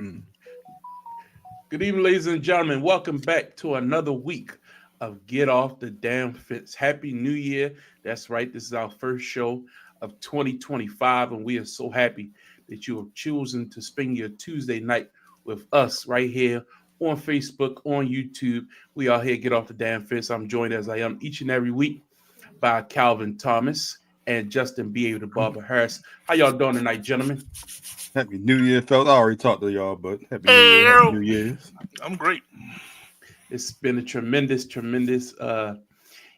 Mm. Good evening, ladies and gentlemen. Welcome back to another week of Get Off the Damn Fence. Happy New Year. That's right. This is our first show of 2025, and we are so happy that you have chosen to spend your Tuesday night with us right here on Facebook, on YouTube. We are here, Get Off the Damn Fence. I'm joined as I am each and every week by Calvin Thomas and Justin B. the Barber Harris. How y'all doing tonight, gentlemen? Happy New Year, fellas. I already talked to y'all, but Happy New Year, Happy Hey, New Year's. I'm great. It's been a tremendous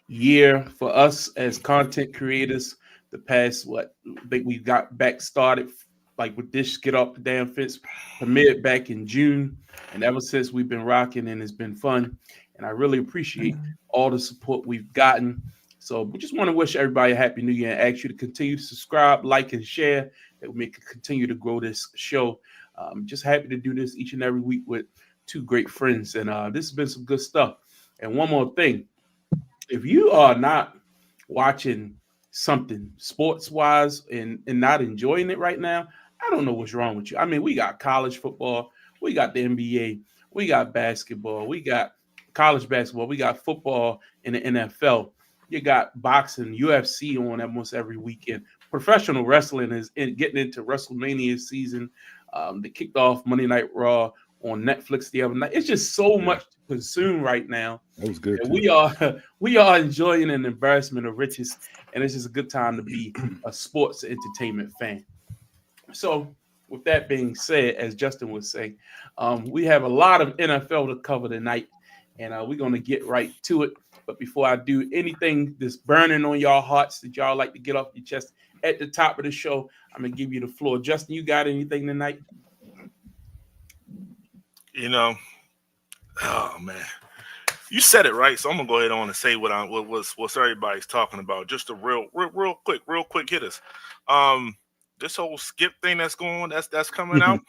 year for us as content creators. The past, I think we got back started like with this Get Off the Damn Fence, premiered back in June. And ever since we've been rocking and it's been fun. And I really appreciate all the support we've gotten. So we just want to wish everybody a happy new year and ask you to continue to subscribe, like, and share that we can continue to grow this show. Just happy to do this each and every week with two great friends. And this has been some good stuff. And one more thing. If you are not watching something sports wise and not enjoying it right now, I don't know what's wrong with you. I mean, we got college football, we got the NBA, we got basketball, we got college basketball, we got football in the NFL. You got boxing, UFC on almost every weekend. Professional wrestling is getting into WrestleMania season. They kicked off Monday Night Raw on Netflix the other night. It's just so much to consume right now. That was good. And we are enjoying an embarrassment of riches, and it's just a good time to be a sports entertainment fan. So, with that being said, as Justin was saying, we have a lot of NFL to cover tonight, and we're going to get right to it. But before I do anything that's burning on y'all hearts that y'all like to get off your chest at the top of the show, I'm going to give you the floor. Justin, you got anything tonight? You know, oh man, you said it right. So I'm gonna go ahead on and say what everybody's talking about. Just a real quick hitters. This whole skip thing that's going, that's coming out.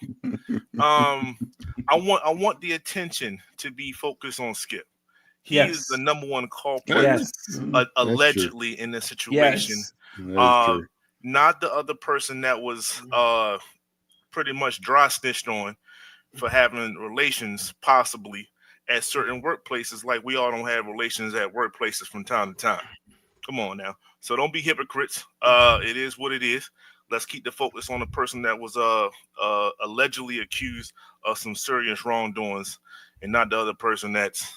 I want the attention to be focused on Skip. He is the number one culprit, Yes. allegedly in this situation. Yes. That is true. Not the other person that was pretty much dry snitched on for having relations possibly at certain workplaces. Like we all don't have relations at workplaces from time to time. Come on now. So don't be hypocrites. It is what it is. Let's keep the focus on the person that was allegedly accused of some serious wrongdoings and not the other person that's,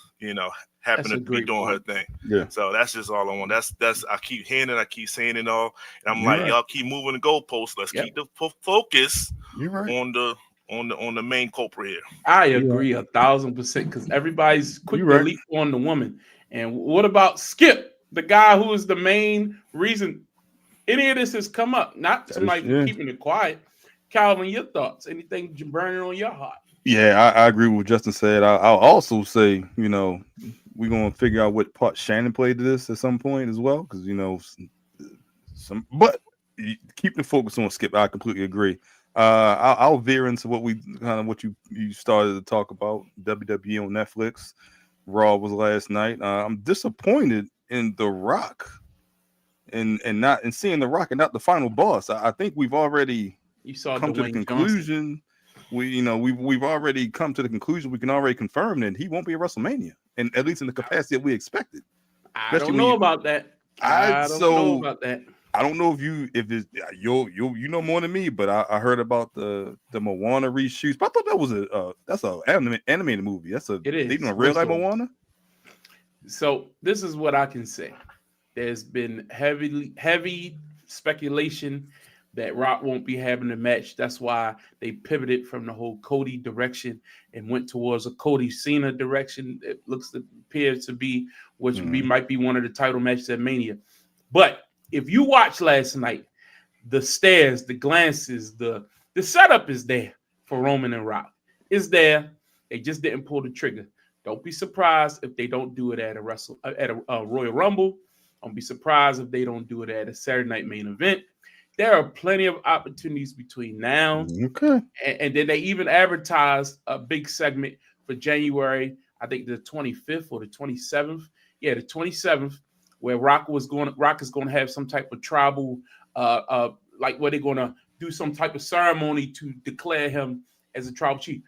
happened to be doing her thing. Yeah. So that's just all I want. That's I keep hearing it, I keep saying it all. And I'm You're like, right. y'all keep moving the goalposts. Let's keep the focus You're right. on the main culprit here. I agree 1,000% because everybody's quick You're to right. leap on the woman. And what about Skip, the guy who is the main reason any of this has come up? Not somebody keeping it quiet. Calvin, your thoughts? Anything burning on your heart? Yeah, I agree with what Justin said. I'll also say, we're gonna figure out what part Shannon played to this at some point as well, because but keep the focus on Skip. I completely agree. I'll veer into what you started to talk about. WWE on Netflix. Raw was last night. I'm disappointed in The Rock and seeing The Rock and not the final boss. I think we've already You saw come to the Dwayne Johnson. conclusion. We've already come to the conclusion. We can already confirm that he won't be at WrestleMania, and at least in the capacity that we expected. I don't know about that. I don't know about that. I don't know if it's you know more than me, but I heard about the Moana reshoots. But I thought that was that's an animated movie. It is. They doing a real life Moana. So this is what I can say. There's been heavy speculation that Rock won't be having a match. That's why they pivoted from the whole Cody direction and went towards a Cody Cena direction. It appears to be which might be one of the title matches at Mania. But if you watch last night, the stares, the glances, the setup is there for Roman and Rock. It's there. They just didn't pull the trigger. Don't be surprised if they don't do it at a Royal Rumble. Don't be surprised if they don't do it at a Saturday Night Main Event. There are plenty of opportunities between now and then they even advertised a big segment for January, I think the 25th or the 27th. Yeah, the 27th, where Rock is going to have some type of tribal, like where they're going to do some type of ceremony to declare him as a tribal chief.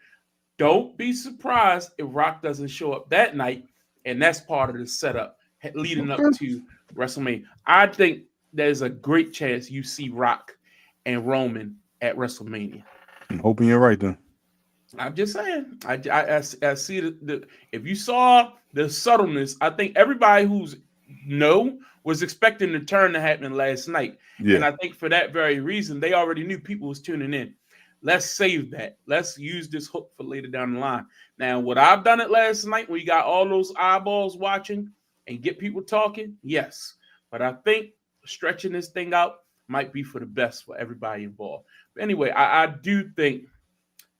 Don't be surprised if Rock doesn't show up that night, and that's part of the setup leading up to WrestleMania. I think there's a great chance you see Rock and Roman at WrestleMania. I'm hoping you're right then. I'm just saying. I see the if you saw the subtleness, I think everybody who's was expecting the turn to happen last night. Yeah. And I think for that very reason, they already knew people was tuning in. Let's save that. Let's use this hook for later down the line. Now, would I've done it last night when you got all those eyeballs watching and get people talking? Yes. But I think stretching this thing out might be for the best for everybody involved. But anyway, I do think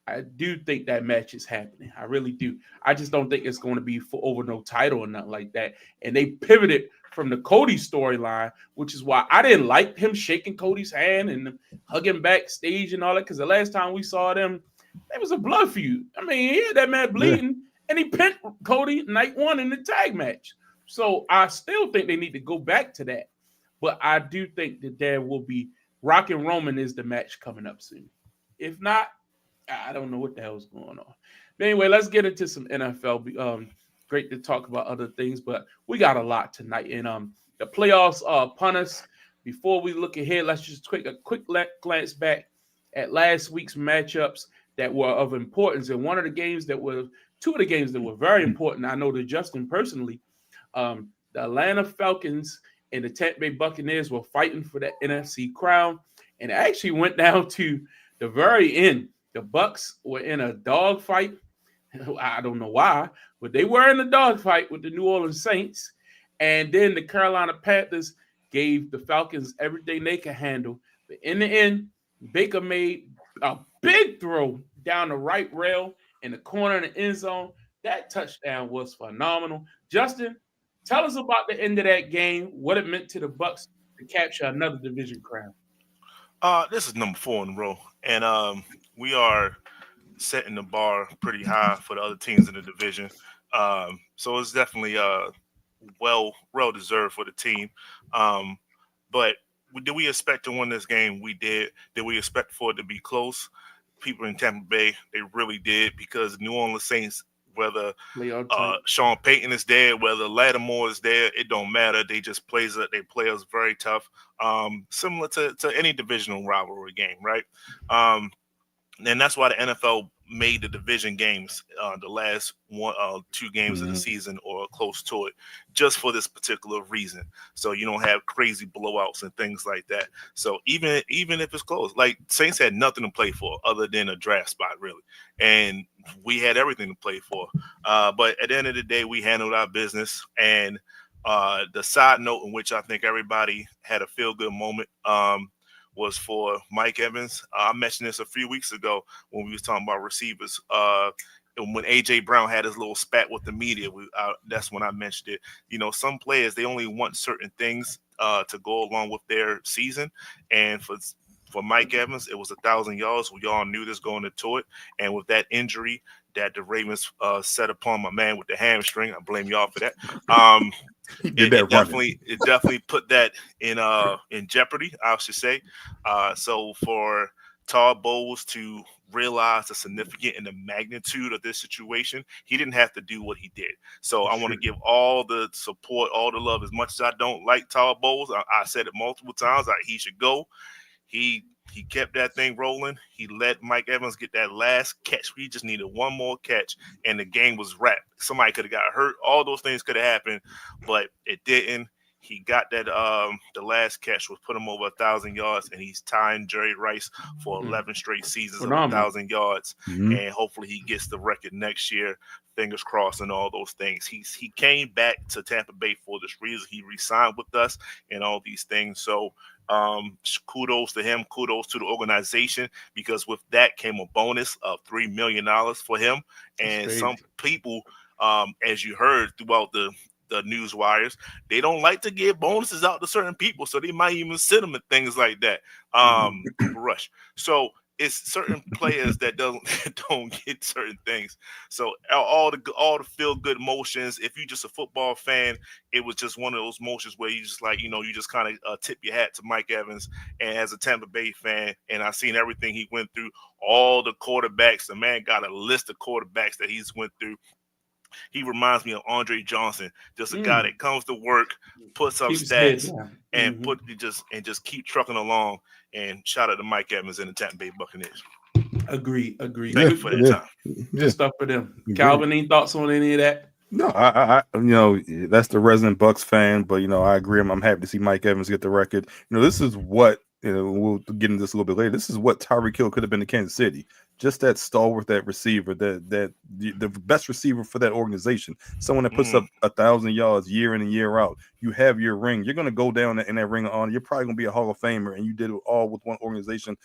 that match is happening. I really do. I just don't think it's going to be for over no title or nothing like that. And they pivoted from the Cody storyline, which is why I didn't like him shaking Cody's hand and hugging backstage and all that. Because the last time we saw them, there was a blood feud. I mean, he had that man bleeding, and he pinned Cody night one in the tag match. So I still think they need to go back to that. But I do think that there will be Rock and Roman is the match coming up soon. If not, I don't know what the hell is going on. But anyway, let's get into some NFL. Great to talk about other things, but we got a lot tonight. And the playoffs are upon us. Before we look ahead, let's just take a quick glance back at last week's matchups that were of importance. And two of the games that were very important, I know to Justin personally, the Atlanta Falcons and the Tampa Bay Buccaneers were fighting for that NFC crown. And it actually went down to the very end. The Bucs were in a dogfight. I don't know why, but they were in a dogfight with the New Orleans Saints. And then the Carolina Panthers gave the Falcons everything they could handle. But in the end, Baker made a big throw down the right rail in the corner of the end zone. That touchdown was phenomenal. Justin, tell us about the end of that game, what it meant to the Bucs to capture another division crown. This is number 4 in a row, and we are setting the bar pretty high for the other teams in the division. So it's definitely well deserved for the team. But did we expect to win this game? We did. Did we expect for it to be close? People in Tampa Bay, they really did, because New Orleans Saints, whether Sean Payton is there, whether Lattimore is there, it don't matter. They just play us very tough, similar to any divisional rivalry game, right? And that's why the NFL made the division games the last 2 games of the season or close to it, just for this particular reason. So you don't have crazy blowouts and things like that. So even if it's close, like Saints had nothing to play for other than a draft spot, really, and we had everything to play for. But at the end of the day, we handled our business. And the side note in which I think everybody had a feel good moment was for Mike Evans. I mentioned this a few weeks ago when we was talking about receivers. When A.J. Brown had his little spat with the media, that's when I mentioned it. You know, some players, they only want certain things to go along with their season. And for Mike Evans, it was 1,000 yards. We all knew this going into it. And with that injury that the Ravens set upon my man with the hamstring, I blame y'all for that. It definitely put that in jeopardy, I should say. So for Todd Bowles to realize the significance and the magnitude of this situation, he didn't have to do what he did. So I want to give all the support, all the love. As much as I don't like Todd Bowles, I said it multiple times, he should go. He kept that thing rolling. He let Mike Evans get that last catch. We just needed one more catch, and the game was wrapped. Somebody could have got hurt. All those things could have happened, but it didn't. He got that the last catch was put him over 1,000 yards, and he's tying Jerry Rice for 11 straight seasons of 1,000 yards. And hopefully he gets the record next year. Fingers crossed and all those things. He came back to Tampa Bay for this reason. He re-signed with us and all these things. So kudos to him. Kudos to the organization, because with that came a bonus of $3 million for him. And some people, as you heard throughout the news wires, they don't like to give bonuses out to certain people, so they might even send them and things like that. Rush. So it's certain players that don't get certain things. So all the feel good motions. If you're just a football fan, it was just one of those motions where you just like, you just kind of tip your hat to Mike Evans. And as a Tampa Bay fan, and I've seen everything he went through, all the quarterbacks. The man got a list of quarterbacks that he's went through. He reminds me of Andre Johnson, just a guy that comes to work, puts up stats, and just keep trucking along. And shout out to Mike Evans and the Tampa Bay Buccaneers. Agree. Thank you for that time. Good stuff for them. Calvin, any thoughts on any of that? No, I that's the resident Bucks fan, but I agree. I'm happy to see Mike Evans get the record. This is what we'll get into this a little bit later. This is what Tyreek Hill could have been to Kansas City. Just that stalwart, that receiver, that the best receiver for that organization. Someone that puts up 1,000 yards year in and year out. You have your ring. You're gonna go down in that ring of honor. You're probably gonna be a Hall of Famer, and you did it all with one organization,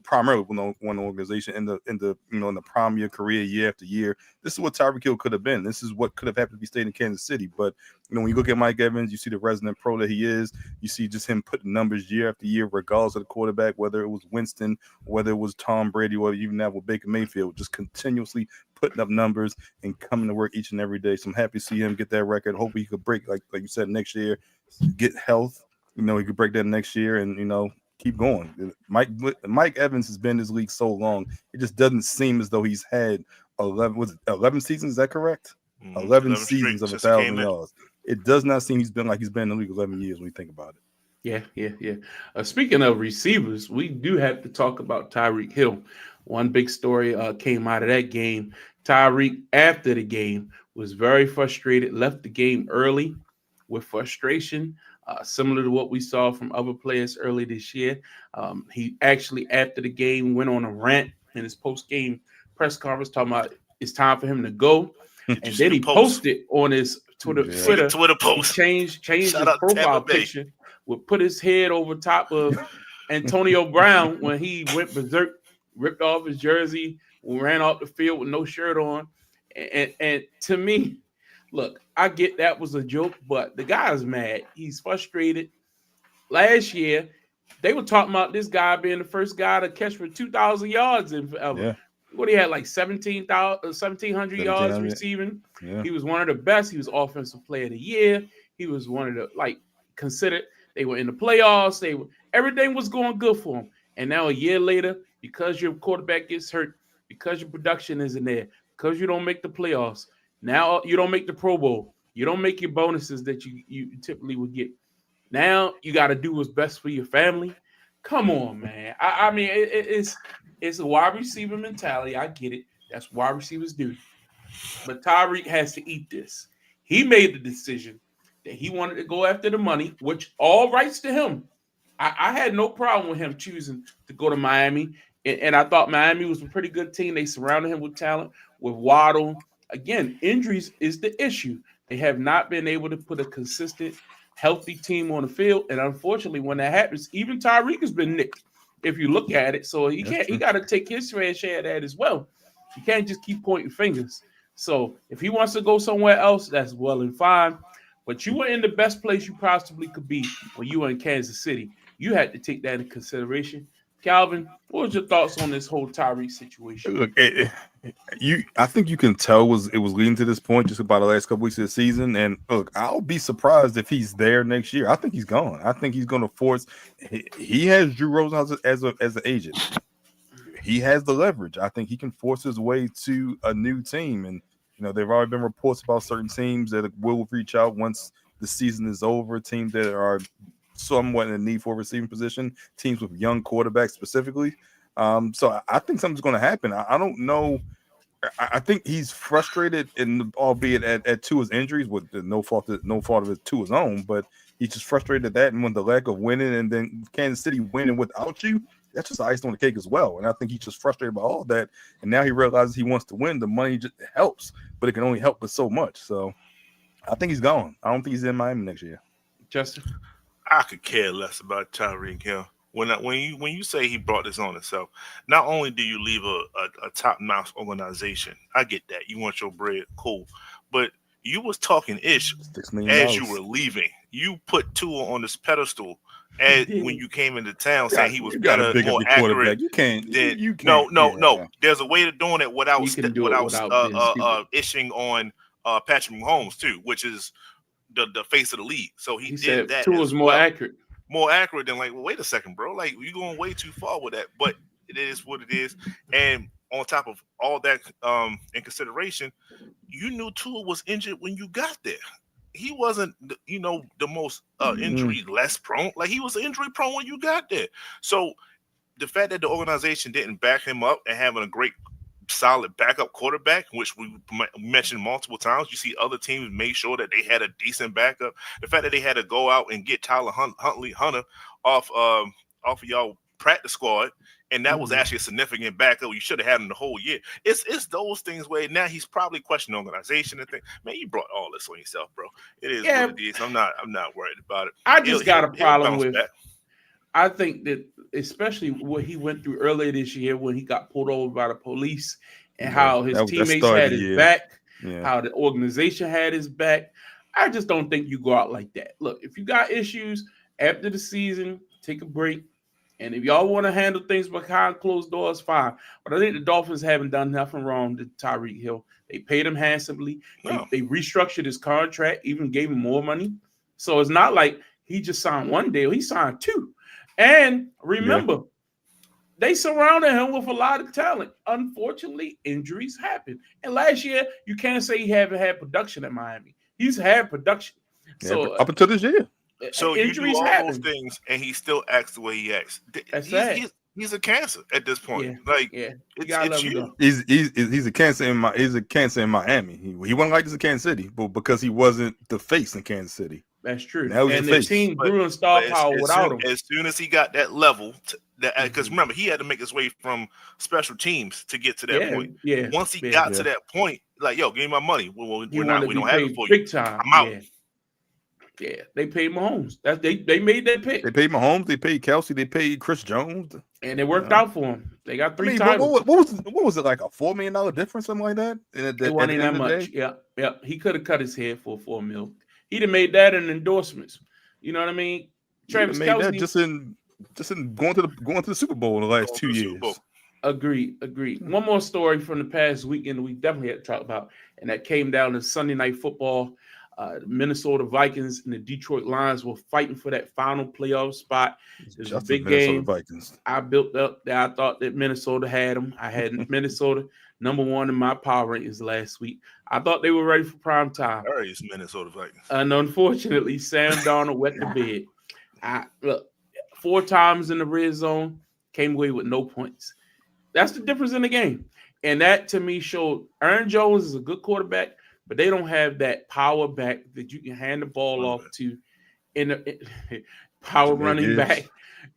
primarily with one organization in the prime of your career, year after year. This is what Tyreek Hill could have been. This is what could have happened if he stayed in Kansas City. But when you look at Mike Evans, you see the resident pro that he is. You see just him putting numbers year after year, regardless of the quarterback, whether it was Winston, whether it was Tom Brady, or even now with Baker Mayfield, just continuously putting up numbers and coming to work each and every day. So I'm happy to see him get that record. Hopefully he could break, like you said, next year, get health. He could break that next year and, keep going. Mike Evans has been in this league so long. It just doesn't seem as though he's had 11 seasons. Is that correct? 11 seasons of 1,000 yards. It does not seem he's been in the league 11 years when you think about it. Yeah. Speaking of receivers, we do have to talk about Tyreek Hill. One big story came out of that game. Tyreek, after the game, was very frustrated, left the game early with frustration, similar to what we saw from other players early this year. He actually, after the game, went on a rant in his post-game press conference talking about it's time for him to go. And then he posted on his Twitter post. He changed his profile picture, would put his head over top of Antonio Brown when he went berserk, ripped off his jersey, ran off the field with no shirt on. And to me, look, I get that was a joke, but the guy's mad. He's frustrated. Last year, they were talking about this guy being the first guy to catch for 2,000 yards in forever. Yeah. What he had, like 1,700 yards receiving. Yeah. He was one of the best. He was offensive player of the year. He was one of the, considered. They were in the playoffs. Everything was going good for him. And now a year later, because your quarterback gets hurt, because your production isn't there, because you don't make the playoffs, now you don't make the Pro Bowl, you don't make your bonuses that you typically would get. Now you got to do what's best for your family. Come on, man. I mean, it's a wide receiver mentality. I get it. That's wide receivers do. But Tyreek has to eat this. He made the decision that he wanted to go after the money, which all rights to him. I had no problem with him choosing to go to Miami. And I thought Miami was a pretty good team. They surrounded him with talent, with Waddle. Again, injuries is the issue. They have not been able to put a consistent, healthy team on the field. And unfortunately, when that happens, even Tyreek has been nicked, if you look at it. So he got to take his fair share of that as well. You can't just keep pointing fingers. So if he wants to go somewhere else, that's well and fine. But you were in the best place you possibly could be when you were in Kansas City. You had to take that into consideration. Calvin, what was your thoughts on this whole Tyreek situation? Look, I think you can tell it was leading to this point just about the last couple weeks of the season. And look, I'll be surprised if he's there next year. I think he's gone. I think he's going to force. He has Drew Rosenhaus as an agent. He has the leverage. I think he can force his way to a new team. And there've already been reports about certain teams that will reach out once the season is over. Teams that are somewhat in the need for a receiving position, teams with young quarterbacks specifically. So I think something's going to happen. I don't know. I think he's frustrated, albeit at Tua's injuries, with no fault of it Tua's own, but he's just frustrated at that, and when the lack of winning, and then Kansas City winning without you, that's just icing on the cake as well. And I think he's just frustrated by all that, and now he realizes he wants to win. The money just helps, but it can only help with so much. So I think he's gone. I don't think he's in Miami next year. Justin? I could care less about Tyreek Hill. When you say he brought this on himself, not only do you leave a top-notch organization, I get that. You want your bread, cool. But you was talking ish as you were leaving. You put Tua on this pedestal And when you came into town saying he was better, big more up your accurate, quarterback. You can't. then You can't. no. There's a way to doing it without You can do it without ishing on Patrick Mahomes too, which is the face of the league. So he did said that. Tua was more accurate. More accurate than like, well, wait a second, bro. Like you're going way too far with that. But it is what it is. And on top of all that, in consideration, you knew Tua was injured when you got there. He wasn't, the most injury less prone. Like he was injury prone when you got there. So the fact that the organization didn't back him up and having a great, solid backup quarterback, which we mentioned multiple times, you see other teams made sure that they had a decent backup. The fact that they had to go out and get Tyler Hunter off of y'all practice squad, and that was actually a significant backup. You should have had him the whole year. It's those things where now he's probably questioning organization and things. Man, you brought all this on yourself, bro. It is what it is. I'm not worried about it. I just got a problem with. Back. I think that especially what he went through earlier this year when he got pulled over by the police and how his teammates had his back, how the organization had his back. I just don't think you go out like that. Look, if you got issues after the season, take a break. And if y'all want to handle things behind closed doors, fine. But I think the Dolphins haven't done nothing wrong to Tyreek Hill. They paid him handsomely. They restructured his contract, even gave him more money. So it's not like he just signed one deal. He signed two. And remember, they surrounded him with a lot of talent. Unfortunately, injuries happen. And last year, you can't say he haven't had production at Miami. He's had production. So up until this year. So injuries you do all happen. those things, and he still acts the way he acts. He's a cancer at this point. It's you. He's a cancer in Miami. He wasn't like this in Kansas City, but because he wasn't the face in Kansas City. That's true. Now and the team grew in star power without him. As soon as he got that level, because remember, he had to make his way from special teams to get to that point. Yeah. Once he got to that point, like, yo, give me my money. We don't have it for big you. Time. I'm out. Yeah, they paid Mahomes. They made that pick. They paid Mahomes. They paid Kelsey. They paid Chris Jones, and it worked out for him. They got 3 titles. What was it, like a $4 million difference, something like that? It wasn't that much. Yeah. He could have cut his head for $4 million. He'd have made that in endorsements. You know what I mean? Travis Kelce just in going to the Super Bowl in the last 2 years. Agreed. One more story from the past weekend we definitely had to talk about, and that came down to Sunday Night Football. The Minnesota Vikings and the Detroit Lions were fighting for that final playoff spot. It was a big game. Vikings. I built up that I thought that Minnesota had them. I had Minnesota number 1 in my power rankings last week. I thought they were ready for prime time. It's Minnesota Vikings. And unfortunately, Sam Darnold wet the bed. Look, 4 times in the red zone, came away with no points. That's the difference in the game. And that, to me, showed Aaron Jones is a good quarterback, but they don't have that power back that you can hand the ball off to power running back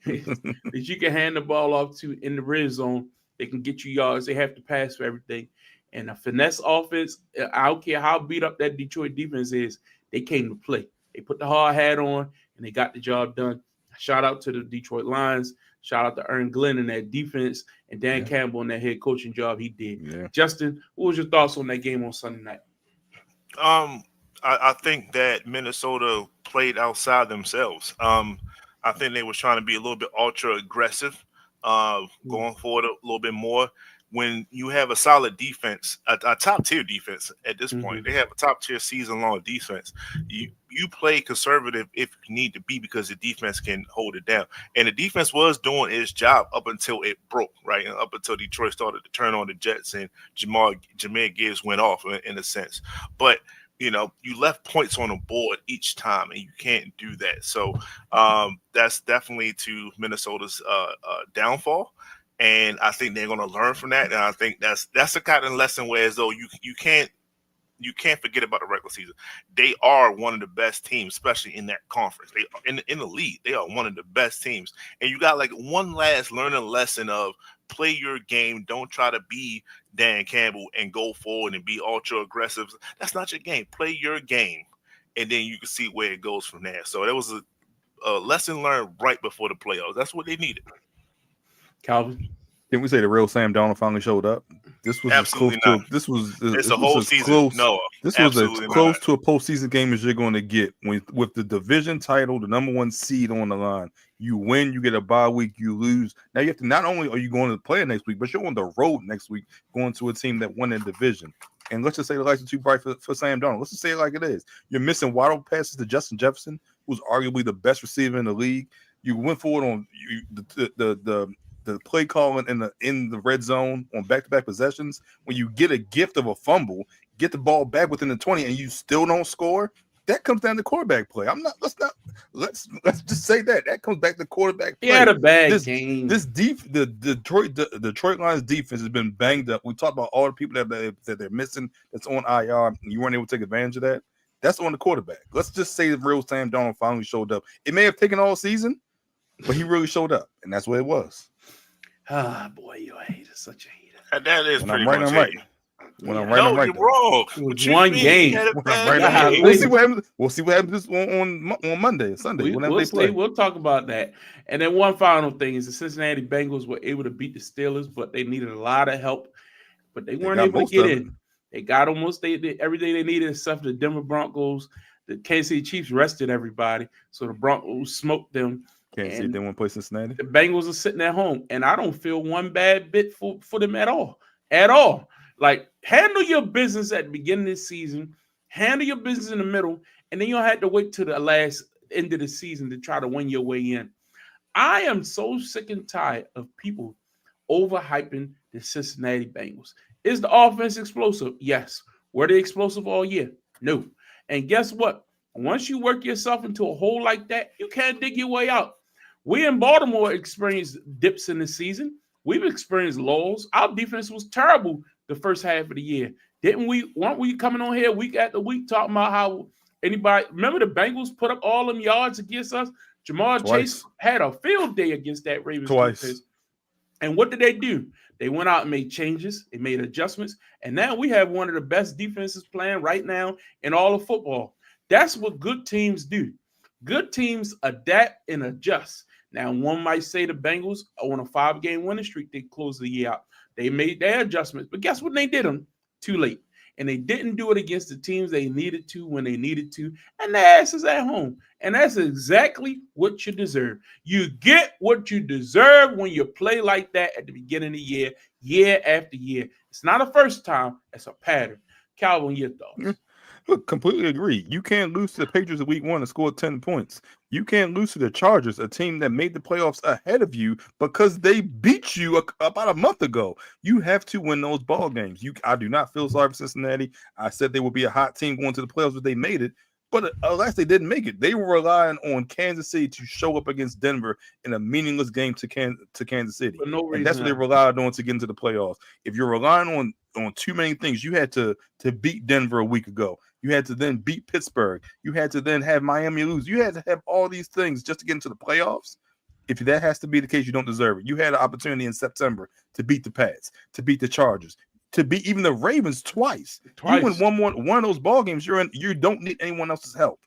that you can hand the ball off to in the red zone. They can get you yards. They have to pass for everything. And a finesse offense, I don't care how beat up that Detroit defense is, they came to play. They put the hard hat on, and they got the job done. Shout out to the Detroit Lions. Shout out to Aaron Glenn and that defense and Dan Campbell and that head coaching job he did. Yeah. Justin, what was your thoughts on that game on Sunday night? I think that Minnesota played outside themselves. I think they were trying to be a little bit ultra aggressive, going forward a little bit more. When you have a solid defense, a top tier defense at this point, they have a top tier season long defense. You play conservative if you need to be, because the defense can hold it down. And the defense was doing its job up until it broke, right? And up until Detroit started to turn on the Jets and Jahmyr Gibbs went off in a sense. But you left points on the board each time, and you can't do that. So that's definitely to Minnesota's downfall. And I think they're going to learn from that. And I think that's the kind of lesson where, as though you can't forget about the regular season. They are one of the best teams, especially in that conference. They are in the league. They are one of the best teams. And you got like one last learning lesson of play your game. Don't try to be Dan Campbell and go forward and be ultra aggressive. That's not your game. Play your game, and then you can see where it goes from there. So there was a lesson learned right before the playoffs. That's what they needed. Calvin? Can we say the real Sam Darnold finally showed up? This was Absolutely as close not. to this was It's this a was whole as season. close. No, This was as absolutely close not. to a postseason game as you're going to get with the division title, the number 1 seed on the line. You win, you get a bye week, you lose. Now you have to not only are you going to play next week, but you're on the road next week going to a team that won that division. And let's just say the lights are too bright for Sam Darnold. Let's just say it like it is. You're missing wide open passes to Justin Jefferson, who's arguably the best receiver in the league. You went forward on the play calling in the red zone on back-to-back possessions. When you get a gift of a fumble, get the ball back within the 20, and you still don't score, that comes down to quarterback play. Let's just say that comes back to quarterback play. He had a bad game. The Detroit Lions defense has been banged up. We talked about all the people that they're missing that's on IR, and you weren't able to take advantage of that. That's on the quarterback. Let's just say the real Sam Darnold finally showed up. It may have taken all season, but he really showed up, and that's what it was. Ah, boy, you're a hater, such a hater. That is When pretty I'm right, much I'm right. it. When I'm right, I'm right. You're wrong. It was What you one mean? game. He had a When bad I'm right, I'm right. game. We'll see what happens. We'll see what happens on Monday, Sunday, whenever they play. We'll talk about that. And then one final thing is the Cincinnati Bengals were able to beat the Steelers, but they needed a lot of help. But they weren't able to get in. They got almost everything they needed except for the Denver Broncos. The Kansas City Chiefs rested everybody, so the Broncos smoked them. Can't see if they want to play Cincinnati. The Bengals are sitting at home, and I don't feel one bad bit for them at all. At all. Like, handle your business at the beginning of the season, handle your business in the middle, and then you'll have to wait till the last end of the season to try to win your way in. I am so sick and tired of people overhyping the Cincinnati Bengals. Is the offense explosive? Yes. Were they explosive all year? No. And guess what? Once you work yourself into a hole like that, you can't dig your way out. We in Baltimore experienced dips in the season. We've experienced lulls. Our defense was terrible the first half of the year. Weren't we coming on here week after week talking about how remember the Bengals put up all them yards against us? Jamar Chase had a field day against that Ravens defense. And what did they do? They went out and made changes. They made adjustments. And now we have one of the best defenses playing right now in all of football. That's what good teams do. Good teams adapt and adjust. Now, one might say the Bengals on a 5-game winning streak, they closed the year out. They made their adjustments. But guess what? They did them too late. And they didn't do it against the teams they needed to when they needed to. And their ass is at home. And that's exactly what you deserve. You get what you deserve when you play like that at the beginning of the year after year. It's not a first time. It's a pattern. Calvin, your thoughts? Look, completely agree. You can't lose to the Patriots in week 1 and score 10 points. You can't lose to the Chargers, a team that made the playoffs ahead of you because they beat you about a month ago. You have to win those ball games. I do not feel sorry for Cincinnati. I said they would be a hot team going to the playoffs, but they made it. But alas, they didn't make it. They were relying on Kansas City to show up against Denver in a meaningless game to Kansas City. For no reason. And that's what they relied on to get into the playoffs. If you're relying on too many things, you had to beat Denver a week ago. You had to then beat Pittsburgh. You had to then have Miami lose. You had to have all these things just to get into the playoffs. If that has to be the case, you don't deserve it. You had an opportunity in September to beat the Pats, to beat the Chargers, to beat even the Ravens twice. You win one of those ball games, you don't need anyone else's help.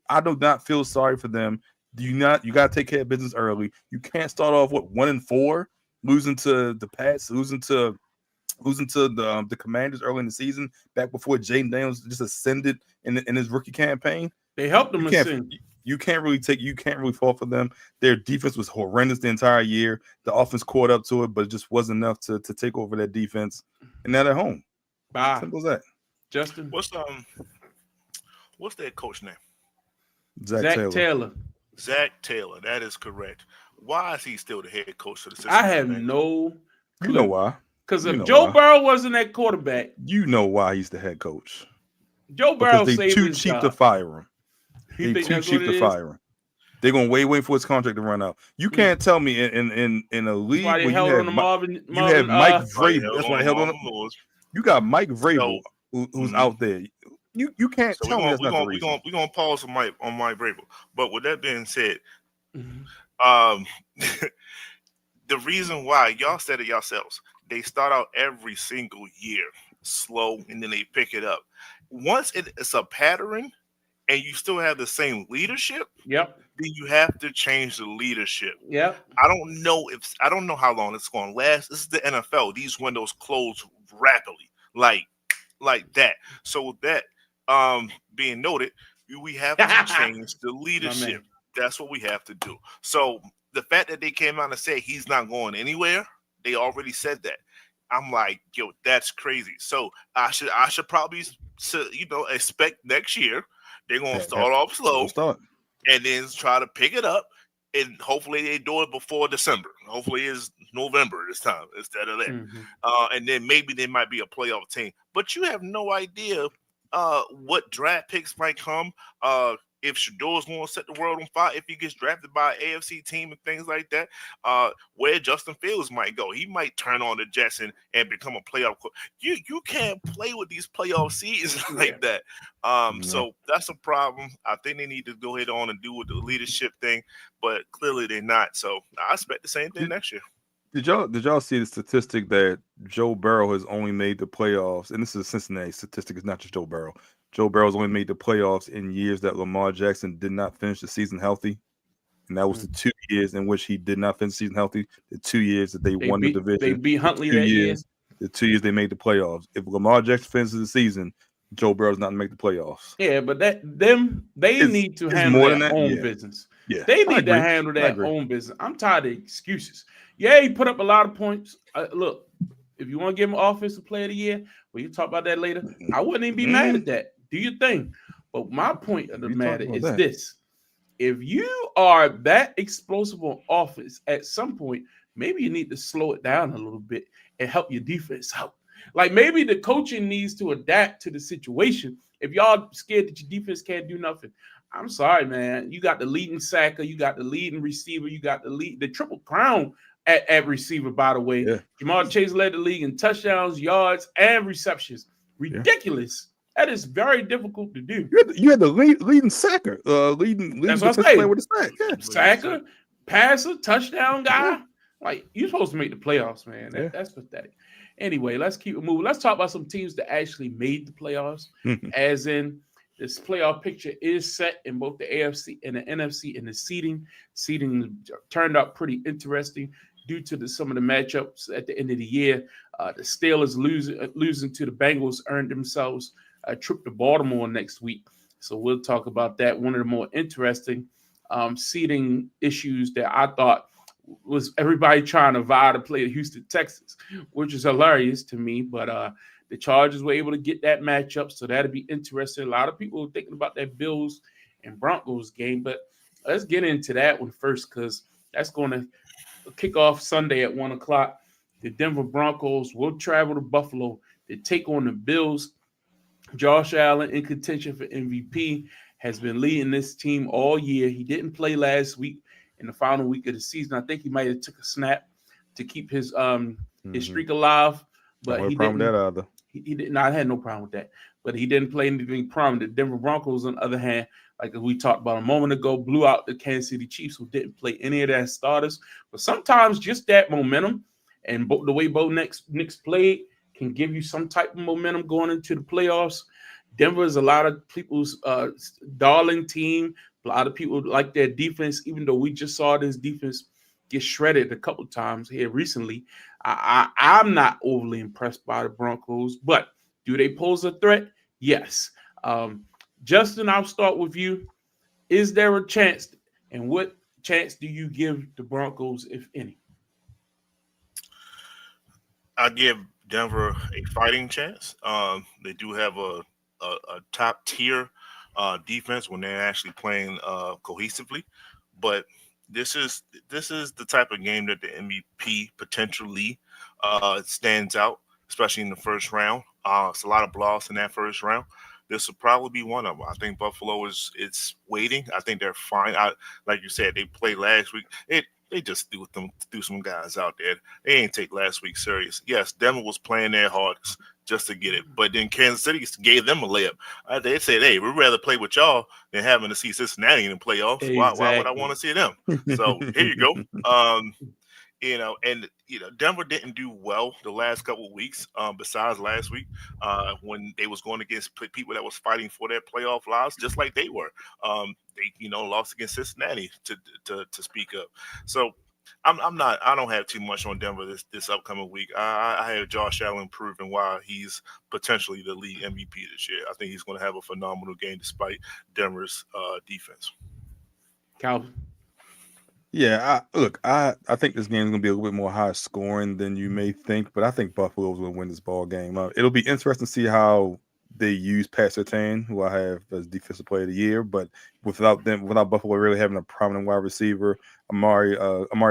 I do not feel sorry for them. You got to take care of business early. You can't start off with 1-4, losing to the Pats, losing to the Commanders early in the season, back before Jaden Daniels just ascended in his rookie campaign. They helped him ascend. You can't really fall for them. Their defense was horrendous the entire year. The offense caught up to it, but it just wasn't enough to take over that defense. And now they're home. Bye. Simple as that. Justin, What's that coach name? Zach Taylor. Zach Taylor. That is correct. Why is he still the head coach of the system? I have no clue. You know why? Because if Joe Burrow wasn't that quarterback, you know why he's the head coach. Joe Burrow because saved they're too his cheap job. to fire him. You They're think too that's cheap what it to is? fire him. They're gonna wait for his contract to run out. You can't tell me in a league Why where they held on to Marvin, you have Mike Vrabel. Right, That's why they held on. You got Mike Vrabel who's out there. You can't tell me that's not the reason. We're gonna pause on Mike Vrabel. But with that being said, the reason why y'all said it yourselves, they start out every single year slow and then they pick it up. Once it's a pattern and you still have the same leadership, yep, then you have to change the leadership. Yep. I don't know how long it's going to last. This is the NFL. These windows close rapidly, like that. So with that being noted, we have to change the My leadership. man. That's what we have to do. So the fact that they came out and said he's not going anywhere, they already said that. I'm like, yo, that's crazy. So I should probably expect next year they're gonna start off slow and then try to pick it up. And hopefully they do it before December. Hopefully it's November this time instead of that. And then maybe they might be a playoff team. But you have no idea what draft picks might come. If Shador's going to set the world on fire, if he gets drafted by an AFC team and things like that, where Justin Fields might go. He might turn on the Jets and become a playoff. You can't play with these playoff seasons like that. So that's a problem. I think they need to go ahead on and do with the leadership thing, but clearly they're not. So I expect the same thing next year. Did y'all see the statistic that Joe Burrow has only made the playoffs? And this is a Cincinnati statistic. It's not just Joe Burrow. Joe Burrow's only made the playoffs in years that Lamar Jackson did not finish the season healthy. And that was the 2 years in which he did not finish the season healthy. The 2 years that they won the division. They beat Huntley that year. The 2 years they made the playoffs. If Lamar Jackson finishes the season, Joe Burrow's not going to make the playoffs. Yeah, but they need to handle their own business. Yeah, they need to handle their own business. I'm tired of excuses. Yeah, he put up a lot of points. Look, if you want to give him Offensive Player of the Year, we'll talk about that later. I wouldn't even be mad at that. Do your thing. But my point of the matter is this. If you are that explosive on offense, at some point, maybe you need to slow it down a little bit and help your defense out. Like maybe the coaching needs to adapt to the situation. If y'all scared that your defense can't do nothing, I'm sorry, man. You got the leading sacker, you got the leading receiver, you got the triple crown at receiver, by the way. Yeah. Jamar Chase led the league in touchdowns, yards, and receptions. Ridiculous. Yeah. That is very difficult to do. You had the leading sacker, leading That's what I'm saying. With the sack. Yeah. Sacker, passer, touchdown guy. Yeah. Like, you're supposed to make the playoffs, man. That's pathetic. Anyway, let's keep it moving. Let's talk about some teams that actually made the playoffs, as in this playoff picture is set in both the AFC and the NFC, and the seeding. Seeding turned out pretty interesting due to some of the matchups at the end of the year. The Steelers losing to the Bengals earned themselves a trip to Baltimore next week. So we'll talk about that. One of the more interesting seeding issues that I thought was everybody trying to vie to play the Houston Texans, which is hilarious to me. But the Chargers were able to get that matchup, so that'll be interesting. A lot of people are thinking about that Bills and Broncos game, but let's get into that one first, because that's going to kick off Sunday at 1 o'clock. The Denver Broncos will travel to Buffalo to take on the Bills. Josh Allen, in contention for MVP, has been leading this team all year. He didn't play last week in the final week of the season. I think he might have took a snap to keep his streak alive, but he didn't. He did not. I had no problem with that, but he didn't play anything prominent. The Denver Broncos, on the other hand, like we talked about a moment ago, blew out the Kansas City Chiefs, who didn't play any of their starters. But sometimes just that momentum and the way Bo Nix played can give you some type of momentum going into the playoffs. Denver is a lot of people's darling team. A lot of people like their defense, even though we just saw this defense get shredded a couple times here recently. I'm not overly impressed by the Broncos, but do they pose a threat? Yes. Justin, I'll start with you. Is there a chance, and what chance do you give the Broncos, if any? I give Denver a fighting chance. They do have a top tier defense when they're actually playing cohesively, but this is the type of game that the MVP potentially stands out, especially in the first round. It's a lot of blowouts in that first round. This will probably be one of them. I think Buffalo it's waiting. I think they're fine. Like you said, they played last week. They just threw some guys out there. They ain't take last week serious. Yes, Denver was playing their hardest just to get it, but then Kansas City gave them a layup. They said, "Hey, we'd rather play with y'all than having to see Cincinnati in the playoffs. Exactly. Why would I want to see them?" So here you go. And Denver didn't do well the last couple of weeks. Besides last week, when they was going against people that was fighting for their playoff lives, just like they were. They lost against Cincinnati to speak of. So I'm not. I don't have too much on Denver this upcoming week. I have Josh Allen proving why he's potentially the league MVP this year. I think he's going to have a phenomenal game despite Denver's defense. Calvin. Yeah, I think this game is going to be a little bit more high scoring than you may think, but I think Buffalo's going to win this ball game. It'll be interesting to see how they use Pat Surtain, who I have as defensive player of the year, but without Buffalo really having a prominent wide receiver, Amari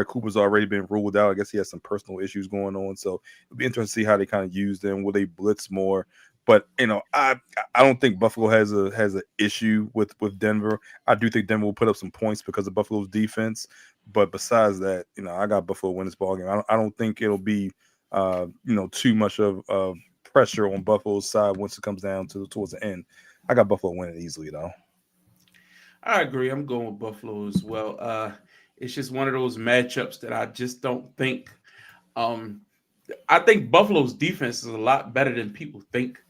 Cooper's already been ruled out. I guess he has some personal issues going on, so it'll be interesting to see how they kind of use them. Will they blitz more? But I don't think Buffalo has an issue with Denver. I do think Denver will put up some points because of Buffalo's defense. But besides that, I got Buffalo win this ball game. I don't think it'll be too much of pressure on Buffalo's side once it comes down towards the end. I got Buffalo winning easily though. I agree. I'm going with Buffalo as well. It's just one of those matchups that I just don't think. I think Buffalo's defense is a lot better than people think.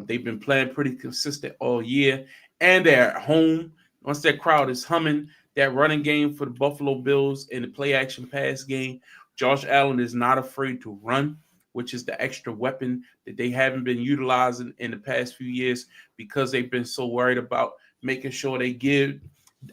They've been playing pretty consistent all year, and they're at home. Once that crowd is humming, that running game for the Buffalo Bills and the play action pass game, Josh Allen is not afraid to run, which is the extra weapon that they haven't been utilizing in the past few years because they've been so worried about making sure they give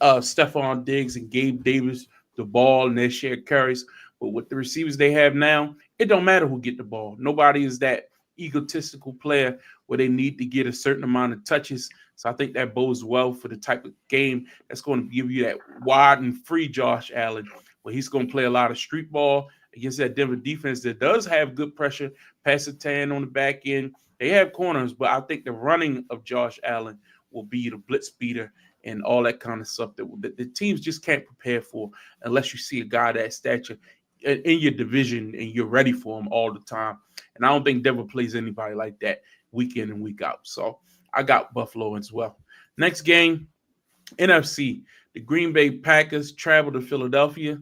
Stephon Diggs and Gabe Davis the ball and their shared carries. But with the receivers they have now, it don't matter who get the ball. Nobody is that egotistical player where they need to get a certain amount of touches. So I think that bodes well for the type of game that's going to give you that wide and free Josh Allen, where he's going to play a lot of street ball against that Denver defense that does have good pressure, pass a tan on the back end. They have corners, but I think the running of Josh Allen will be the blitz beater and all that kind of stuff that the teams just can't prepare for unless you see a guy that stature in your division and you're ready for him all the time. And I don't think Denver plays anybody like that week in and week out. So I got Buffalo as well. Next game, NFC. The Green Bay Packers travel to Philadelphia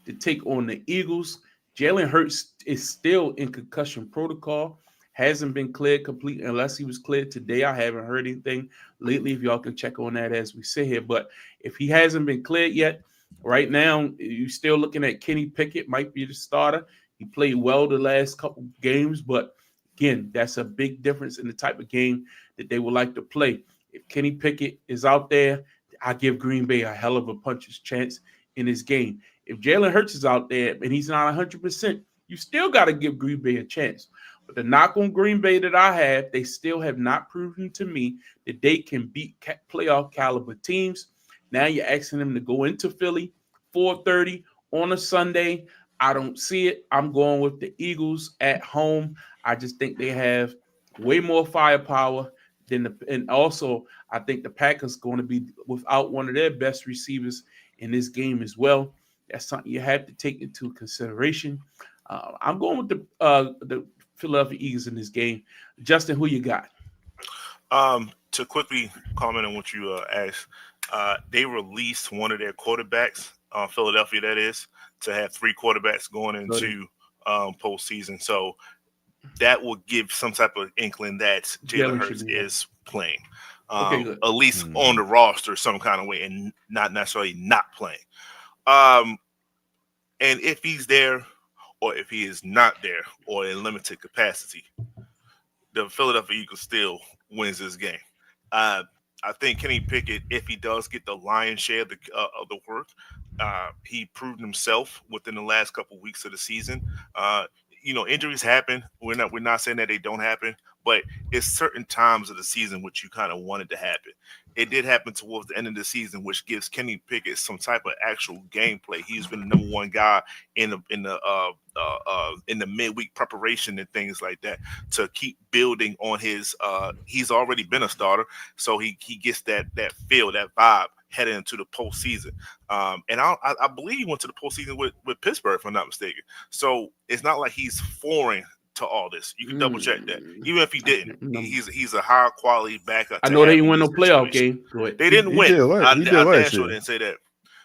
to take on the Eagles. Jalen Hurts is still in concussion protocol. Hasn't been cleared completely unless he was cleared today. I haven't heard anything lately. If y'all can check on that as we sit here. But if he hasn't been cleared yet, right now, you're still looking at Kenny Pickett might be the starter. He played well the last couple games, but again, that's a big difference in the type of game that they would like to play. If Kenny Pickett is out there, I give Green Bay a hell of a puncher's chance in this game. If Jalen Hurts is out there and he's not 100%, you still got to give Green Bay a chance. But the knock on Green Bay that I have, they still have not proven to me that they can beat playoff caliber teams. Now you're asking them to go into Philly, 4:30 on a Sunday. I don't see it. I'm going with the Eagles at home. I just think they have way more firepower and also I think the Packers going to be without one of their best receivers in this game as well. That's something you have to take into consideration. I'm going with the Philadelphia Eagles in this game. Justin, who you got? To quickly comment on what you asked, they released one of their quarterbacks, Philadelphia that is, to have three quarterbacks going into postseason. So that will give some type of inkling that Jalen Hurts is playing, at least on the roster some kind of way and not necessarily not playing. And if he's there or if he is not there or in limited capacity, the Philadelphia Eagles still wins this game. I think Kenny Pickett, if he does get the lion's share of the work, he proved himself within the last couple of weeks of the season. Injuries happen. We're not saying that they don't happen, but it's certain times of the season which you kind of wanted to happen. It did happen towards the end of the season, which gives Kenny Pickett some type of actual gameplay. He's been the number one guy in the midweek preparation and things like that to keep building on his. He's already been a starter, so he gets that feel, that vibe heading into the postseason. And I believe he went to the postseason with Pittsburgh, if I'm not mistaken. So it's not like he's foreign to all this. You can double check that. Even if he didn't, he's a high quality backup. I know they didn't win no playoff game. They didn't win. I damn sure didn't say that.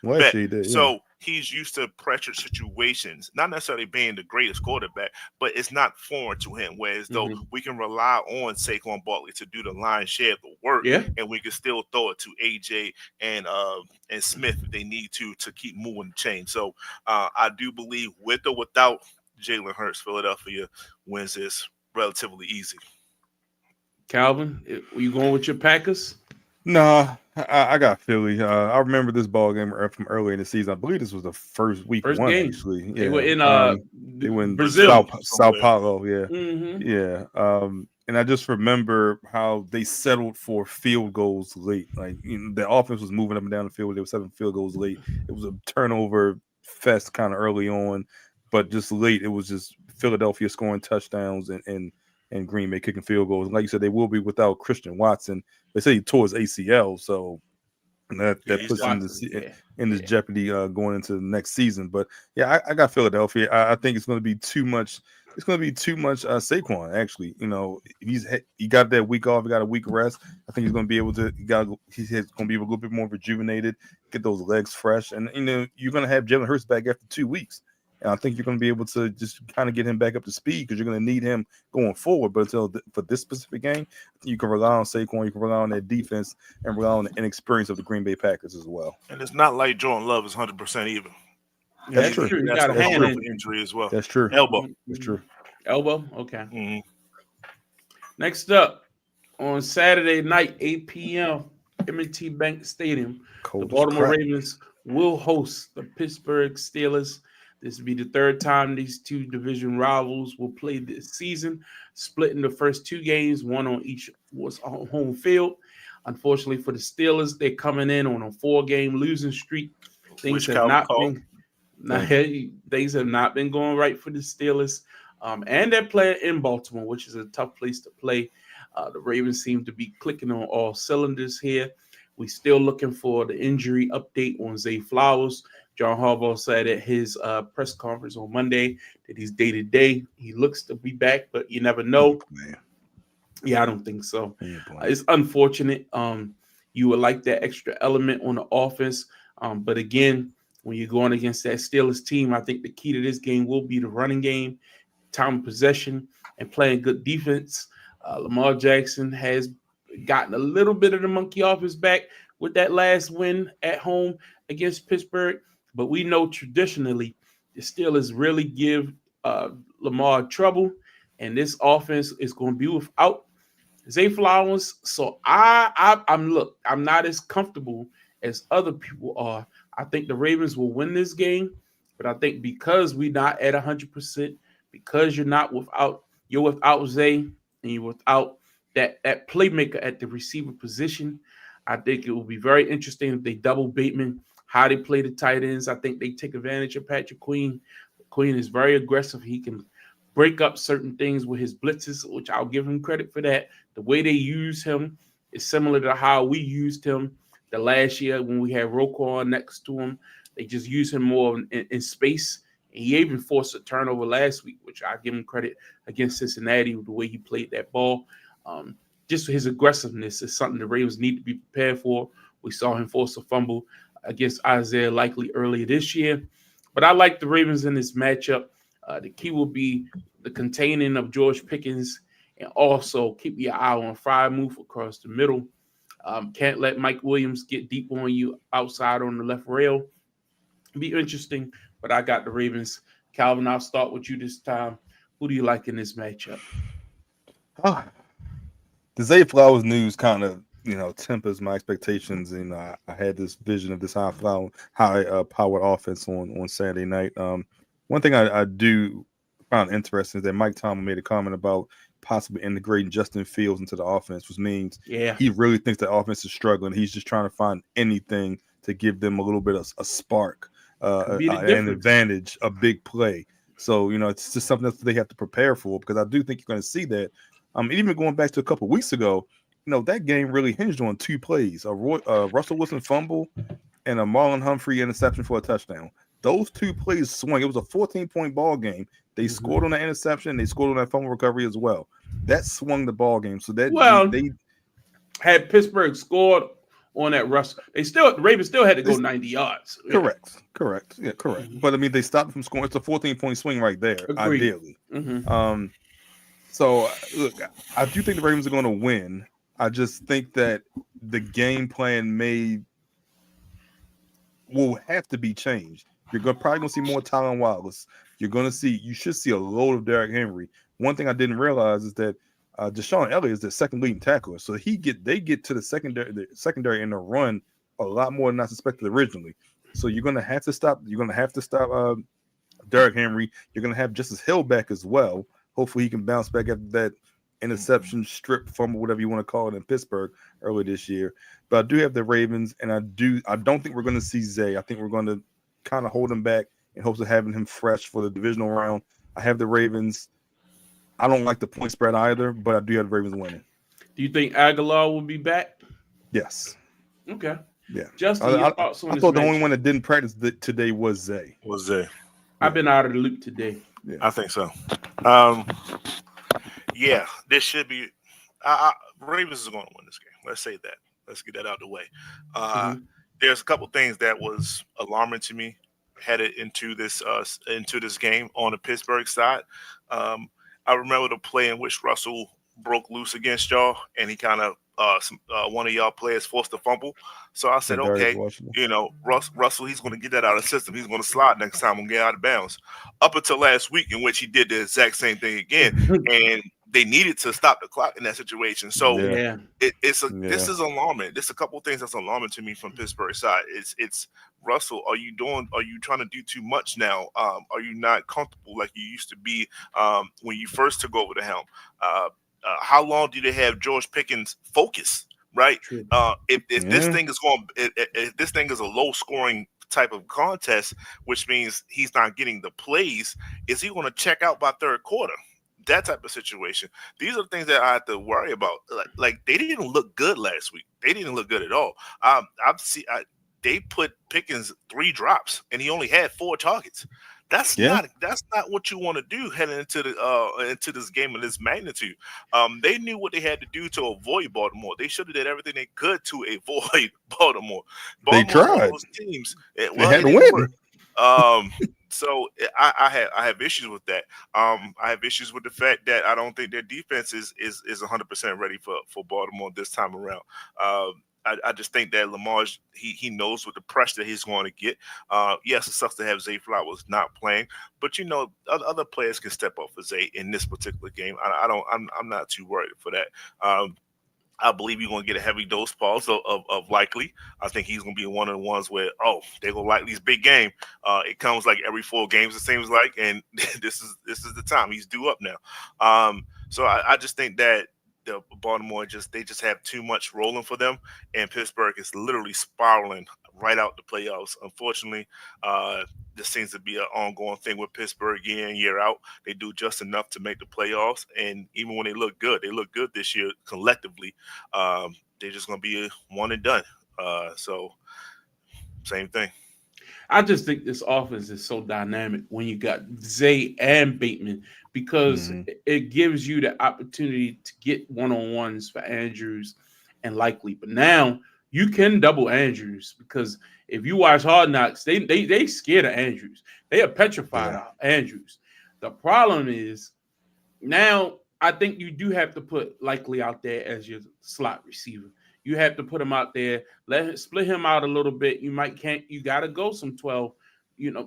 Last year he did. Yeah. So he's used to pressure situations, not necessarily being the greatest quarterback, but it's not foreign to him. Whereas though we can rely on Saquon Barkley to do the lion's share of the work, and we can still throw it to AJ and Smith if they need to keep moving the chain. So I do believe with or without Jalen Hurts, Philadelphia wins this relatively easy. Calvin, are you going with your Packers? No, I got Philly. I remember this ball game from early in the season. I believe this was the first game. Actually. Yeah. They were in they went Brazil, Sao Paulo. Yeah, yeah. And I just remember how they settled for field goals late. Like the offense was moving up and down the field. They were 7 field goals late. It was a turnover fest kind of early on, but just late, it was just Philadelphia scoring touchdowns and Green Bay kicking field goals. And like you said, they will be without Christian Watson. They say he tore his ACL, so that puts him in this jeopardy going into the next season. But yeah, I got Philadelphia. I think it's going to be too much. It's going to be too much Saquon. Actually, he got that week off. He got a week rest. I think he's going to be able to. He's going to be a little bit more rejuvenated, get those legs fresh, and you're going to have Jalen Hurts back after 2 weeks. And I think you're going to be able to just kind of get him back up to speed because you're going to need him going forward. But for this specific game, you can rely on Saquon, you can rely on that defense, and rely on the inexperience of the Green Bay Packers as well. And it's not like Jordan Love is 100% either. That's true. He got a hand injury as well. That's true. Elbow. That's true. Elbow? Okay. Next up, on Saturday night, 8 p.m., M&T Bank Stadium, the Baltimore Ravens will host the Pittsburgh Steelers. This will be the third time these two division rivals will play this season, splitting the first 2 games, one on each home field. Unfortunately for the Steelers, they're coming in on a 4-game losing streak. Things have not been going right for the Steelers. And they're playing in Baltimore, which is a tough place to play. The Ravens seem to be clicking on all cylinders here. We're still looking for the injury update on Zay Flowers. John Harbaugh said at his press conference on Monday that he's day-to-day. He looks to be back, but you never know. Yeah, I don't think so. It's unfortunate. You would like that extra element on the offense. But again, when you're going against that Steelers team, I think the key to this game will be the running game, time of possession, and playing good defense. Lamar Jackson has gotten a little bit of the monkey off his back with that last win at home against Pittsburgh. But we know traditionally the Steelers really give Lamar trouble, and this offense is going to be without Zay Flowers. So I'm not as comfortable as other people are. I think the Ravens will win this game, but I think because we're not at 100%, because you're without Zay and you're without that playmaker at the receiver position, I think it will be very interesting if they double Bateman, how they play the tight ends. I think they take advantage of Patrick Queen. Queen is very aggressive. He can break up certain things with his blitzes, which I'll give him credit for that. The way they use him is similar to how we used him the last year when we had Roquan next to him. They just use him more in space. And he even forced a turnover last week, which I give him credit against Cincinnati with the way he played that ball. Just his aggressiveness is something the Ravens need to be prepared for. We saw him force a fumble against Isaiah Likely earlier this year. But I like the Ravens in this matchup. The key will be the containing of George Pickens and also keep your eye on Fry move across the middle. Can't let Mike Williams get deep on you outside on the left rail. Be interesting, but I got the Ravens. Calvin, I'll start with you this time. Who do you like in this matchup? The Zay Flowers news kind of, tempers my expectations. And I had this vision of this high-powered offense on Saturday night. One thing I do find interesting is that Mike Tomlin made a comment about possibly integrating Justin Fields into the offense, which means he really thinks the offense is struggling. He's just trying to find anything to give them a little bit of a spark, an advantage, a big play. So, it's just something that they have to prepare for, because I do think you're going to see that. Even going back to a couple of weeks ago, that game really hinged on 2 plays, a Russell Wilson fumble and a Marlon Humphrey interception for a touchdown. Those 2 plays swung. It was a 14-point ball game. They scored on the interception. They scored on that fumble recovery as well. That swung the ball game. So that had Pittsburgh scored on that Russell. The Ravens still had to go 90 yards. Correct. Yeah, correct. Mm-hmm. But I mean, they stopped from scoring. It's a 14-point swing right there, Agreed. ideally. Mm-hmm. So look, I do think the Ravens are going to win. I just think that the game plan will have to be changed. You're probably going to see more Tylen Wallace. You should see a load of Derrick Henry. One thing I didn't realize is that Deshaun Elliott is the second leading tackler, so they get to the secondary in the run a lot more than I suspected originally. So you're going to have to stop. You're going to have to stop Derrick Henry. You're going to have Justice Hill back as well. Hopefully he can bounce back after that interception, strip, fumble, whatever you want to call it, in Pittsburgh earlier this year. But I do have the Ravens, and I don't think we're going to see Zay. I think we're going to kind of hold him back in hopes of having him fresh for the divisional round. I have the Ravens. I don't like the point spread either, but I do have the Ravens winning. Do you think Aguilar will be back? Yes. Okay. Yeah. Justin, your thoughts on I this thought the match? only one that didn't practice today was Zay. I've been out of the loop today. Yeah. I think so. Yeah, this should be. Ravens is going to win this game. Let's say that. Let's get that out of the way. There's a couple things that was alarming to me headed into this game on the Pittsburgh side. I remember the play in which Russell broke loose against y'all, and he kind of one of y'all players forced a fumble. So I said, okay, Russell, he's going to get that out of the system. He's going to slide next time and get out of bounds. Up until last week, in which he did the exact same thing again, and they needed to stop the clock in that situation. So this is alarming. There's a couple of things that's alarming to me from Pittsburgh side. It's Russell. Are you trying to do too much now? Are you not comfortable like you used to be when you first took over the helm? How long do they have George Pickens focus? Right. If this thing is if this thing is a low scoring type of contest, which means he's not getting the plays, is he going to check out by third quarter? That type of situation. These are the things that I have to worry about. Like they didn't look good last week. They didn't look good at all. They put Pickens 3 drops and he only had 4 targets. That's not what you want to do heading into this game of this magnitude. They knew what they had to do to avoid Baltimore. They should have did everything they could to avoid Baltimore. They tried. Those teams, they had to win. So I have issues with that. I have issues with the fact that I don't think their defense is 100% ready for Baltimore this time around. I just think that Lamar, he knows what the pressure that he's going to get. Yes, it sucks to have Zay Flowers not playing, but other players can step up for Zay in this particular game. I'm not too worried for that. I believe you're going to get a heavy dose, Paul, of likely. I think he's going to be one of the ones where, they're going to like this big game. It comes like every 4 games, it seems like, and this is the time. He's due up now. So I just think that the Baltimore they just have too much rolling for them, and Pittsburgh is literally spiraling right out the playoffs. Unfortunately, this seems to be an ongoing thing with Pittsburgh year in, year out. They do just enough to make the playoffs, and even when they look good this year collectively. They're just going to be a one and done. So same thing. I just think this offense is so dynamic when you got Zay and Bateman, because it gives you the opportunity to get one-on-ones for Andrews and Likely. But now you can double Andrews, because if you watch Hard Knocks, they scared of Andrews. They are petrified of Andrews. The problem is now I think you do have to put Likely out there as your slot receiver. You have to put him out there, split him out a little bit. You got to go some 12,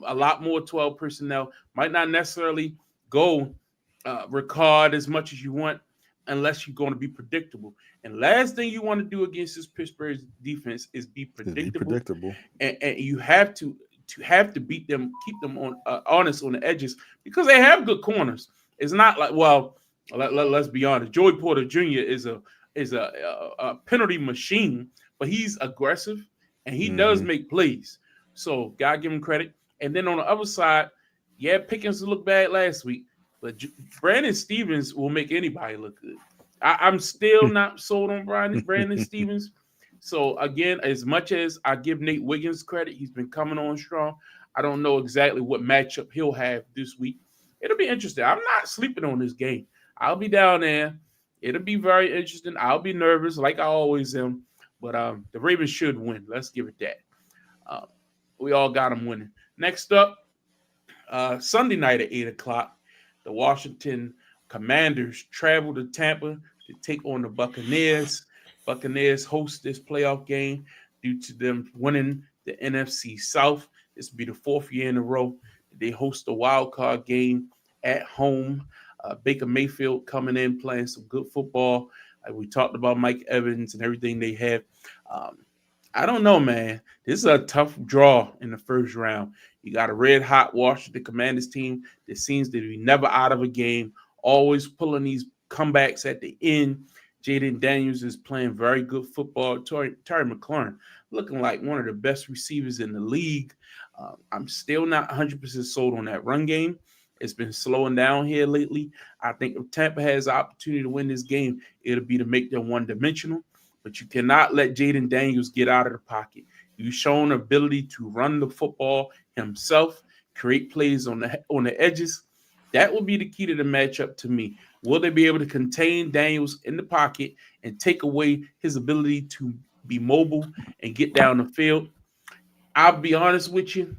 a lot more 12 personnel. Might not necessarily go Ricard as much as you want, unless you're going to be predictable. And last thing you want to do against this Pittsburgh defense is be predictable. And you have to beat them, keep them on honest on the edges, because they have good corners. It's not like, let's be honest. Joey Porter Jr. is a penalty machine, but he's aggressive and he does make plays. So gotta give him credit. And then on the other side, Pickens looked bad last week, but Brandon Stevens will make anybody look good. I'm still not sold on Brandon Stevens. So again, as much as I give Nate Wiggins credit, he's been coming on strong. I don't know exactly what matchup he'll have this week. It'll be interesting. I'm not sleeping on this game. I'll be down there. It'll be very interesting. I'll be nervous like I always am. But the Ravens should win. Let's give it that. Um, we all got them winning. Next up, Sunday night at 8 o'clock, the Washington Commanders travel to Tampa to take on the Buccaneers. Buccaneers host this playoff game due to them winning the NFC South. This will be the fourth year in a row that they host a wild card game at home. Baker Mayfield coming in playing some good football. We talked about Mike Evans and everything they have. Um, I don't know, man. This is a tough draw in the first round. You got a red hot Washington Commanders team that seems to be never out of a game, always pulling these comebacks at the end. Jaden Daniels is playing very good football. Terry McLaurin looking like one of the best receivers in the league. I'm still not 100% sold on that run game. It's been slowing down here lately. I think if Tampa has the opportunity to win this game, it'll be to make them one-dimensional. But you cannot let Jaden Daniels get out of the pocket. You've shown ability to run the football himself, create plays on the edges. That will be the key to the matchup to me. Will they be able to contain Daniels in the pocket and take away his ability to be mobile and get down the field? I'll be honest with you.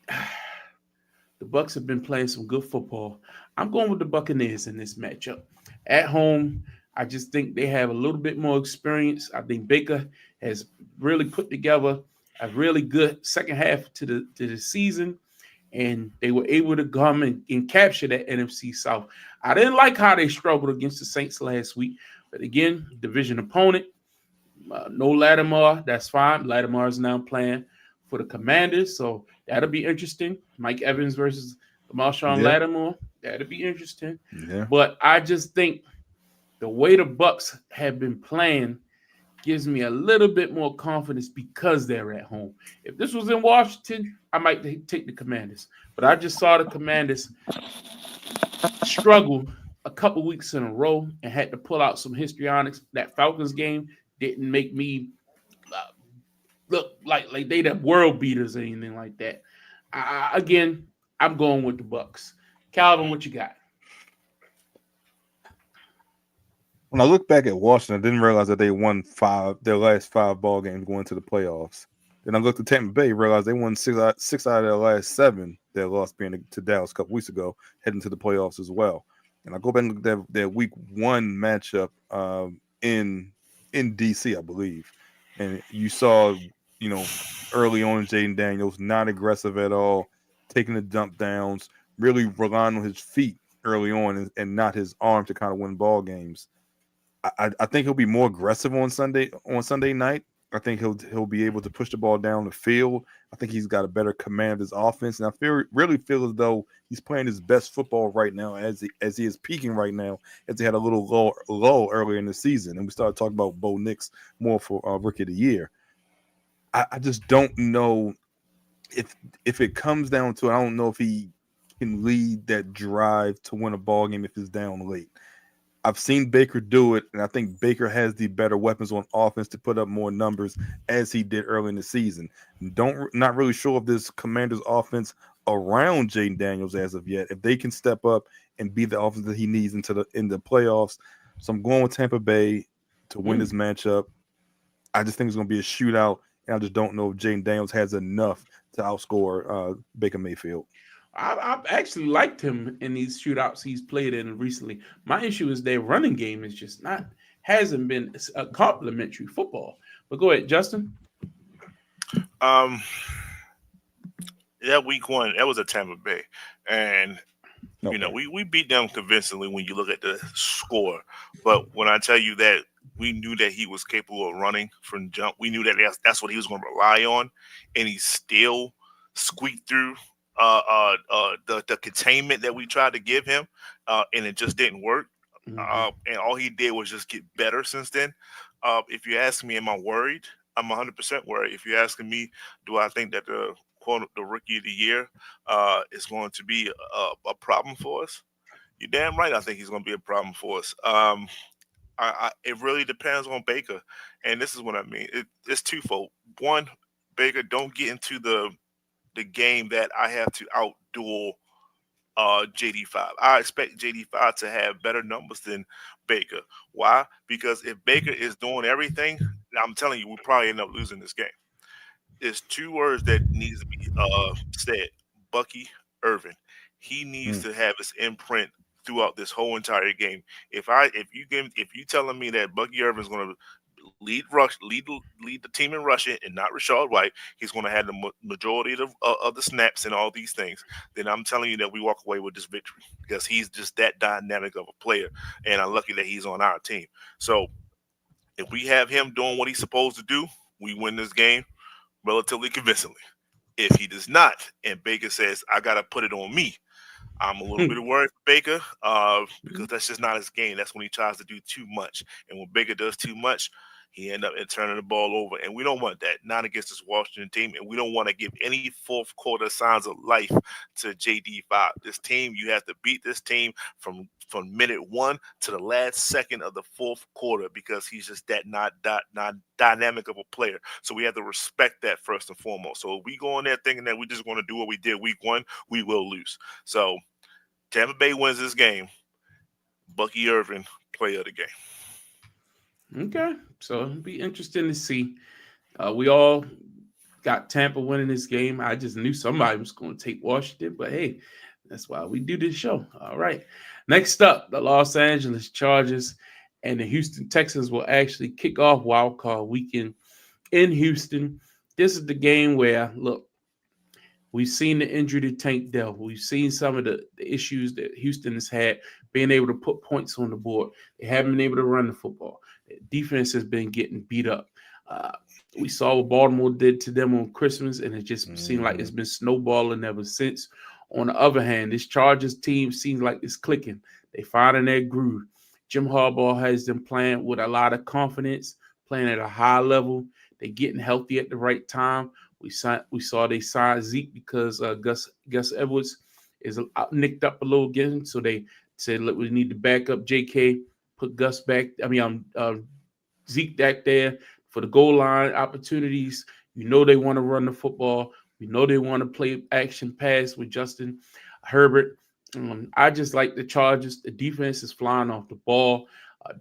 The Bucs have been playing some good football. I'm going with the Buccaneers in this matchup. At home, I just think they have a little bit more experience. I think Baker has really put together a really good second half to the season, and they were able to come and capture that NFC South. I didn't like how they struggled against the Saints last week, but again, division opponent. No Lattimore, that's fine. Lattimore is now playing for the Commanders, so that'll be interesting. Mike Evans versus Marshawn Lattimore, that'll be interesting. Yeah. But I just think the way the Bucs have been playing gives me a little bit more confidence because they're at home. If this was in Washington, I might take the Commanders. But I just saw the Commanders struggle a couple weeks in a row and had to pull out some histrionics. That Falcons game didn't make me look like they the world beaters or anything like that. Again, I'm going with the Bucs. Calvin, what you got? When I look back at Washington, I didn't realize that they won their last 5 ball games going to the playoffs. Then I looked at Tampa Bay, realized they won 6 out of their last 7. Their loss being to Dallas a couple weeks ago, heading to the playoffs as well. And I go back and look at their week 1 matchup in DC, I believe. And you saw, early on Jaden Daniels not aggressive at all, taking the dump downs, really relying on his feet early on and not his arm to kind of win ball games. I think he'll be more aggressive on Sunday night. I think he'll be able to push the ball down the field. I think he's got a better command of his offense, and I really feel as though he's playing his best football right now, as he is peaking right now. As he had a little low earlier in the season, and we started talking about Bo Nix more for Rookie of the Year. I just don't know if it comes down to it. I don't know if he can lead that drive to win a ball game if it's down late. I've seen Baker do it, and I think Baker has the better weapons on offense to put up more numbers as he did early in the season. Not really sure if this Commanders offense around Jaden Daniels as of yet, if they can step up and be the offense that he needs in the playoffs. So I'm going with Tampa Bay to win this matchup. I just think it's going to be a shootout, and I just don't know if Jaden Daniels has enough to outscore Baker Mayfield. I've actually liked him in these shootouts he's played in recently. My issue is their running game is just hasn't been a complimentary football. But go ahead, Justin. That week 1, that was a Tampa Bay, and we beat them convincingly when you look at the score. But when I tell you that we knew that he was capable of running from jump, we knew that that's what he was going to rely on, and he still squeaked through the containment that we tried to give him, and it just didn't work. And all he did was just get better since then. If you ask me, am I worried? I'm 100% worried. If you're asking me, do I think that the Rookie of the Year is going to be a problem for us? You're damn right. I think he's going to be a problem for us. It really depends on Baker, and this is what I mean. It's twofold. One, Baker, don't get into the game that I have to outduel JD5. I expect JD5 to have better numbers than Baker. Why? Because if Baker is doing everything, I'm telling you, we'll probably end up losing this game. There's two words that needs to be said. Bucky Irvin. He needs to have his imprint throughout this whole entire game. If you telling me that Bucky Irvin's going to lead the team in rushing and not Rashad White, he's going to have the majority of the snaps and all these things, then I'm telling you that we walk away with this victory because he's just that dynamic of a player, and I'm lucky that he's on our team. So if we have him doing what he's supposed to do, we win this game relatively convincingly. If he does not, and Baker says, I got to put it on me, I'm a little bit worried for Baker because that's just not his game. That's when he tries to do too much. And when Baker does too much, he ends up turning the ball over. And we don't want that, not against this Washington team. And we don't want to give any fourth quarter signs of life to JD5. This team, you have to beat this team from minute 1 to the last second of the fourth quarter because he's just that not dynamic of a player. So we have to respect that first and foremost. So if we go in there thinking that we're just going to do what we did week 1, we will lose. So Tampa Bay wins this game. Bucky Irvin, player of the game. Okay, so it'll be interesting to see. We all got Tampa winning this game. I just knew somebody was going to take Washington, but hey, that's why we do this show. All right. Next up, the Los Angeles Chargers and the Houston Texans will actually kick off Wildcard weekend in Houston. This is the game where, look, we've seen the injury to Tank Dell. We've seen some of the issues that Houston has had being able to put points on the board. They haven't been able to run the football. The defense has been getting beat up. We saw what Baltimore did to them on Christmas, and it just seemed like it's been snowballing ever since. On the other hand, this Chargers team seems like it's clicking. They finding their groove. Jim Harbaugh has them playing with a lot of confidence, playing at a high level. They're getting healthy at the right time. We saw they signed Zeke because Gus Edwards is nicked up a little again. So they said, look, we need to back up JK, put Gus back. Zeke back there for the goal line opportunities. You know they want to run the football. We know they want to play action pass with Justin Herbert. I just like the Chargers. The defense is flying off the ball.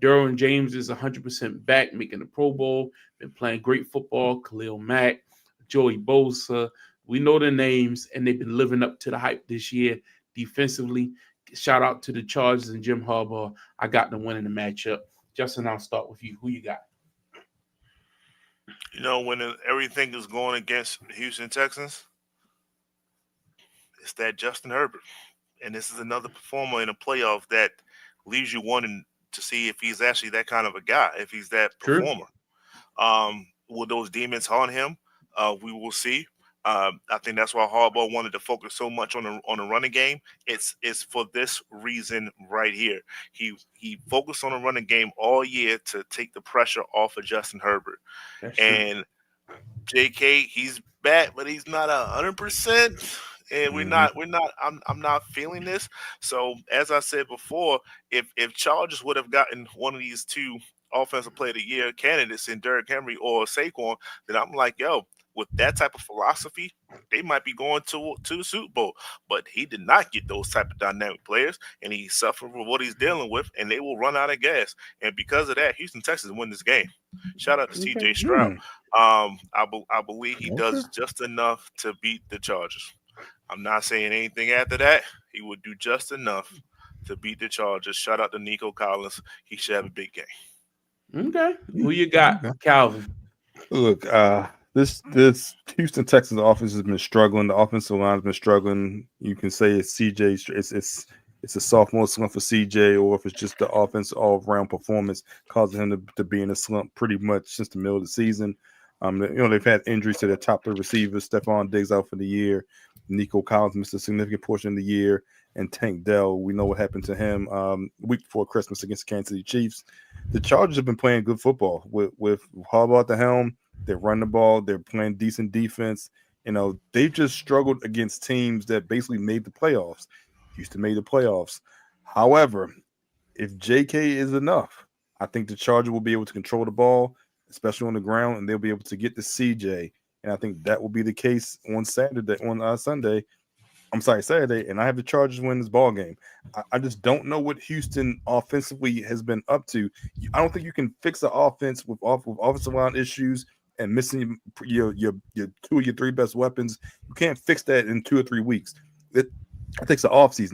Derwin James is 100% back, making the Pro Bowl. Been playing great football. Khalil Mack, Joey Bosa. We know their names, and they've been living up to the hype this year defensively. Shout out to the Chargers and Jim Harbaugh. I got them winning the matchup. Justin, I'll start with you. Who you got? You know, when everything is going against the Houston Texans, it's that Justin Herbert. And this is another performer in a playoff that leaves you wanting to see if he's actually that kind of a guy, if he's that performer. Will those demons haunt him? We will see. I think that's why Harbaugh wanted to focus so much on the running game. It's for this reason right here. He focused on the running game all year to take the pressure off of Justin Herbert. And JK, he's back, but he's not 100%. And I'm not feeling this. So as I said before, if Chargers would have gotten one of these two offensive player of the year candidates in Derrick Henry or Saquon, then I'm like, yo, with that type of philosophy, they might be going to the Super Bowl. But he did not get those type of dynamic players, and he's suffering from what he's dealing with, and they will run out of gas. And because of that, Houston Texans win this game. Shout out to CJ Stroud. I believe he does just enough to beat the Chargers. I'm not saying anything after that. He would do just enough to beat the Chargers. Shout out to Nico Collins. He should have a big game. Okay. Who you got, Calvin? Look, this Houston Texans offense has been struggling. The offensive line has been struggling. You can say it's CJ. It's a sophomore slump for CJ, or if it's just the offense all-around performance causing him to be in a slump pretty much since the middle of the season. They've had injuries to their top 3 receivers. Stephon Diggs out for the year. Nico Collins missed a significant portion of the year. And Tank Dell, we know what happened to him week before Christmas against the Kansas City Chiefs. The Chargers have been playing good football with Harbaugh at the helm. They run the ball. They're playing decent defense. They've just struggled against teams that basically made the playoffs. Houston made the playoffs. However, if JK is enough, I think the Chargers will be able to control the ball, especially on the ground, and they'll be able to get to CJ. And I think that will be the case on Sunday. Saturday, and I have the Chargers win this ball game. I just don't know what Houston offensively has been up to. I don't think you can fix the offense with offensive line issues and missing your two of your three best weapons. You can't fix that in 2 or 3 weeks. It takes an offseason.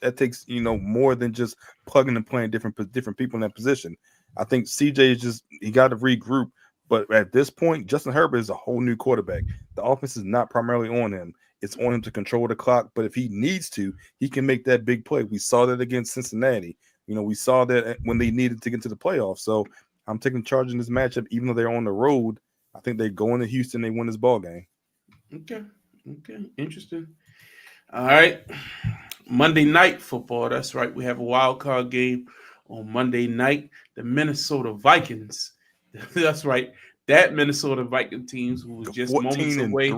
That takes more than just plugging and playing different people in that position. I think CJ is he got to regroup. But at this point, Justin Herbert is a whole new quarterback. The offense is not primarily on him. It's on him to control the clock. But if he needs to, he can make that big play. We saw that against Cincinnati. We saw that when they needed to get to the playoffs. So I'm taking charge in this matchup, even though they're on the road. I think they go into Houston, they win this ball game. Okay. Interesting. All right. Monday night football. That's right. We have a wild card game on Monday night. The Minnesota Vikings. That's right. That Minnesota Viking team who was just moments away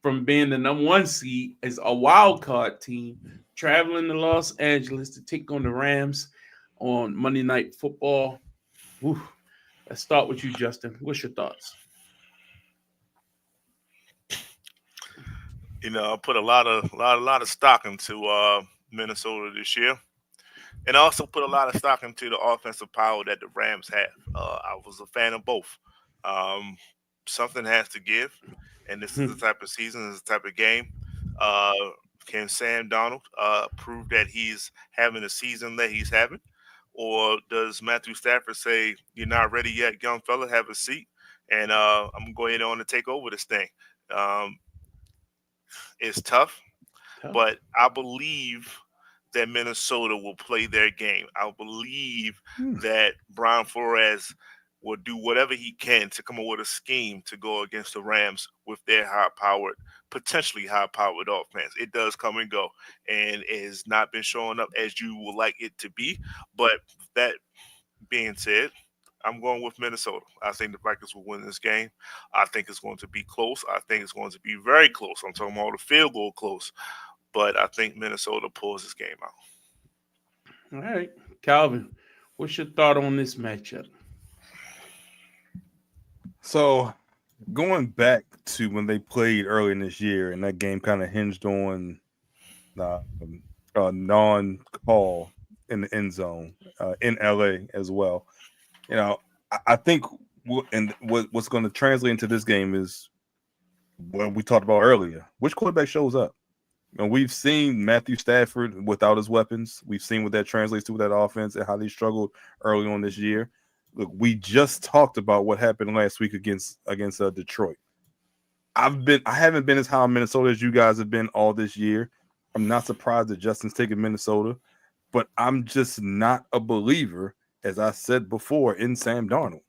from being the number 1 seed is a wild card team traveling to Los Angeles to take on the Rams on Monday Night Football. Whew. Let's start with you, Justin. What's your thoughts? I put a lot of stock into Minnesota this year, and I also put a lot of stock into the offensive power that the Rams have. I was a fan of both. Something has to give, and this is the type of season, this is the type of game. Can Sam Darnold prove that he's having the season that he's having, or does Matthew Stafford say, "You're not ready yet, young fella, have a seat, and I'm gonna go ahead on to take over this thing"? It's tough, but I believe that Minnesota will play their game. I believe that Brian Flores will do whatever he can to come up with a scheme to go against the Rams with their potentially high-powered offense. It does come and go, and it has not been showing up as you would like it to be. But that being said, I'm going with Minnesota. I think the Vikings will win this game. I think it's going to be close. I think it's going to be very close. I'm talking about the field goal close. But I think Minnesota pulls this game out. All right. Calvin, what's your thought on this matchup? So going back to when they played early in this year, and that game kind of hinged on non-call in the end zone in LA as well. I think what's going to translate into this game is what we talked about earlier. Which quarterback shows up? We've seen Matthew Stafford without his weapons. We've seen what that translates to with that offense and how they struggled early on this year. Look, we just talked about what happened last week against Detroit. I haven't been as high on Minnesota as you guys have been all this year. I'm not surprised that Justin's taking Minnesota, but I'm just not a believer, as I said before, in Sam Darnold.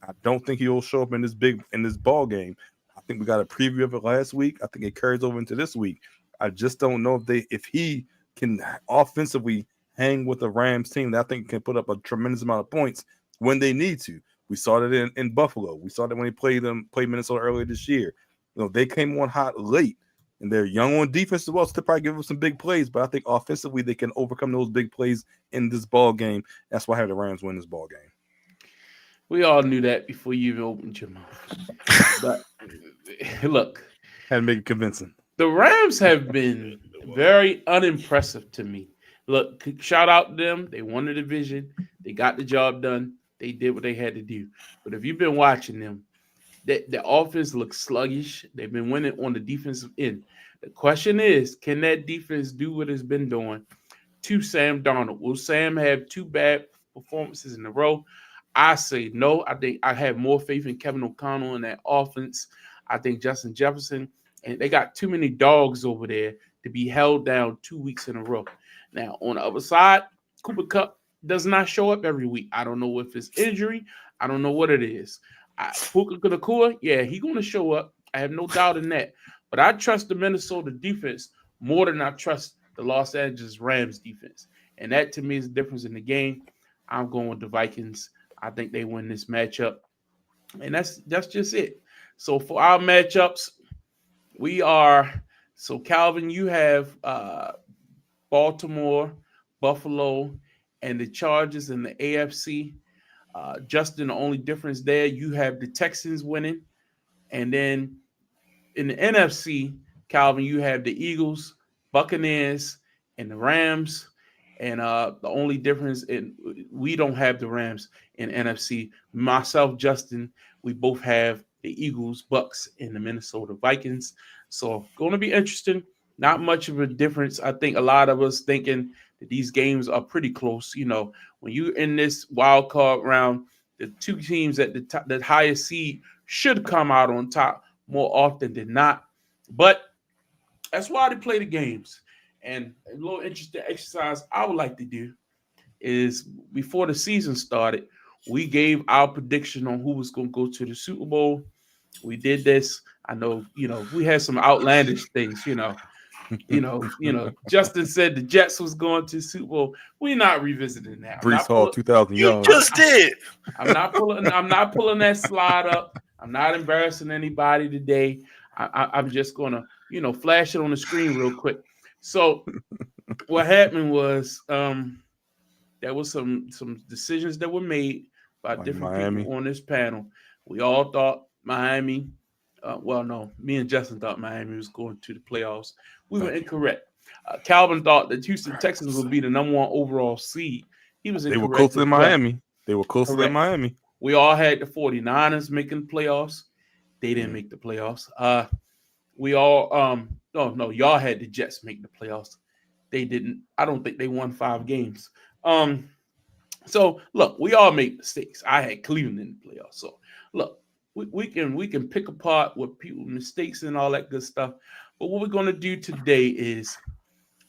I don't think he'll show up in this ball game. I think we got a preview of it last week. I think it carries over into this week. I just don't know if he can offensively hang with the Rams team that I think can put up a tremendous amount of points when they need to. We saw that in Buffalo. We saw that when they played Minnesota earlier this year. They came on hot late, and they're young on defense as well, so they'll probably give them some big plays. But I think offensively they can overcome those big plays in this ball game. That's why I have the Rams win this ball game. We all knew that before you even opened your mouth. But look, had to make it convincing. The Rams have been very unimpressive to me. Look, shout out to them. They won the division. They got the job done. They did what they had to do. But if you've been watching them, the offense looks sluggish. They've been winning on the defensive end. The question is, can that defense do what it's been doing to Sam Darnold? Will Sam have 2 bad performances in a row? I say no. I think I have more faith in Kevin O'Connell in that offense. I think Justin Jefferson, and they got too many dogs over there to be held down 2 weeks in a row. Now, on the other side, Cooper Kupp does not show up every week. I don't know if it's injury. I don't know what it is. Puka Nacua, yeah, he's going to show up. I have no doubt in that. But I trust the Minnesota defense more than I trust the Los Angeles Rams defense. And that, to me, is the difference in the game. I'm going with the Vikings. I think they win this matchup. And that's just it. So for our matchups, Calvin, you have Baltimore, Buffalo, and the Chargers in the AFC. Justin, the only difference there, you have the Texans winning. And then in the NFC, Calvin, you have the Eagles, Buccaneers and the Rams. And the only difference we don't have the Rams in NFC. Myself, Justin, we both have the Eagles, Bucks, and the Minnesota Vikings. So going to be interesting. Not much of a difference. I think a lot of us thinking that these games are pretty close. You know, when you're in this wild card round, the two teams at the top, the highest seed should come out on top more often than not. But that's why they play the games. And a little interesting exercise I would like to do is before the season started, we gave our prediction on who was going to go to the Super Bowl. We did this. I know, we had some outlandish things, Justin said the Jets was going to the Super Bowl. We're not revisiting that. Brees Hall, 2,000 yards. You just did. I'm not pulling that slide up. I'm not embarrassing anybody today. I'm just gonna, flash it on the screen real quick. So what happened was there was some decisions that were made by different people on this panel. We all thought Miami. No, me and Justin thought Miami was going to the playoffs. We were incorrect. Calvin thought that Houston Texans would be the number 1 overall seed. He was incorrect. They were closer than Miami. They were closer than Miami. We all had the 49ers making the playoffs. They didn't make the playoffs. We all y'all had the Jets make the playoffs. They didn't. I don't think they won 5 games. So look, we all make mistakes. I had Cleveland in the playoffs. So look, we can pick apart what people mistakes and all that good stuff. But what we're gonna do today is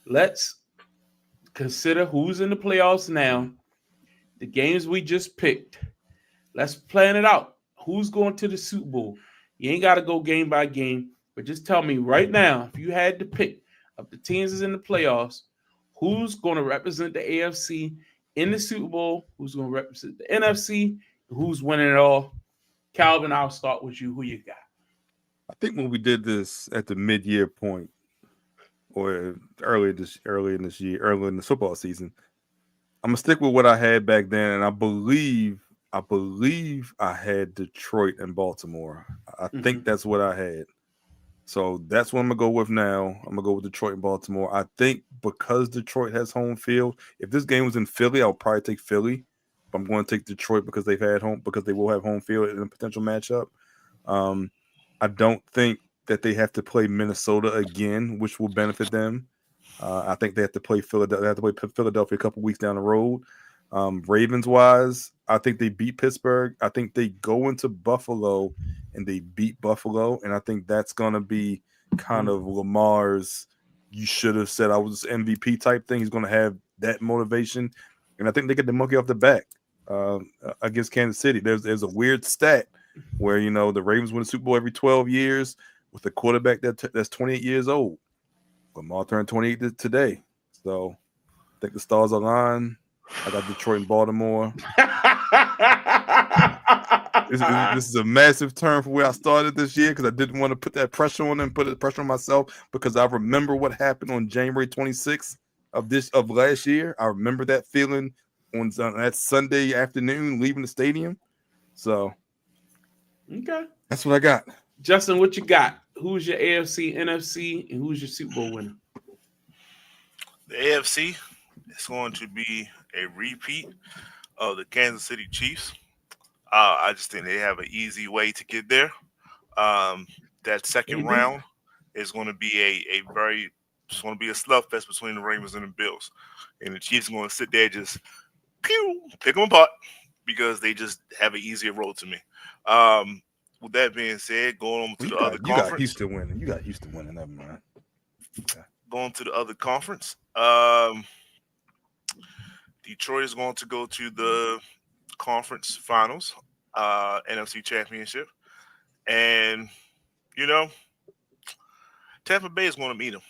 let's consider who's in the playoffs now, the games we just picked. Let's plan it out. Who's going to the Super Bowl? You ain't got to go game by game, but just tell me right now, if you had to pick of the teams that's in the playoffs, who's going to represent the AFC in the Super Bowl, who's going to represent the NFC, who's winning it all. Calvin, I'll start with you. Who you got? I think when we did this at the mid-year point, or early in the football season, I'm gonna stick with what I had back then, and I believe I had Detroit and Baltimore. I think that's what I had. So that's what I'm gonna go with now. I'm gonna go with Detroit and Baltimore. I think because Detroit has home field, if this game was in Philly, I would probably take Philly. But I'm going to take Detroit because they will have home field in a potential matchup. I don't think that they have to play Minnesota again, which will benefit them. I think they have to play Philadelphia. They have to play Philadelphia a couple weeks down the road. Ravens wise, I think they beat Pittsburgh. I think they go into Buffalo and they beat Buffalo, and I think that's gonna be kind of Lamar's. You should have said I was MVP type thing. He's gonna have that motivation, and I think they get the monkey off the back against Kansas City. There's a weird stat where the Ravens win the Super Bowl every 12 years with a quarterback that's 28 years old. Lamar turned 28 today, so I think the stars align. I got Detroit and Baltimore. This is a massive turn from where I started this year because I didn't want to put that pressure on them, put the pressure on myself because I remember what happened on January 26th of last year. I remember that feeling on that Sunday afternoon leaving the stadium. So, okay, that's what I got. Justin, what you got? Who's your AFC, NFC, and who's your Super Bowl winner? The AFC is going to be a repeat of the Kansas City Chiefs. I just think they have an easy way to get there. That second round is going to be it's going to be a slugfest between the Ravens and the Bills, and the Chiefs are going to sit there just pick them apart because they just have an easier road to me. With that being said, going on to the other conference. You got Houston winning. Never mind. Okay. Going to the other conference. Detroit is going to go to the conference finals, NFC Championship. And, Tampa Bay is going to meet them.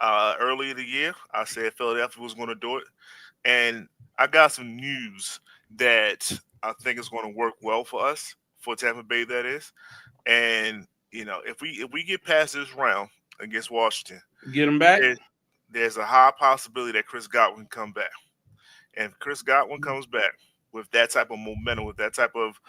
Earlier in the year, I said Philadelphia was going to do it. And I got some news that I think is going to work well for us, for Tampa Bay, that is. And, if we get past this round against Washington, get them back. There's a high possibility that Chris Godwin come back. And if Chris Godwin comes back with that type of momentum, with that type of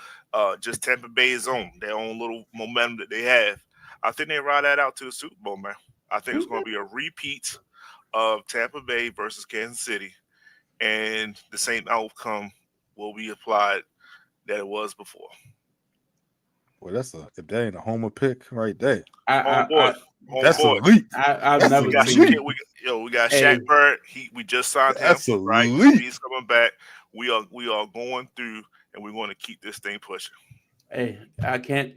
just Tampa Bay's their own little momentum that they have, I think they ride that out to the Super Bowl, man. I think it's going to be a repeat of Tampa Bay versus Kansas City, and the same outcome will be applied that it was before. Well, if that ain't a homer pick right there. Homeboy, That's homeboy. elite. I've That's never We got seen elite. it. we got Hey, Shaq Barrett. We just signed him, That's right? So elite. he's coming back. We are going through, and we're going to keep this thing pushing. hey, I can't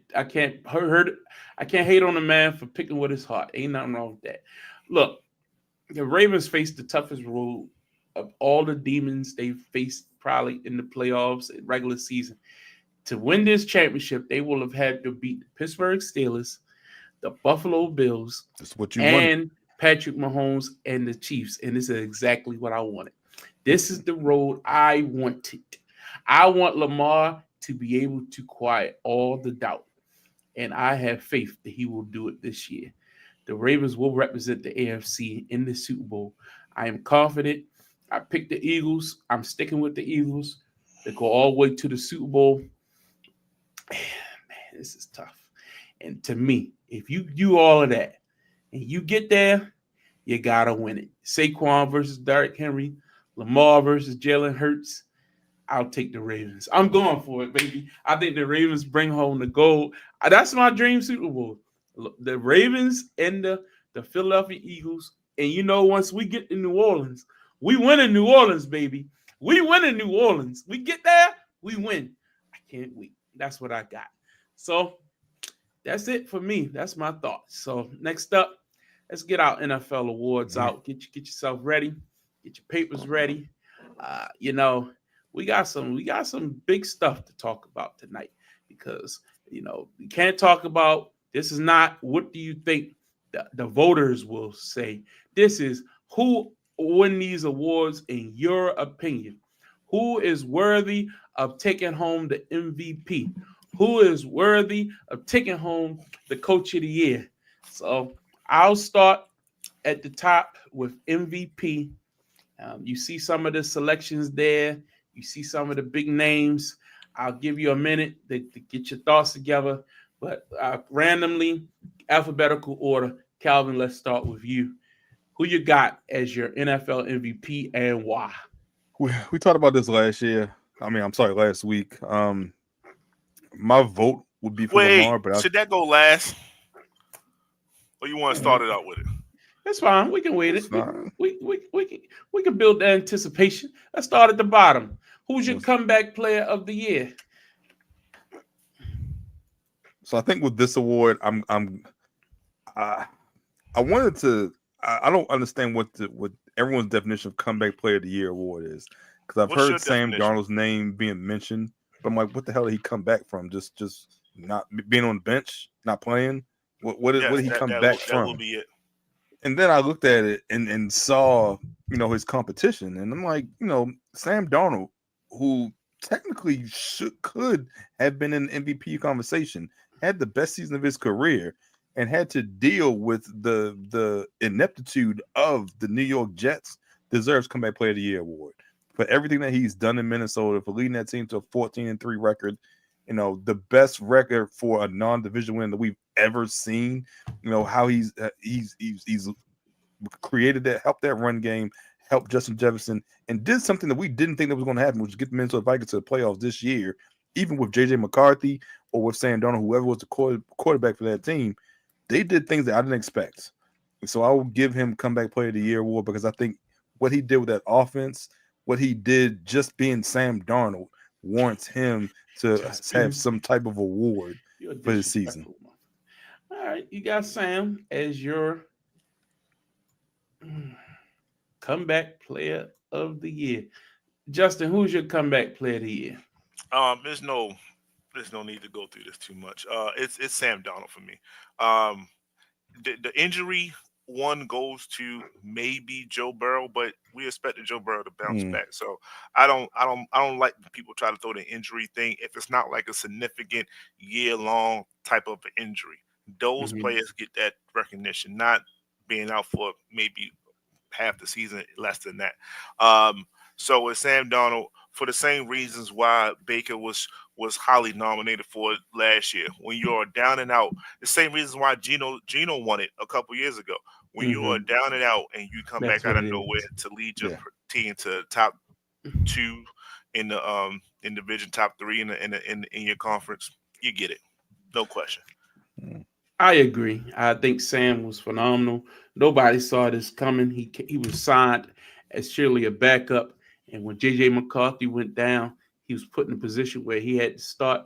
hurt. I can't hate on a man for picking with his heart. Ain't nothing wrong with that. Look, the Ravens faced the toughest road of all the demons they faced probably in the playoffs and regular season. To win this championship, they will have had to beat the Pittsburgh Steelers, the Buffalo Bills, That's what you wanted. and Patrick Mahomes and the Chiefs. And this is exactly what I wanted. This is the road I wanted. I want Lamar to be able to quiet all the doubt. And I have faith that he will do it this year. The Ravens will represent the AFC in the Super Bowl. I am confident. I picked the Eagles. I'm sticking with the Eagles. They go all the way to the Super Bowl. Man, this is tough. And to me, if you do all of that and you get there, you gotta win it. Saquon versus Derrick Henry, Lamar versus Jalen Hurts. I'll take the Ravens. I'm going for it, baby. I think the Ravens bring home the gold. That's my dream Super Bowl. The Ravens and the Philadelphia Eagles. And once we get to New Orleans, we win in New Orleans, baby. We win in New Orleans. We get there, we win. I can't wait. That's what I got. So that's it for me. That's my thoughts. So next up, let's get our NFL awards out. Get yourself ready. Get your papers ready. We got some big stuff to talk about tonight because we can't talk about this is not what do you think the voters will say. This is who win these awards in your opinion. Who is worthy of taking home the MVP? Who is worthy of taking home the coach of the year? So I'll start at the top with MVP. You see some of the selections there. You see some of the big names. I'll give you a minute to get your thoughts together. But randomly, alphabetical order. Calvin, let's start with you. Who you got as your NFL MVP and why? We talked about this last week. My vote would be for Wait, Lamar, but should that go last? Or you want to start it out with it? That's fine. We can wait it. Fine. We can build the anticipation. Let's start at the bottom. Who's your comeback player of the year? So I think with this award, I wanted to. I don't understand what everyone's definition of comeback player of the year award is, because I've heard Sam Darnold's name being mentioned, but I'm like, what the hell did he come back from? Just not being on the bench, not playing. What did he come back from? That will be it. And then I looked at it and saw, his competition. And I'm like, Sam Darnold, who technically could have been in the MVP conversation, had the best season of his career and had to deal with the ineptitude of the New York Jets, deserves Comeback Player of the Year award. For everything that he's done in Minnesota, for leading that team to a 14-3 record, the best record for a non-division win that we've ever seen. How he's created that, helped that run game, helped Justin Jefferson, and did something that we didn't think that was going to happen, which is get the Minnesota Vikings to the playoffs this year, even with JJ McCarthy or with Sam Darnold, whoever was the quarterback for that team. They did things that I didn't expect. And so I will give him Comeback Player of the Year award because I think what he did with that offense, what he did just being Sam Darnold, warrants him to have some type of award for his season. All right, you got Sam as your comeback player of the year. Justin, who's your comeback player of the year? There's no need to go through this too much. It's Sam Darnold for me. The injury one goes to maybe Joe Burrow, but we expected Joe Burrow to bounce back. So I don't like people try to throw the injury thing if it's not like a significant year-long type of injury. Those players get that recognition, not being out for maybe half the season, less than that. So with Sam Darnold, for the same reasons why Baker was highly nominated for it last year. When you're down and out, the same reasons why Gino won it a couple years ago. when you are down and out and you come That's back out what of it nowhere is. to lead your team to top 2 in the division, top 3 in your conference, you get it, no question. I agree. I think Sam was phenomenal. Nobody saw this coming. He was signed as surely a backup, and when JJ McCarthy went down, he was put in a position where he had to start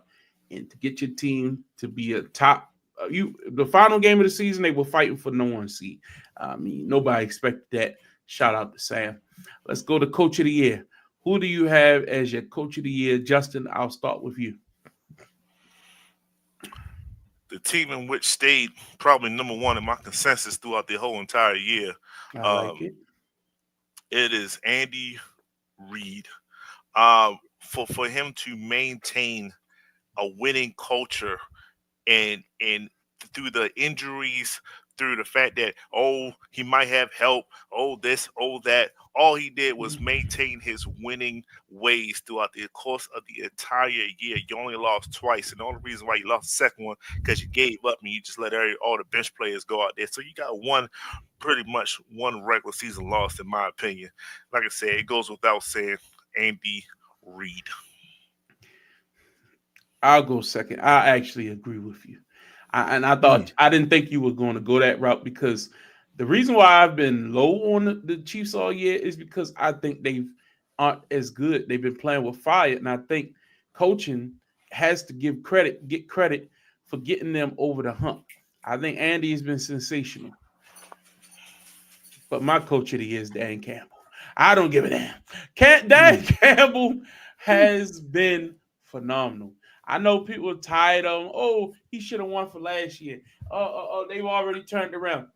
and to get your team to be a top. The final game of the season, they were fighting for no one seed. I mean, nobody expected that. Shout out to Sam. Let's go to Coach of the Year. Who do you have as your Coach of the Year, Justin? I'll start with you. The team in which stayed probably number 1 in my consensus throughout the whole entire year. I like it. It is Andy Reid. For him to maintain a winning culture and through the injuries, through the fact that he might have help, this, that. All he did was maintain his winning ways throughout the course of the entire year. You only lost twice, and the only reason why you lost the second one because you gave up and you just let all the bench players go out there. So you got pretty much one regular season loss, in my opinion. Like I said, it goes without saying, Andy Reid. I'll go second. I actually agree with you. I didn't think you were going to go that route because the reason why I've been low on the Chiefs all year is because I think they aren't as good. They've been playing with fire, and I think coaching has to get credit for getting them over the hump. I think Andy has been sensational, but my coach of the year is Dan Campbell. I don't give a damn. Dan Campbell has been phenomenal. I know people are tired of him. Oh, he should have won for last year. They've already turned around.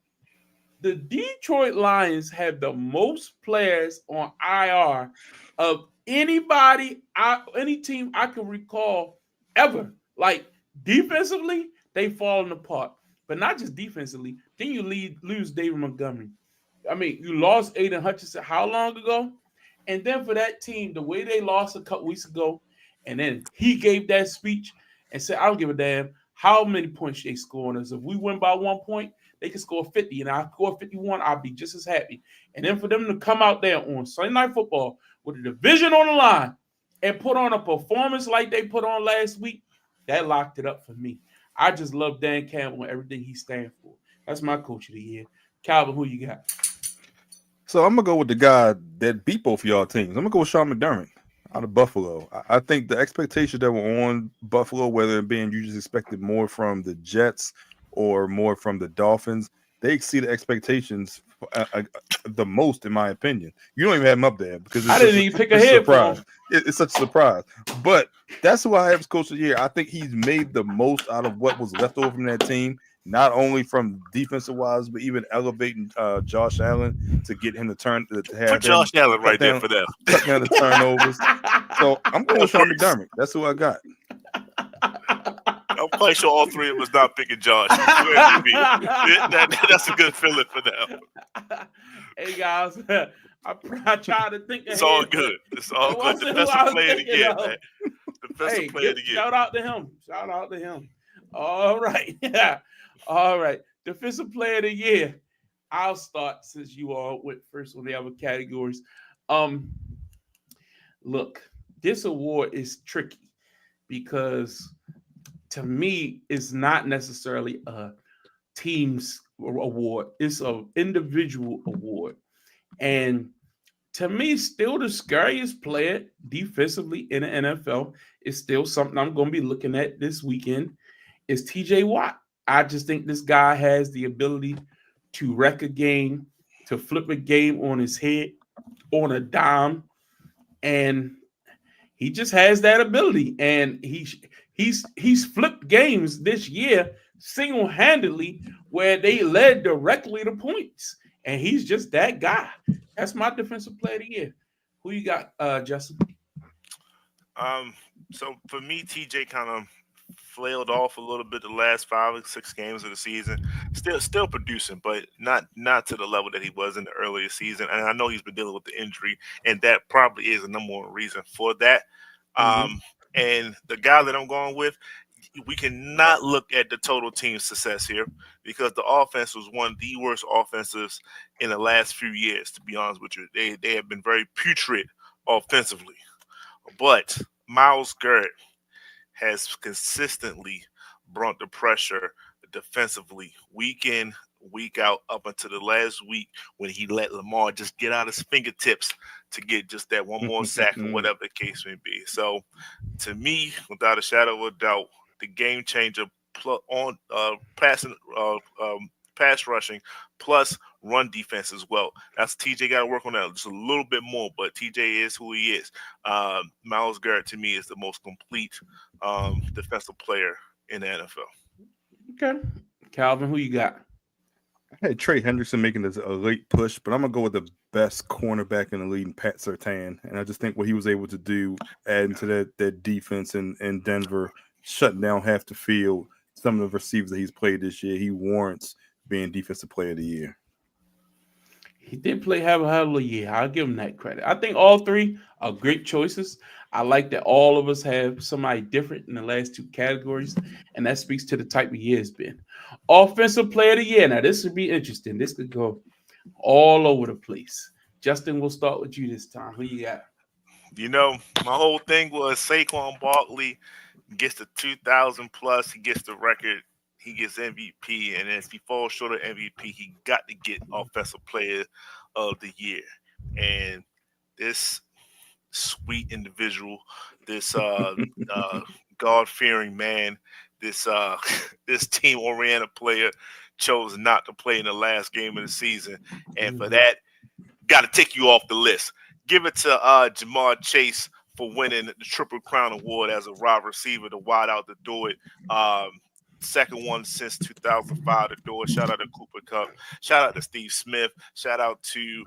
The Detroit Lions have the most players on IR of any team I can recall ever. Like defensively, they've fallen apart. But not just defensively. Then you lose David Montgomery. I mean, you lost Aiden Hutchinson how long ago? And then for that team, the way they lost a couple weeks ago, and then he gave that speech and said, I don't give a damn how many points they score on us. If we win by 1 point, they can score 50, and I score 51, I'll be just as happy. And then for them to come out there on Sunday Night Football with the division on the line and put on a performance like they put on last week, that locked it up for me. I just love Dan Campbell and everything he stands for. That's my coach of the year. Calvin, who you got? So I'm going to go with the guy that beat both of y'all teams. I'm going to go with Sean McDermott out of Buffalo. I think the expectations that were on Buffalo, whether it being you just expected more from the Jets or more from the Dolphins, they exceeded expectations the most, in my opinion. You don't even have him up there because I didn't even pick a head for him. It's such a surprise. But that's who I have as coach of the year. I think he's made the most out of what was left over from that team, not only from defensive wise, but even elevating Josh Allen to get him to have put Josh Allen right there for them. Cut down the turnovers. So I'm going with Sean McDermott. That's who I got. I'm quite sure all three of us not picking Josh. That's a good feeling for them. Hey guys, I try to think. It's all good. It's all good. Defensive player of the year, man. Defensive player of the year. Shout out to him. All right. Yeah. All right. Defensive player of the year. I'll start since you all went first on the other categories. Look, this award is tricky because to me, it's not necessarily a team's award. It's an individual award. And to me, still the scariest player defensively in the NFL is still something I'm going to be looking at this weekend is TJ Watt. I just think this guy has the ability to wreck a game, to flip a game on his head, on a dime. And he just has that ability. And he's flipped games this year single-handedly where they led directly to points. And he's just that guy. That's my defensive player of the year. Who you got, Justin? So for me, TJ kind of flailed off a little bit the last 5 or 6 games of the season. Still producing, but not to the level that he was in the earlier season. And I know he's been dealing with the injury, and that probably is the number one reason for that. And the guy that I'm going with, we cannot look at the total team success here because the offense was one of the worst offenses in the last few years. To be honest with you, they have been very putrid offensively. But Myles Garrett has consistently brought the pressure defensively week in, week out, up until the last week when he let Lamar just get out his fingertips to get just that one more sack or whatever the case may be. So, to me, without a shadow of a doubt, the game changer on passing, pass rushing, plus run defense as well. That's TJ got to work on that just a little bit more, but TJ is who he is. Myles Garrett to me is the most complete defensive player in the NFL. Okay. Calvin, who you got? I had Trey Hendrickson making a late push, but I'm gonna go with the best cornerback in the league, Pat Surtain. And I just think what he was able to do, adding to that defense in Denver, shutting down half the field, some of the receivers that he's played this year, he warrants being Defensive Player of the Year. He did have a hell of a year. I'll give him that credit. I think all three are great choices. I like that all of us have somebody different in the last two categories, and that speaks to the type of year it's been. Offensive Player of the Year. Now, this would be interesting. This could go all over the place. Justin, we'll start with you this time. Who you got? You know, my whole thing was Saquon Barkley gets the 2,000 plus. He gets the record. He gets MVP. And if he falls short of MVP, he got to get Offensive Player of the Year. And this sweet individual, this God-fearing man, this this team-oriented player chose not to play in the last game of the season. And for that, got to take you off the list. Give it to Jamar Chase for winning the Triple Crown Award as a wide receiver, the wide out to do it. Second one since 2005 to do it. Shout out to Cooper Kupp. Shout out to Steve Smith. Shout out to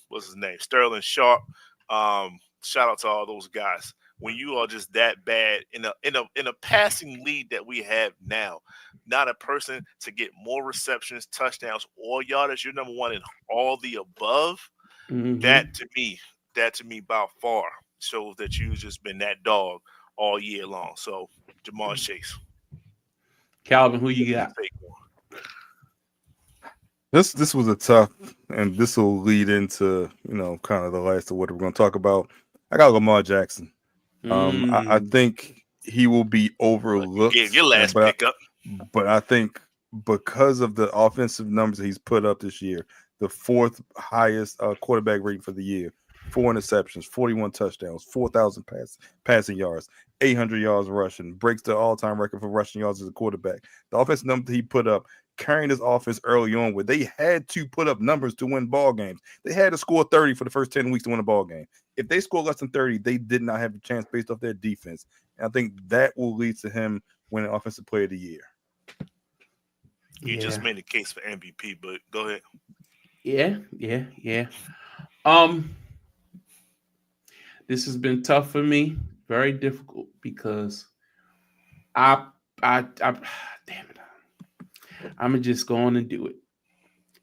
what's his name, Sterling Sharp. Shout out to all those guys. When you are just that bad in a passing lead that we have now, not a person to get more receptions, touchdowns, or yardage. You're number one in all the above. Mm-hmm. That to me by far shows that you've just been that dog all year long. So Jamar Chase. Calvin, who you got? This was a tough, and this will lead into kind of the last of what we're going to talk about. I got Lamar Jackson. I think he will be overlooked. You gave your last pickup. But I think because of the offensive numbers he's put up this year, the fourth highest quarterback rating for the year, 4 interceptions, 41 touchdowns, 4,000 passing yards, 800 yards rushing, breaks the all-time record for rushing yards as a quarterback. The offensive numbers he put up, carrying his offense early on, where they had to put up numbers to win ball games. They had to score 30 for the first 10 weeks to win a ball game. If they score less than 30, they did not have a chance based off their defense. And I think that will lead to him winning Offensive Player of the Year. You just made a case for MVP, but go ahead. Yeah. This has been tough for me, very difficult, because damn it, I'm just going to do it.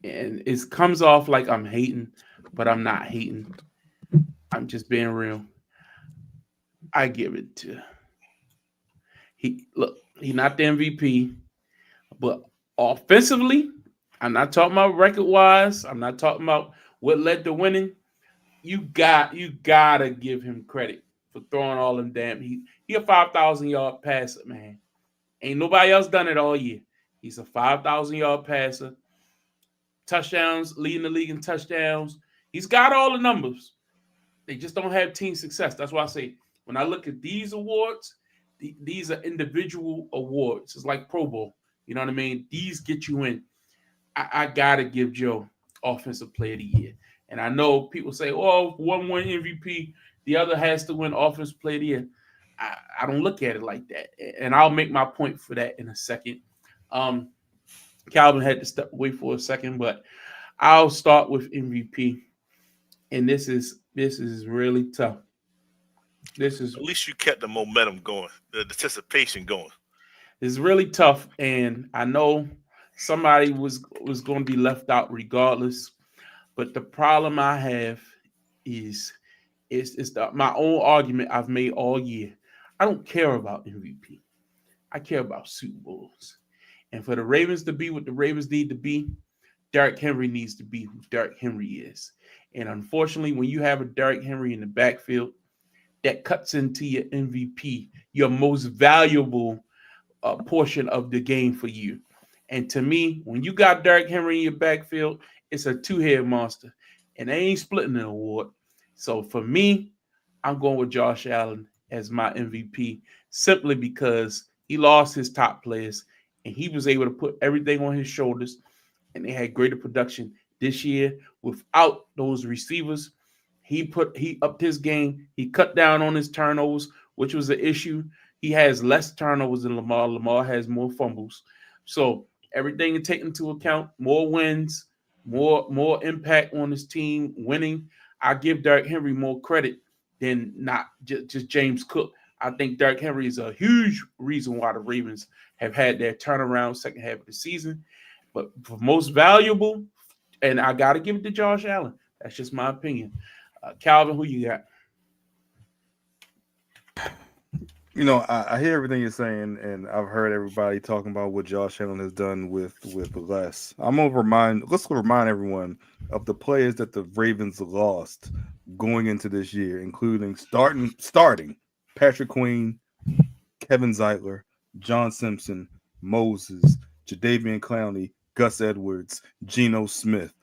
And it comes off like I'm hating, but I'm not hating. I'm just being real. I give it to he's not the MVP, but offensively, I'm not talking about record-wise. I'm not talking about what led to winning. You gotta give him credit for throwing all them damn. He a 5,000-yard passer, man. Ain't nobody else done it all year. He's a 5,000-yard passer. Touchdowns, leading the league in touchdowns. He's got all the numbers. They just don't have team success. That's why I say when I look at these awards, these are individual awards. It's like Pro Bowl. You know what I mean? These get you in. I gotta give Joe Offensive Player of the Year. And I know people say, oh, one win MVP, the other has to win Offensive Player of the Year. I don't look at it like that. And I'll make my point for that in a second. Calvin had to step away for a second, but I'll start with MVP. And this is really tough. At least you kept the momentum going, the anticipation going. It's really tough, and I know somebody was going to be left out regardless. But the problem I have is my own argument I've made all year. I don't care about MVP. I care about Super Bowls. And for the Ravens to be what the Ravens need to be, Derrick Henry needs to be who Derrick Henry is. And unfortunately, when you have a Derrick Henry in the backfield, that cuts into your MVP, your most valuable portion of the game for you. And to me, when you got Derrick Henry in your backfield, it's a two-head monster. And they ain't splitting an award. So for me, I'm going with Josh Allen as my MVP simply because he lost his top players and he was able to put everything on his shoulders, and they had greater production this year without those receivers. He upped his game. He cut down on his turnovers, which was an issue. He has less turnovers than Lamar. Lamar has more fumbles. So everything is taken into account. More wins, more impact on his team, winning. I give Derrick Henry more credit than not just James Cook. I think Derrick Henry is a huge reason why the Ravens have had their turnaround second half of the season. But for most valuable, and I got to give it to Josh Allen. That's just my opinion. Calvin, who you got? You know, I hear everything you're saying, and I've heard everybody talking about what Josh Allen has done with Les. Let's remind everyone of the players that the Ravens lost going into this year, including starting Patrick Queen, Kevin Zeitler, John Simpson, Moses, Jadeveon Clowney, Gus Edwards, Geno Smith.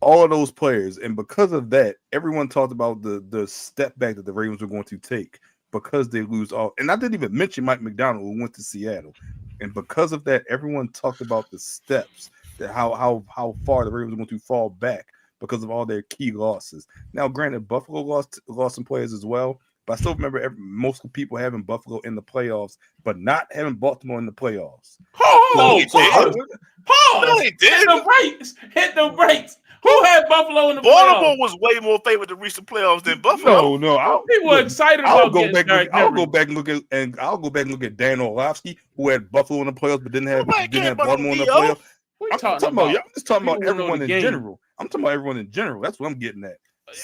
All of those players, and because of that, everyone talked about the step back that the Ravens were going to take because they lose all. And I didn't even mention Mike McDonald, who went to Seattle. And because of that, everyone talked about the steps, that how far the Ravens were going to fall back because of all their key losses. Now, granted, Buffalo lost some players as well, but I still remember most people having Buffalo in the playoffs, but not having Baltimore in the playoffs. Pause. No, he didn't. Hit the brakes. Who had Buffalo in the Baltimore playoffs? was way more favored to reach the playoffs than Buffalo. No. People were excited about getting Derrick Henry. I'll go back and look at Dan Orlovsky, who had Buffalo in the playoffs, but didn't have Baltimore in the playoffs. I'm just talking about everyone in general. I'm talking about everyone in general. That's what I'm getting at.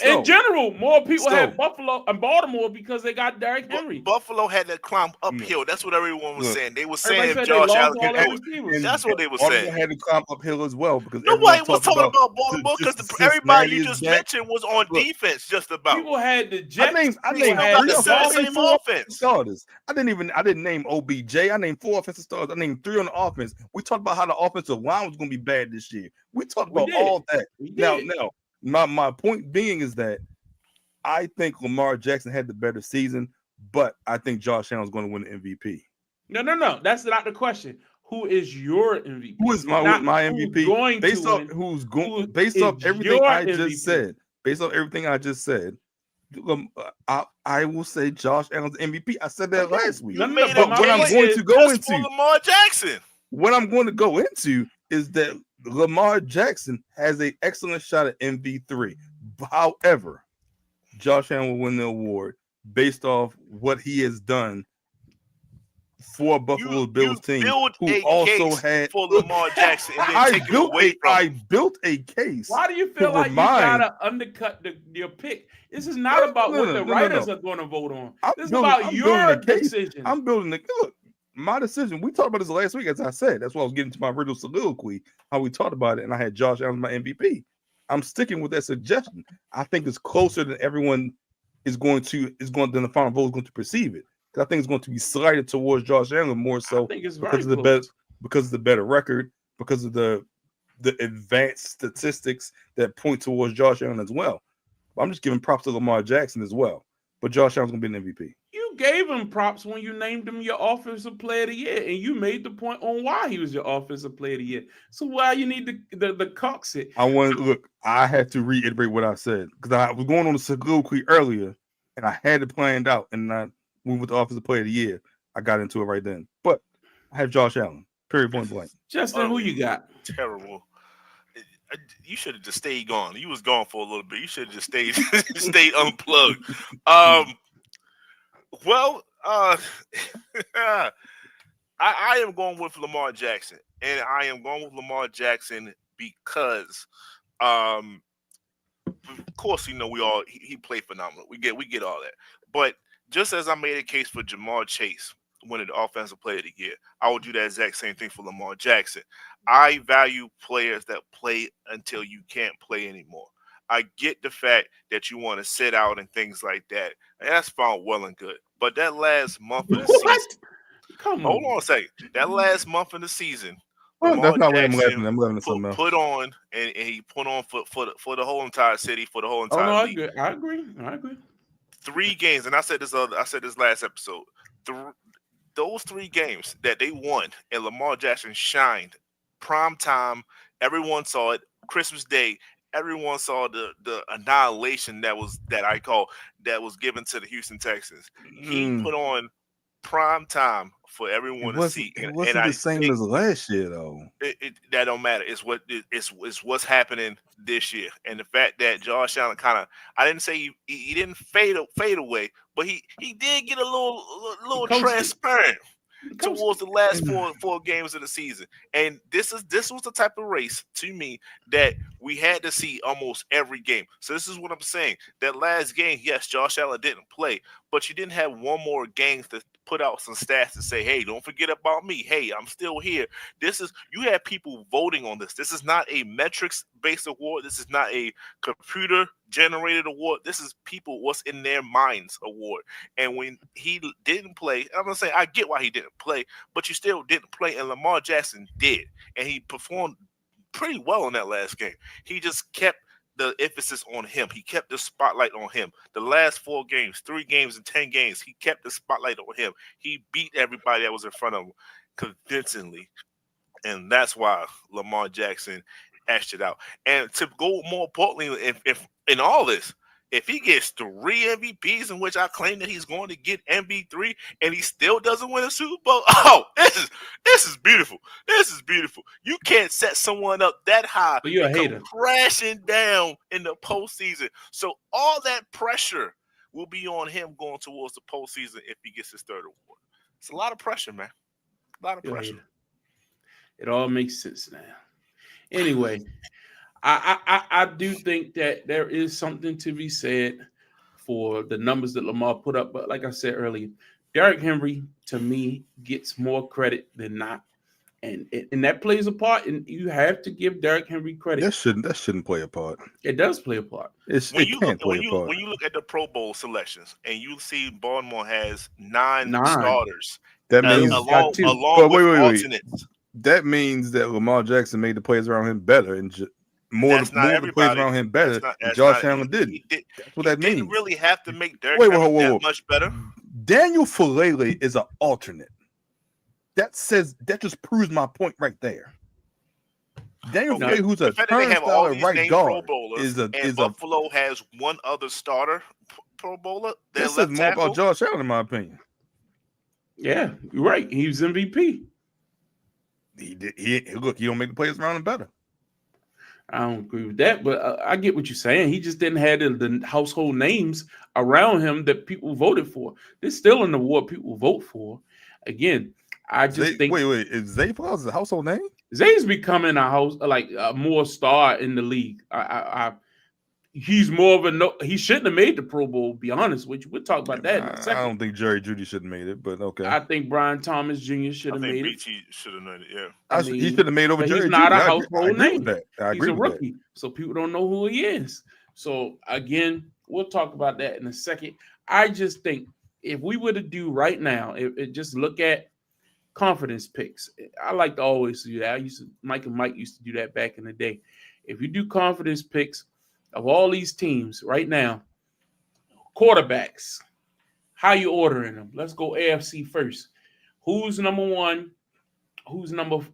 In general, more people had Buffalo and Baltimore because they got Derrick Henry. Buffalo had to climb uphill. That's what everyone was saying. They were saying if Josh Allen could do it. That's what they were saying. Baltimore had to climb uphill as well because nobody was talking about Baltimore because everybody you just mentioned was on defense. Just about people had the Jets. I named same offense starters. I didn't name OBJ. I named 4 offensive starters. I named 3 on the offense. We talked about how the offensive line was going to be bad this year. We talked about all that. Now. My point being is that I think Lamar Jackson had the better season, but I think Josh Allen is going to win the MVP. No. That's not the question. Who is your MVP? Who is my MVP? Based off everything I just said. Based on everything I just said, I will say Josh Allen's MVP. I said that last week. But what I'm going to go into Lamar Jackson. What I'm going to go into is that Lamar Jackson has an excellent shot at MVP3. However, Josh Allen will win the award based off what he has done for Buffalo Bills team, who also had for Lamar Jackson. And I built a case. Why do you feel like you gotta undercut your pick? This is not about what the writers are going to vote on. This is about your decision. I'm building the look. My decision. We talked about this last week, as I said. That's why I was getting to my original soliloquy, how we talked about it, and I had Josh Allen my MVP. I'm sticking with that suggestion. I think it's closer than everyone is going than the final vote is going to perceive it. Because I think it's going to be slighted towards Josh Allen more so because of the better record, because of the advanced statistics that point towards Josh Allen as well. But I'm just giving props to Lamar Jackson as well. But Josh Allen's going to be an MVP. You gave him props when you named him your offensive player of the year, and you made the point on why he was your offensive player of the year. So why you need the cox it? I had to reiterate what I said because I was going on the soliloquy earlier, and I had it planned out, and I went with the offensive player of the year. I got into it right then. But I have Josh Allen. Period. Point blank. Justin, who you got? Terrible. You should have just stayed gone. You was gone for a little bit. You should have just stayed unplugged. I am going with Lamar Jackson, and I am going with Lamar Jackson because, of course, he played phenomenal. We get all that, but just as I made a case for Jamar Chase winning the Offensive Player of the Year, I would do that exact same thing for Lamar Jackson. I value players that play until you can't play anymore. I get the fact that you want to sit out and things like that. And that's fine, well and good. But that last month of the What? season, Come hold on. on a second. That last month of the season, Well, Lamar that's not why I'm Jackson laughing. I'm laughing at something else. put on and he put on for the whole entire city, for the whole Oh entire no, league. I agree. 3 games, and I said this last episode. Those 3 games that they won and Lamar Jackson shined, prime time, everyone saw it. Christmas Day, everyone saw the annihilation that was given to the Houston Texans. He put on prime time for everyone to see, It and wasn't I the same think as last year, though. that don't matter. It's what's happening this year, and the fact that Josh Allen I didn't say he didn't fade away, but he did get a little transparent towards the last four games of the season. And this was the type of race to me that we had to see almost every game. So this is what I'm saying. That last game, yes, Josh Allen didn't play, but you didn't have one more game to put out some stats to say, hey, don't forget about me. Hey, I'm still here. You have people voting on this. This is not a metrics-based award. This is not a computer-generated award. This is people what's in their minds award. And when he didn't play, I'm gonna say I get why he didn't play, but you still didn't play, and Lamar Jackson did, and he performed pretty well in that last game. He just kept the emphasis on him. He kept the spotlight on him. The last 4 games, 3 games and 10 games, he kept the spotlight on him. He beat everybody that was in front of him convincingly. And that's why Lamar Jackson etched it out. And to go more importantly, if in all this, if he gets 3 MVPs, in which I claim that he's going to get MVP3, and he still doesn't win a Super Bowl, this is beautiful. This is beautiful. You can't set someone up that high But you're a and hater. come crashing down in the postseason. So all that pressure will be on him going towards the postseason if he gets his 3rd award. It's a lot of pressure, man. A lot of pressure. It all makes sense now. Anyway, I do think that there is something to be said for the numbers that Lamar put up. But like I said earlier, Derrick Henry, to me, gets more credit than not. And that plays a part, and you have to give Derrick Henry credit. That shouldn't play a part. It does play a part. When you look at the Pro Bowl selections, and you see Baltimore has 9 starters, that means along with alternates. That means that Lamar Jackson made the players around him better, and more of the players around him better than Josh Allen did. That's what that means. He didn't really have to make Derrick Henry that much better. Daniel Falele is an alternate. That just proves my point right there. Daniel Falele, who's a turnstile at right guard, is Buffalo has 1 other starter Pro Bowler. That says more about Josh Allen, in my opinion. Yeah, you're right. He was MVP. He don't make the players around him better. I don't agree with that, but I get what you're saying. He just didn't have the household names around him that people voted for. There's still an award people vote for. Again, I just think. Wait, is Zay Flowers a household name? Zay's becoming a more star in the league. He's more of a he shouldn't have made the Pro Bowl, be honest with you. We'll talk about that in a second. I don't think Jerry Jeudy should have made it, but okay. I think Brian Thomas Jr. should have made it. He should have made it, yeah. He should have made over Jerry Jeudy. He's not a household name. He's a rookie, so people don't know who he is. So again, we'll talk about that in a second. I just think if we were to do right now, just look at confidence picks. I like to always do that. Mike and Mike used to do that back in the day. If you do confidence picks of all these teams right now, quarterbacks, how you ordering them? Let's go AFC first. Who's number 1? Who's number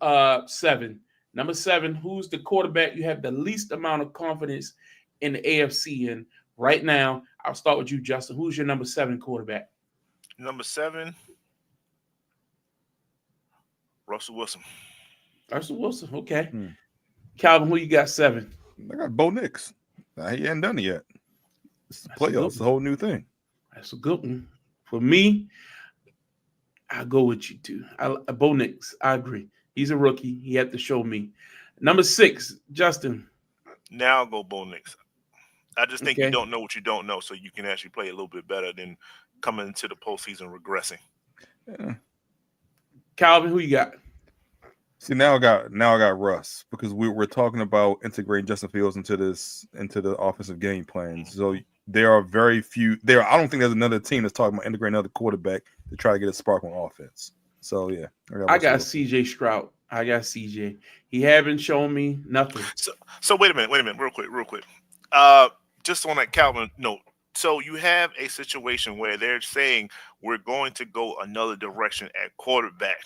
7? Number 7, who's the quarterback you have the least amount of confidence in the AFC in right now? I'll start with you, Justin. Who's your number 7 quarterback? Number 7, Russell Wilson. Russell Wilson, okay. Calvin, who you got 7? I got Bo Nix. He ain't done it yet. It's the playoffs, it's a whole new thing. That's a good one. For me, I go with you too. Bo Nix, I agree. He's a rookie. He had to show me. Number 6, Justin. Now I'll go Bo Nix. I just think you don't know what you don't know, so you can actually play a little bit better than coming into the postseason regressing. Yeah. Calvin, who you got? See, now I got Russ because we're talking about integrating Justin Fields into the offensive game plan. So there are very few. I don't think there's another team that's talking about integrating another quarterback to try to get a spark on offense. So yeah, I got CJ Stroud. I got CJ. He haven't shown me nothing. So wait a minute, real quick. Just on that Calvin note. So you have a situation where they're saying we're going to go another direction at quarterback,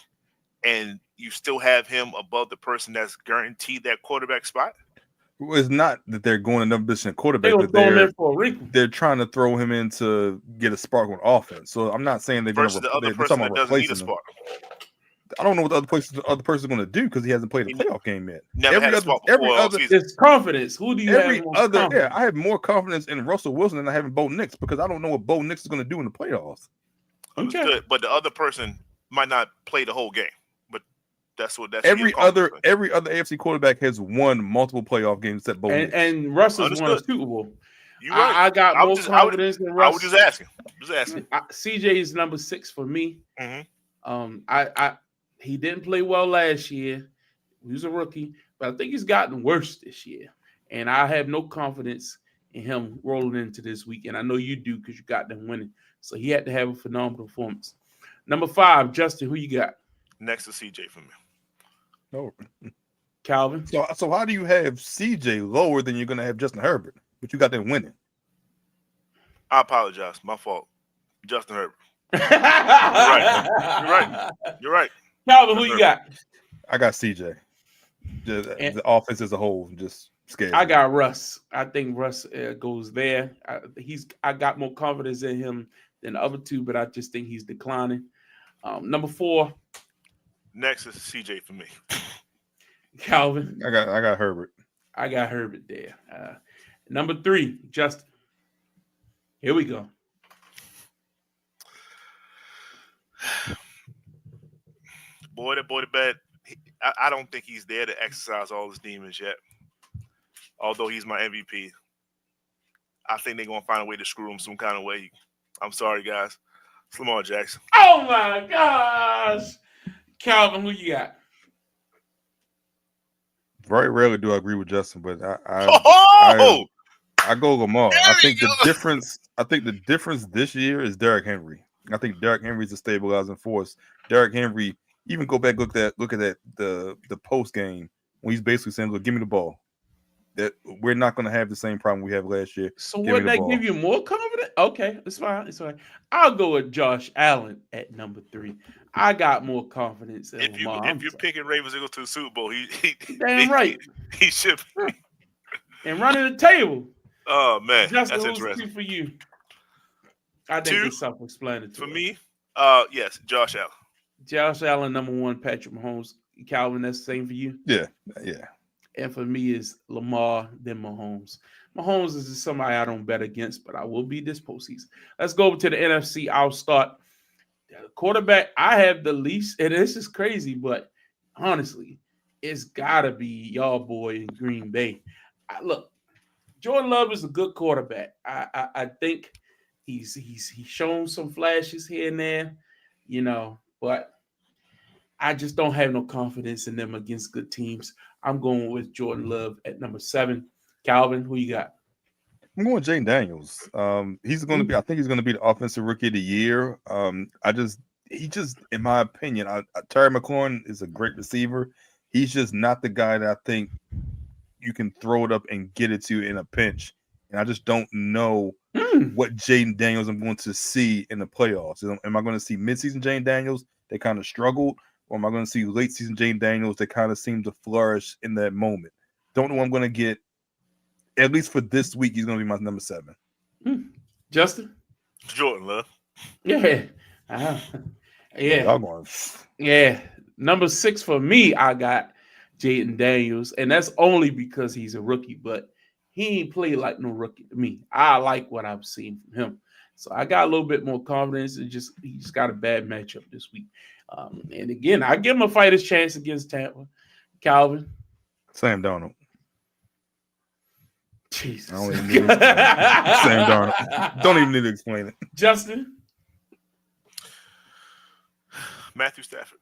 and you still have him above the person that's guaranteed that quarterback spot? Well, it's not that they're going another position at quarterback. They're trying to throw him in to get a spark on offense. So I'm not saying they're going to the other person that doesn't need a spark. I don't know what the other person is going to do because he hasn't played a playoff game yet. Never had a spark before. It's confidence. Who do you have more confidence? Yeah, I have more confidence in Russell Wilson than I have in Bo Nix because I don't know what Bo Nix is going to do in the playoffs. Understood, but the other person might not play the whole game. But that's every other AFC quarterback has won multiple playoff games except Bo Nix. And Russell's won a Super Bowl. You're right. I got more confidence than Russell. I was just asking. CJ is number 6 for me. Mm-hmm. He didn't play well last year. He was a rookie, but I think he's gotten worse this year. And I have no confidence in him rolling into this week. And I know you do because you got them winning. So he had to have a phenomenal performance. Number 5, Justin, who you got? Next to CJ for me. No. Calvin. So how do you have CJ lower than you're going to have Justin Herbert? But you got them winning. I apologize. My fault. Justin Herbert. You're right. Calvin, who you got? I got CJ. The offense as a whole just scared. I got Russ. I think Russ goes there. I got more confidence in him than the other two, but I just think he's declining. Number 4. Next is CJ for me. Calvin. I got Herbert. I got Herbert there. Number 3, Justin. Here we go. Boy, the bad. I don't think he's there to exercise all his demons yet. Although he's my MVP, I think they're gonna find a way to screw him some kind of way. I'm sorry, guys. It's Lamar Jackson. Oh my gosh, Calvin, who you got? Very rarely do I agree with Justin, but I go Lamar. I think the difference this year is Derrick Henry. I think Derrick Henry is a stabilizing force. Derrick Henry. Even go back, look at the post game when he's basically saying, "Look, give me the ball." That we're not going to have the same problem we had last year. So would that give you more confidence? Okay, it's fine. I'll go with Josh Allen at number 3. I got more confidence in Lamar. If you're picking Ravens to go to the Super Bowl, damn right. He should be. And running the table. Oh man, Justin, that's interesting. 2 for you. I think it's self-explanatory. For me, yes, Josh Allen. Josh Allen, number 1, Patrick Mahomes. Calvin, that's the same for you? Yeah. And for me, is Lamar, then Mahomes. Mahomes is somebody I don't bet against, but I will be this postseason. Let's go over to the NFC. I'll start. Quarterback, I have the least, and this is crazy, but honestly, it's got to be y'all boy in Green Bay. Look, Jordan Love is a good quarterback. I think he's shown some flashes here and there, but I just don't have no confidence in them against good teams. I'm going with Jordan Love at number 7. Calvin, who you got? I'm going with Jaden Daniels. He's going to be. I think he's going to be the offensive rookie of the year. He just, in my opinion, Terry McLaurin is a great receiver. He's just not the guy that I think you can throw it up and get it to in a pinch. And I just don't know what Jaden Daniels I'm going to see in the playoffs. Am I going to see midseason Jaden Daniels that kind of struggled? Or am I going to see late season Jaden Daniels that kind of seemed to flourish in that moment? Don't know what I'm going to get. At least for this week, he's going to be my number 7. Justin? Jordan Love. Yeah. Yeah. Yeah. Number 6 for me, I got Jaden Daniels. And that's only because he's a rookie. But he ain't played like no rookie to me. I like what I've seen from him. So I got a little bit more confidence. He just got a bad matchup this week. And again, I give him a fighter's chance against Tampa. Calvin? Sam Darnold. Jesus. Sam Darnold. Don't even need to explain it. Justin? Matthew Stafford.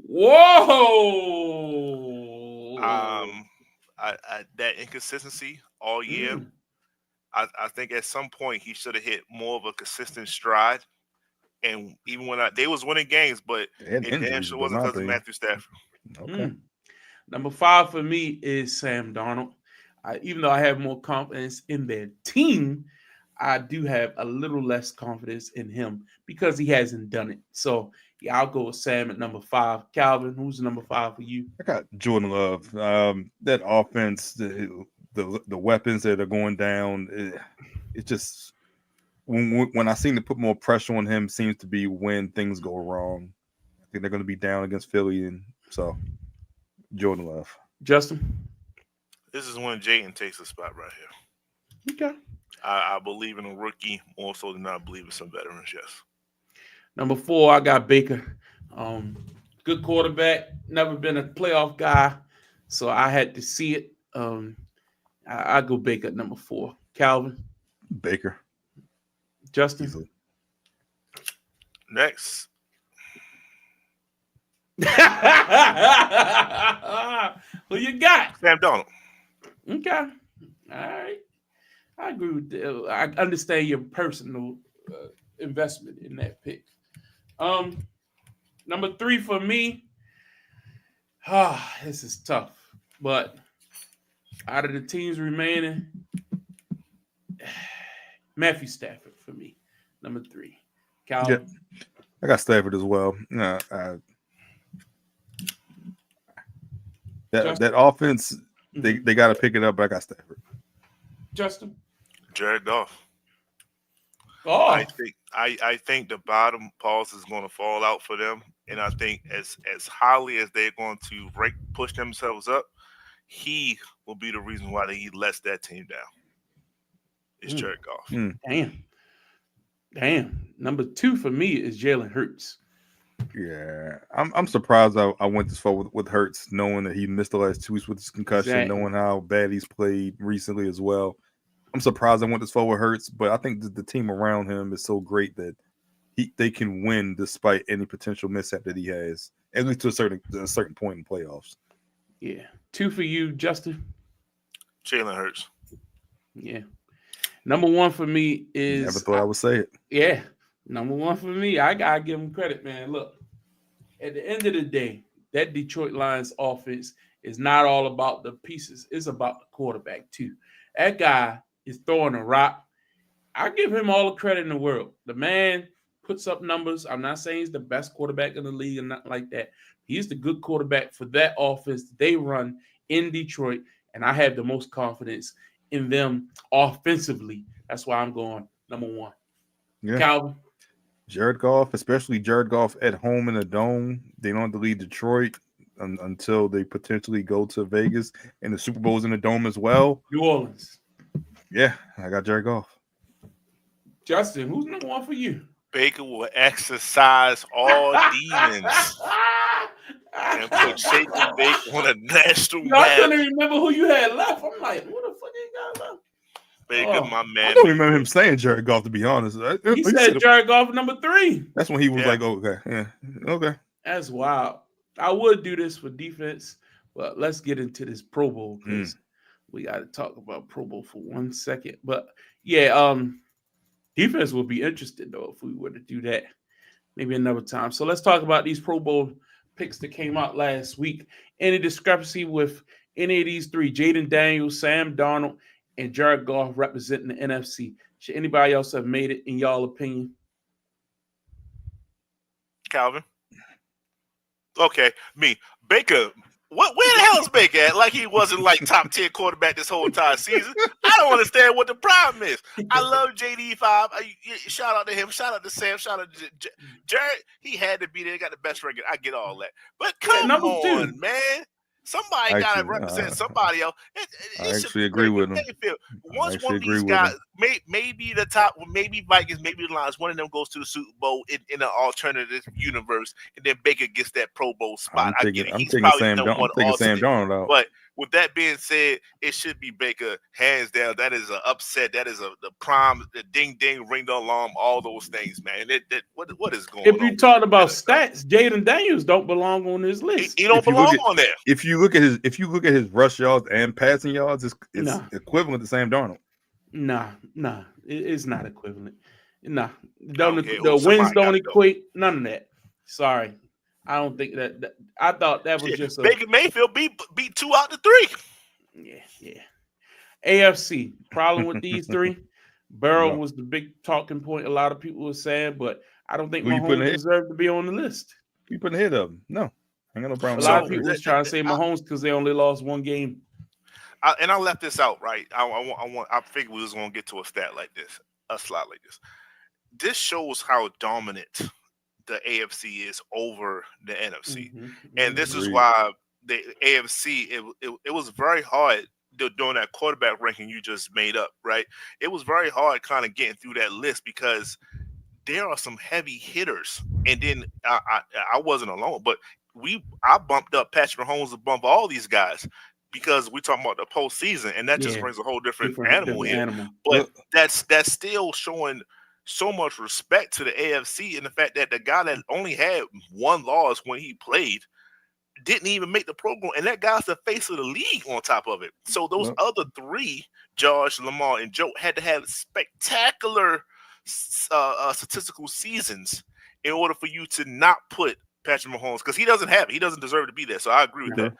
Whoa! That inconsistency all year. I think at some point he should have hit more of a consistent stride. And even when they was winning games, but it damn sure wasn't because of Matthew Stafford. Okay. Number 5 for me is Sam Darnold. Even though I have more confidence in their team, I do have a little less confidence in him because he hasn't done it. So, yeah, I'll go with Sam at number 5. Calvin, who's number 5 for you? I got Jordan Love. That offense, the weapons that are going down, it just when I seem to put more pressure on him, seems to be when things go wrong. I think they're going to be down against Philly, and so Jordan Love. Justin? This is when Jayden takes a spot right here. Okay. I believe in a rookie more so than I believe in some veterans, yes. Number 4, I got Baker. Good quarterback, never been a playoff guy, so I had to see it. I go Baker at number 4. Calvin? Baker. Justin? Easily. Next. Who you got? Sam Darnold. Okay. All right. I agree with that. I understand your personal investment in that pick. Number 3 for me. This is tough. But out of the teams remaining, Matthew Stafford for me. Number 3. Calvin? Yeah, I got Stafford as well. That offense, they got to pick it up, but I got Stafford. Justin? Jared Goff. Oh, I think the bottom pause is going to fall out for them, and I think as highly as they're going to push themselves up, he will be the reason why they lets that team down. It's Jared Goff. Damn. Number 2 for me is Jalen Hurts. Yeah, I'm surprised I went this far with Hurts, knowing that he missed the last 2 weeks with his concussion, knowing how bad he's played recently as well. I'm surprised I went this far with Hurts, but I think the team around him is so great that they can win despite any potential mishap that he has, at least to a certain point in playoffs. Yeah. 2 for you, Justin? Jalen Hurts. Yeah. Number 1 for me is... Never thought I would say it. Yeah. Number 1 for me, I got to give him credit, man. Look, at the end of the day, that Detroit Lions offense is not all about the pieces. It's about the quarterback, too. That guy is throwing a rock. I give him all the credit in the world. The man puts up numbers. I'm not saying he's the best quarterback in the league and nothing like that. He's the good quarterback for that offense they run in Detroit, and I have the most confidence in them offensively. That's why I'm going number 1. Yeah. Calvin? Jared Goff, especially Jared Goff at home in a dome. They don't have to leave Detroit until they potentially go to Vegas, and the Super Bowl's in the dome as well. New Orleans. Yeah, I got Jared Goff. Justin, who's number 1 for you? Baker will exercise all demons and put Shaky Baker on a national map. I couldn't remember who you had left. I'm like, what the fuck you got left? Baker, my man. I don't remember him saying Jared Goff, to be honest. He said Jared Goff number 3. That's when he was like, okay, yeah, okay. That's wild. I would do this for defense, but let's get into this Pro Bowl because we got to talk about Pro Bowl for 1 second. But yeah, defense would be interested though if we were to do that maybe another time. So let's talk about these Pro Bowl picks that came out last week. Any discrepancy with any of these 3? Jaden Daniels, Sam Darnold, and Jared Goff representing the NFC. Should anybody else have made it in y'all opinion? Calvin? Okay, me. Baker. Where the hell is Baker at? Like he wasn't like top 10 quarterback this whole entire season. I don't understand what the problem is. I love JD5. Shout out to him. Shout out to Sam. Shout out to Jared. He had to be there. Got the best record. I get all that. But come on, 2. Man. Somebody got to represent somebody else. I actually agree with him. Once one of these guys, maybe the top, maybe Vikings, maybe the Lions, one of them goes to the Super Bowl in an alternative universe, and then Baker gets that Pro Bowl spot. I'm taking Sam Darnold out. with that being said, it should be Baker hands down. That is an upset. That is the prime, the ding ding, ring the alarm, all those things, man. What is going on? If you talk about stats, Jaden Daniels don't belong on this list. He don't belong on there. If you look at his rush yards and passing yards, it's equivalent to Sam Darnold. Nah, it's not equivalent. Nah, the wins don't equate. None of that. Sorry, I don't think that. I thought that was just Baker Mayfield beat 2 out of 3. Yeah. AFC problem with these three. Burrow was the big talking point. A lot of people were saying, but I don't think Mahomes deserved to be on the list. You putting ahead of him? No, I ain't got no problem. A lot of people was trying to say Mahomes because they only lost one game. I left this out, right? I figured we was gonna get to a slide like this. This shows how dominant the AFC is over the NFC, and this is why the AFC. It was very hard doing that quarterback ranking you just made up, right? It was very hard kind of getting through that list because there are some heavy hitters, and then I wasn't alone, but I bumped up Patrick Mahomes above all these guys. Because we're talking about the postseason, and that just brings a whole different animal here. But that's still showing so much respect to the AFC and the fact that the guy that only had one loss when he played didn't even make the program, and that guy's the face of the league on top of it. So those other three, Josh, Lamar, and Joe, had to have spectacular statistical seasons in order for you to not put Patrick Mahomes, because he doesn't have it. He doesn't deserve to be there. So I agree with that.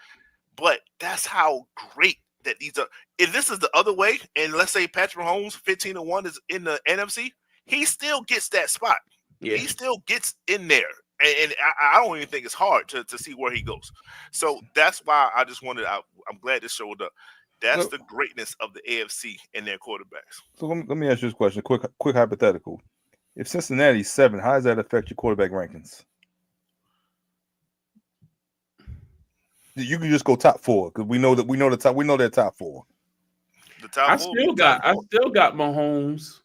But that's how great that these are. If this is the other way, and let's say Patrick Mahomes 15-1 is in the NFC, he still gets that spot. Yeah. He still gets in there. And I don't even think it's hard to see where he goes. So that's why I just wanted. I'm glad this showed up. That's the greatness of the AFC and their quarterbacks. So let me ask you this question, quick hypothetical. If Cincinnati's 7, how does that affect your quarterback rankings? You can just go top 4 because we know they're top 4. The top I still got Mahomes.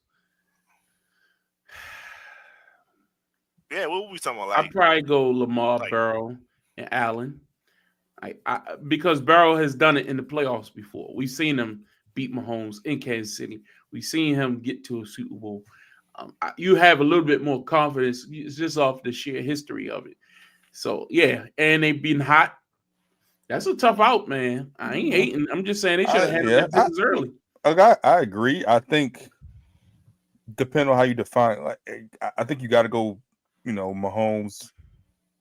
Yeah, what were we talking about? I'd probably go Lamar, Burrow, and Allen. Because Burrow has done it in the playoffs before. We've seen him beat Mahomes in Kansas City. We've seen him get to a Super Bowl. You have a little bit more confidence just off the sheer history of it. So, yeah, and they've been hot. That's a tough out, man. I ain't hating. I'm just saying they should have handled that early. I agree. I think depending on how you define, I think you got to go, Mahomes,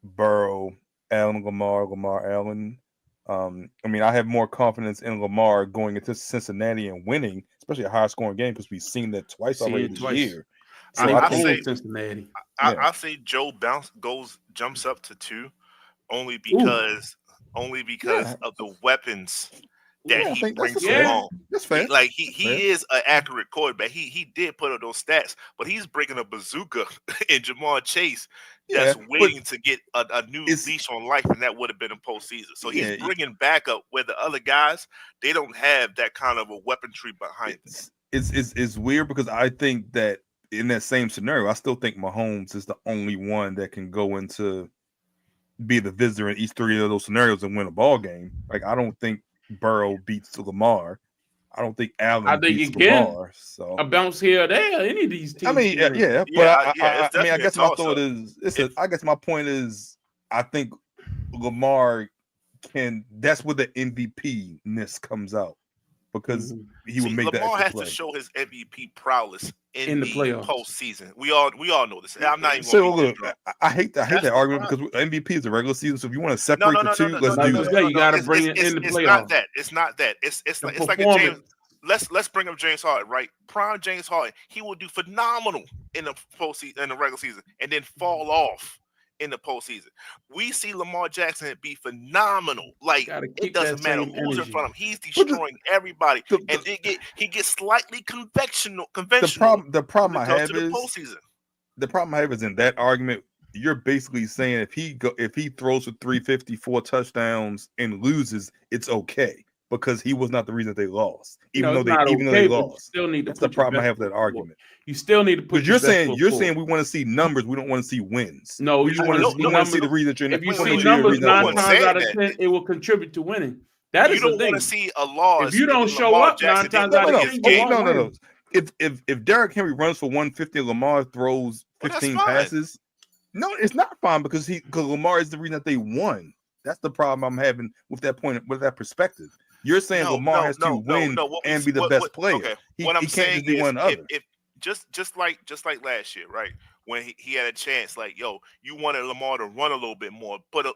Burrow, Allen, Lamar, Allen. I have more confidence in Lamar going into Cincinnati and winning, especially a high scoring game, because we've seen that twice already this year. So I say Cincinnati. I say Joe jumps up to 2, only because of the weapons that he brings along. That's fair. He is an accurate quarterback. He did put up those stats, but he's bringing a bazooka in Jamar Chase that's waiting to get a new leash on life, and that would have been in postseason. So he's bringing back up where the other guys, they don't have that kind of a weaponry behind them. It's weird because I think that in that same scenario, I still think Mahomes is the only one that can go into be the visitor in each 3 of those scenarios and win a ball game. I don't think Burrow beats Lamar. I don't think Allen beats Lamar. So a bounce here or there, any of these teams. I guess my thought is I guess my point is I think Lamar can. That's where the MVP-ness comes out because he will make that. Lamar has to show his MVP prowess in the playoffs postseason. We all know this. I'm not even. I hate that argument because MVP is the regular season. So if you want to separate the two, let's do that. You got to bring it in the playoffs. It's not that. It's like a James. Let's bring up James Harden, right? Prime James Harden. He will do phenomenal in the postseason, in the regular season, and then fall off in the postseason. We see Lamar Jackson be phenomenal. It doesn't matter who's in front of him. He's destroying everybody. And he gets slightly conventional. The problem I have is in that argument, you're basically saying if he throws for 350, 4 touchdowns and loses, it's okay. Because he was not the reason they lost, even though they lost. Still need to. That's the problem I have with that argument. You still need to put. Because you're saying we want to see numbers. We don't want to see wins. No, we want to see the reason. If you see numbers 9 times out of 10, it will contribute to winning. That You is the don't want thing. to see a loss. If you don't show Lamar up Jackson 9 times didn't out win of his 10, game. no. If Derrick Henry runs for 150 and Lamar throws Well, that's 15 fine. passes, no, it's not fine because Lamar is the reason that they won. That's the problem I'm having with that point, with that perspective. You're saying Lamar has to win and be the best player. Okay. He What I'm can't saying just be is, one other. if just like last year, right? When he had a chance, like, yo, you wanted Lamar to run a little bit more, put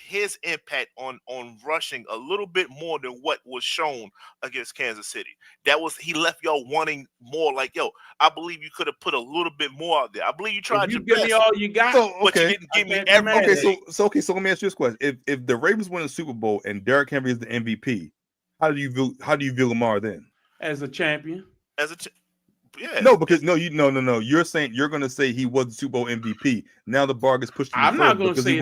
his impact on rushing a little bit more than what was shown against Kansas City. He left y'all wanting more. Like, yo, I believe you could have put a little bit more out there. I believe you tried If you your give best. me all you got, But you didn't give me can't be mad at everything. Okay, so let me ask you this question: If the Ravens win the Super Bowl and Derrick Henry is the MVP, how do you view Lamar then? as a champion. Yeah. No, because no. You're saying you're going to say he was the Super Bowl MVP. Now the bar gets pushed. I'm not going to because say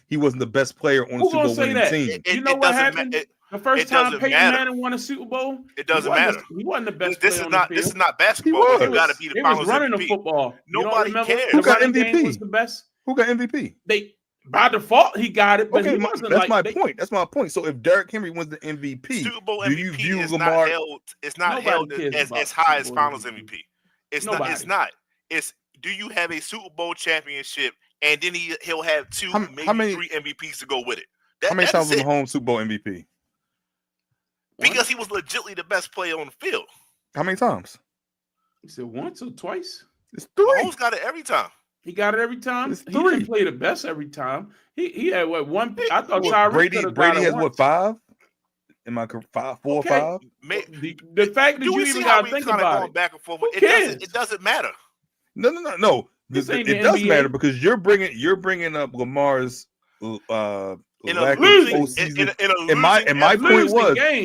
he wasn't the best player on the Who's Super Bowl gonna say winning that? team. You know what happened? The first time Peyton Manning won a Super Bowl, it doesn't matter. He wasn't the best This player is on not the field. this is not basketball. You got to be the They was finals running MVP. the football. Nobody cares. Who got running game MVP? was the best. Who got MVP? They by default he got it, but Okay, he wasn't that's like my point. That's my point. So if Derrick Henry wins the MVP, Super Bowl do MVP you view is Lamar? not held. It's not held as high as Finals MVP. It's not. It's not. It's do you have a Super Bowl championship and then he'll have maybe 3 MVPs to go with it. How many times was Mahomes Super Bowl MVP? Because he was legitimately the best player on the field. How many times? He said once or twice. It's 3. Mahomes got it every time. He got it every time. It's 3. He didn't play the best every time. He had what one? I thought Tyreek Brady has once. what 5? Am I 5, 4 or 5? The fact that you even got to think about it. Back and forth, Who cares? It doesn't matter. No. It does matter because you're bringing up Lamar's lack of postseason.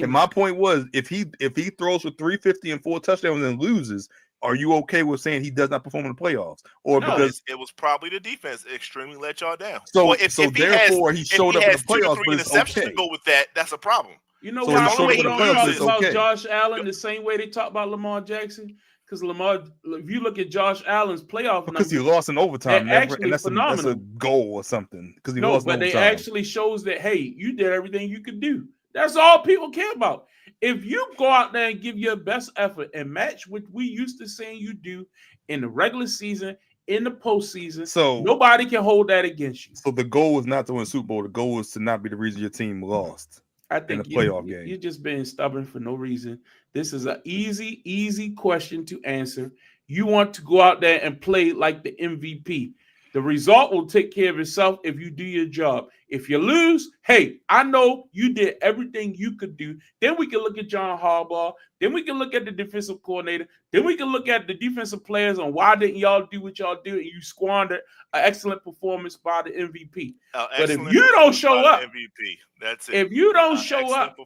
And my point was if he throws for 350 and 4 touchdowns and loses, are you okay with saying he does not perform in the playoffs? Or because it was probably the defense extremely let y'all down. So therefore he showed up in the playoffs, but it's okay. To go with that, that's a problem. You know so what I don't talk about Josh Allen the same way they talk about Lamar Jackson? Because Lamar, if you look at Josh Allen's playoff because he lost in overtime, and that's a goal or something. Because he lost in overtime. They actually shows that hey, you did everything you could do. That's all people care about. If you go out there and give your best effort and match what we used to seeing you do in the regular season, in the postseason, so nobody can hold that against you. So the goal is not to win Super Bowl. The goal is to not be the reason your team lost. I think you're just being stubborn for no reason. This is an easy question to answer. You want to go out there and play like the MVP. The result will take care of itself if you do your job. If you lose, hey, I know you did everything you could do. Then we can look at John Harbaugh. Then we can look at the defensive coordinator. Then we can look at the defensive players on why didn't y'all do what y'all do and you squandered an excellent performance by the MVP. But if you don't show up, MVP, that's it. If you don't show up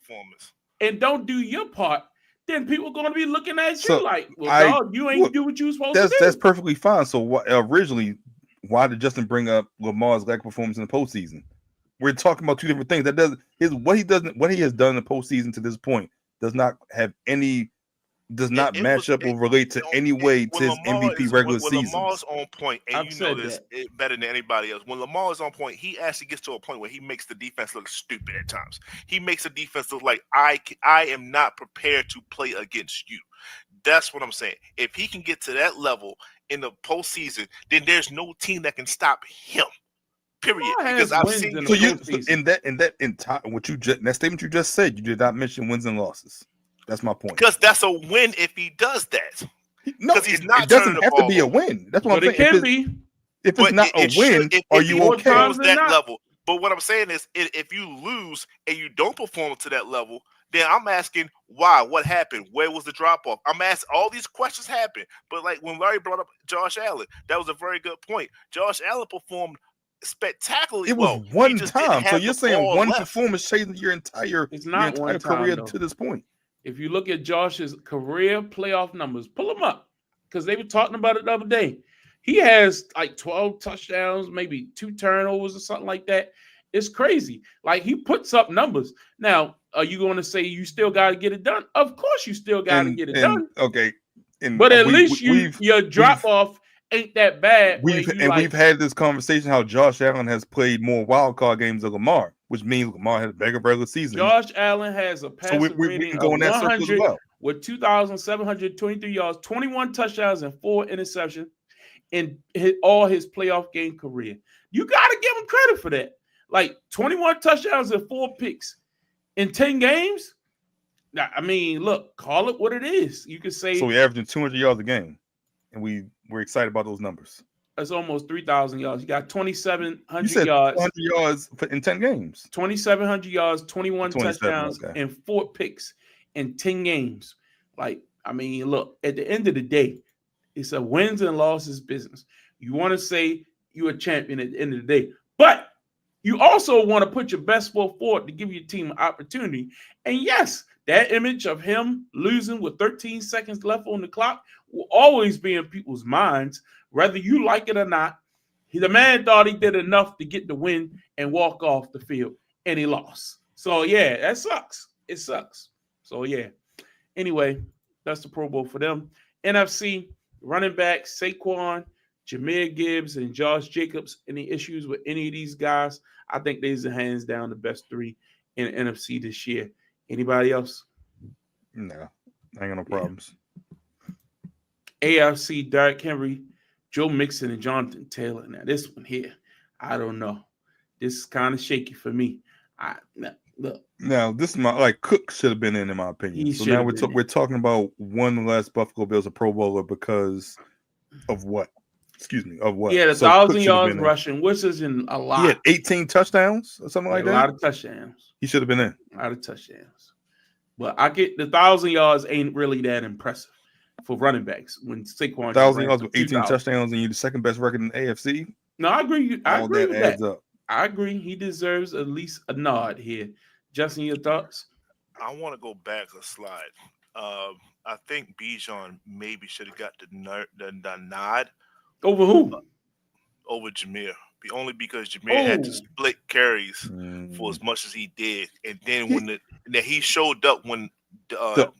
and don't do your part, then people are going to be looking at you like, well, dog, you ain't do what you were supposed to do. That's perfectly fine. So originally, why did Justin bring up Lamar's lack of performance in the postseason? We're talking about two different things. What he has done in the postseason to this point does not match up or relate to any way to his MVP regular season. When Lamar's on point, and you know this better than anybody else, when Lamar is on point, he actually gets to a point where he makes the defense look stupid at times. He makes the defense look like I am not prepared to play against you. That's what I'm saying. If he can get to that level in the postseason, then there's no team that can stop him. Period. Because I've seen that statement you just said, you did not mention wins and losses. That's my point. Because that's a win if he does that. No, he's not. It doesn't have to be a win. That's what I'm saying. It can be. If it's not a win, are you okay? That level. But what I'm saying is, if you lose and you don't perform to that level, then I'm asking why? What happened? Where was the drop off? I'm asking all these questions happen. But like when Larry brought up Josh Allen, that was a very good point. Josh Allen performed spectacularly. It was one time. So you're saying one performance changing your entire career to this point. If you look at Josh's career playoff numbers, pull them up because they were talking about it the other day. He has like 12 touchdowns, maybe 2 turnovers or something like that. It's crazy. Like he puts up numbers. Now, are you going to say you still got to get it done? Of course, you still got to get it done. Okay, but at least your drop off ain't that bad. We've had this conversation how Josh Allen has played more wild card games than Lamar. which means Lamar had a bigger regular season. Josh Allen has a passer we rating can go in of that circle as 100 well. with 2,723 yards, 21 touchdowns, and 4 interceptions in all his playoff game career. You got to give him credit for that. Like 21 touchdowns and 4 picks in 10 games. Now, I mean, look, call it what it is. You could say so. We're averaging 200 yards a game, and we're excited about those numbers. that's almost 3,000 yards. You got 2,700 You said yards. 200 yards in 10 games. 2,700 yards, 21 touchdowns, okay. and 4 picks in 10 games. Like, I mean, look, at the end of the day, it's a wins and losses business. You want to say you're a champion at the end of the day, but you also want to put your best foot forward to give your team an opportunity. And yes, that image of him losing with 13 seconds left on the clock will always be in people's minds, whether you like it or not. The man thought he did enough to get the win and walk off the field, and he lost. So, yeah, that sucks. It sucks. So, yeah. Anyway, that's the Pro Bowl for them. NFC, running backs, Saquon, Jahmyr Gibbs, and Josh Jacobs. Any issues with any of these guys? I think these are hands down the best 3 in the NFC this year. Anybody else? No, I ain't got no problems. AFC, Derrick Henry, Joe Mixon, and Jonathan Taylor. Now, this one here, I don't know. This is kind of shaky for me. Look. Now, this is Cook should have been in my opinion. So now we're talking about one less Buffalo Bills a Pro Bowler because of what? Excuse me, of what? Yeah, 1,000 yards rushing, which is in a lot. He had 18 touchdowns or something like that. A lot of touchdowns. He should have been in. A lot of touchdowns. But I get the 1,000 yards ain't really that impressive for running backs when Saquon 1,000 yards with 18 touchdowns and you're the second best record in the AFC. No, I agree. I agree with adds that. Up. I agree. He deserves at least a nod here. Justin, your thoughts? I want to go back a slide. I think Bijan maybe should have got the nod. Over who? Over Jahmyr. Only because Jahmyr had to split carries for as much as he did. And then when he showed up when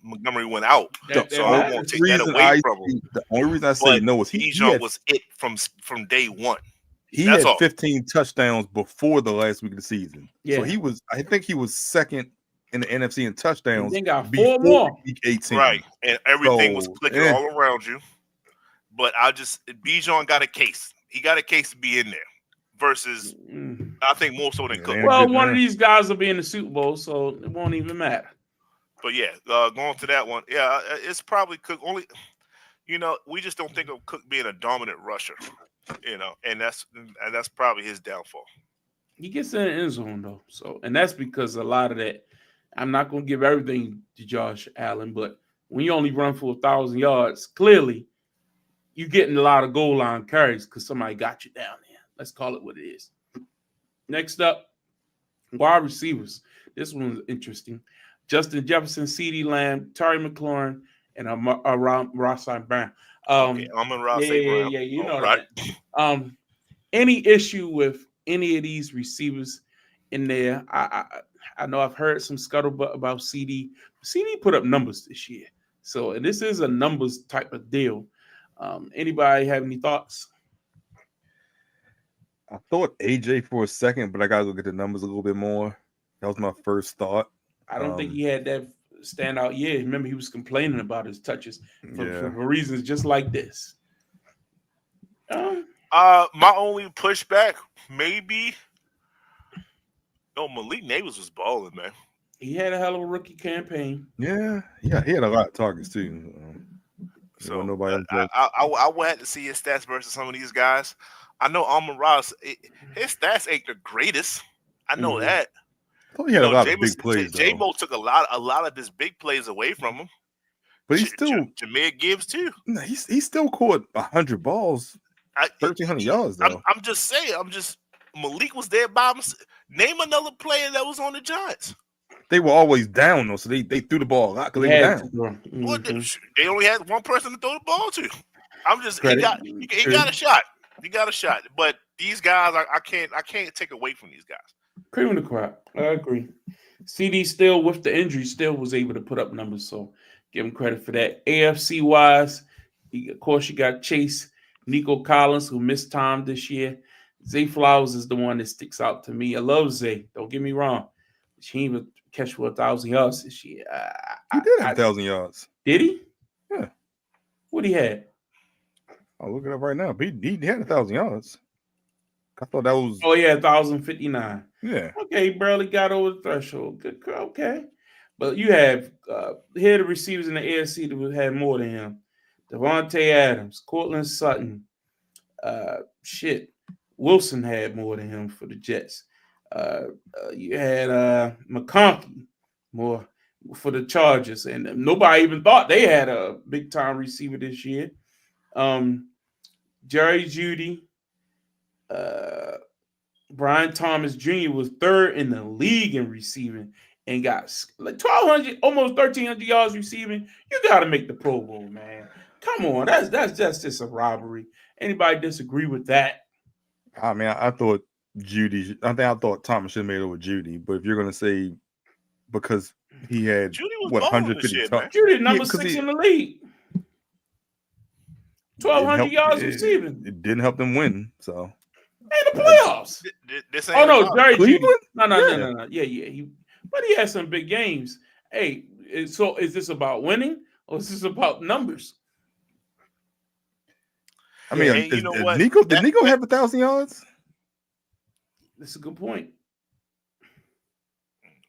Montgomery went out. So I won't take that away from him. The only reason I say no is Bijan was it from day one. He had 15 touchdowns before the last week of the season. Yeah. So I think he was second in the NFC in touchdowns. He got 4 more. Week 18. Right. And everything was clicking all around you. But Bijan got a case. He got a case to be in there versus, I think, more so than Cook. Well, one of these guys will be in the Super Bowl, so it won't even matter. But yeah, going to that one, yeah, it's probably Cook. Only, we just don't think of Cook being a dominant rusher, and that's probably his downfall. He gets in the end zone though, and that's because a lot of that. I'm not going to give everything to Josh Allen, but when you only run for 1,000 yards, clearly you're getting a lot of goal line carries because somebody got you down there. Let's call it what it is. Next up, wide receivers. This one's interesting. Justin Jefferson, CeeDee Lamb, Terry McLaurin, and Rossai Brown. Okay, I'm in Rossai Brown. Yeah, you know that. Any issue with any of these receivers in there? I know I've heard some scuttlebutt about CD. CD put up numbers this year. And this is a numbers type of deal. Anybody have any thoughts? I thought AJ for a second, but I got to look at the numbers a little bit more. That was my first thought. I don't think he had that standout year. Remember, he was complaining about his touches for reasons just like this. My only pushback, maybe. No, Malik Neighbors was balling, man. He had a hell of a rookie campaign. Yeah, he had a lot of targets too. So nobody. I would have to see his stats versus some of these guys. I know Amon Ross, his stats ain't the greatest. I know that. I thought he had a lot of big plays. J-Mo took a lot of his big plays away from him. But he's still Jahmyr Gibbs too. No, he still caught 100 balls, 1,300 yards though. I'm just saying. Malik was there by himself. Name another player that was on the Giants. They were always down though, so they threw the ball a lot because they were down. Well, they only had one person to throw the ball to. I'm just he got a shot. He got a shot. But these guys, I can't take away from these guys. Cream of the crop. I agree. CD still with the injury still was able to put up numbers, so give him credit for that. AFC wise, of course you got Chase, Nico Collins who missed time this year. Zay Flowers is the one that sticks out to me. I love Zay. Don't get me wrong. She ain't even catch for 1,000 yards this year. He did have 1,000 yards. Did he? Yeah. What he had? I'll look it up right now. He had 1,000 yards. I thought that was. Oh yeah, 1,059. Yeah. Okay, he barely got over the threshold. Good. Okay, but you have here the receivers in the AFC that had more than him: Devontae Adams, Cortland Sutton. Wilson had more than him for the Jets. You had McConkey more for the Chargers, and nobody even thought they had a big time receiver this year. Jerry Jeudy, Brian Thomas Jr. was third in the league in receiving and got like 1,200, almost 1,300 yards receiving. You got to make the Pro Bowl, man. Come on, that's just a robbery. Anybody disagree with that? I mean, I thought Jeudy. I thought Thomas should have made it with Jeudy. But if you're gonna say because he had what 150 touched, Jeudy number 6 in the league, 1,200 yards receiving. It didn't help them win. So in the playoffs. This ain't Jerry Jeudy. No. Yeah. But he had some big games. Hey, so is this about winning or is this about numbers? I mean, Nico did Nico have 1,000 yards? That's a good point.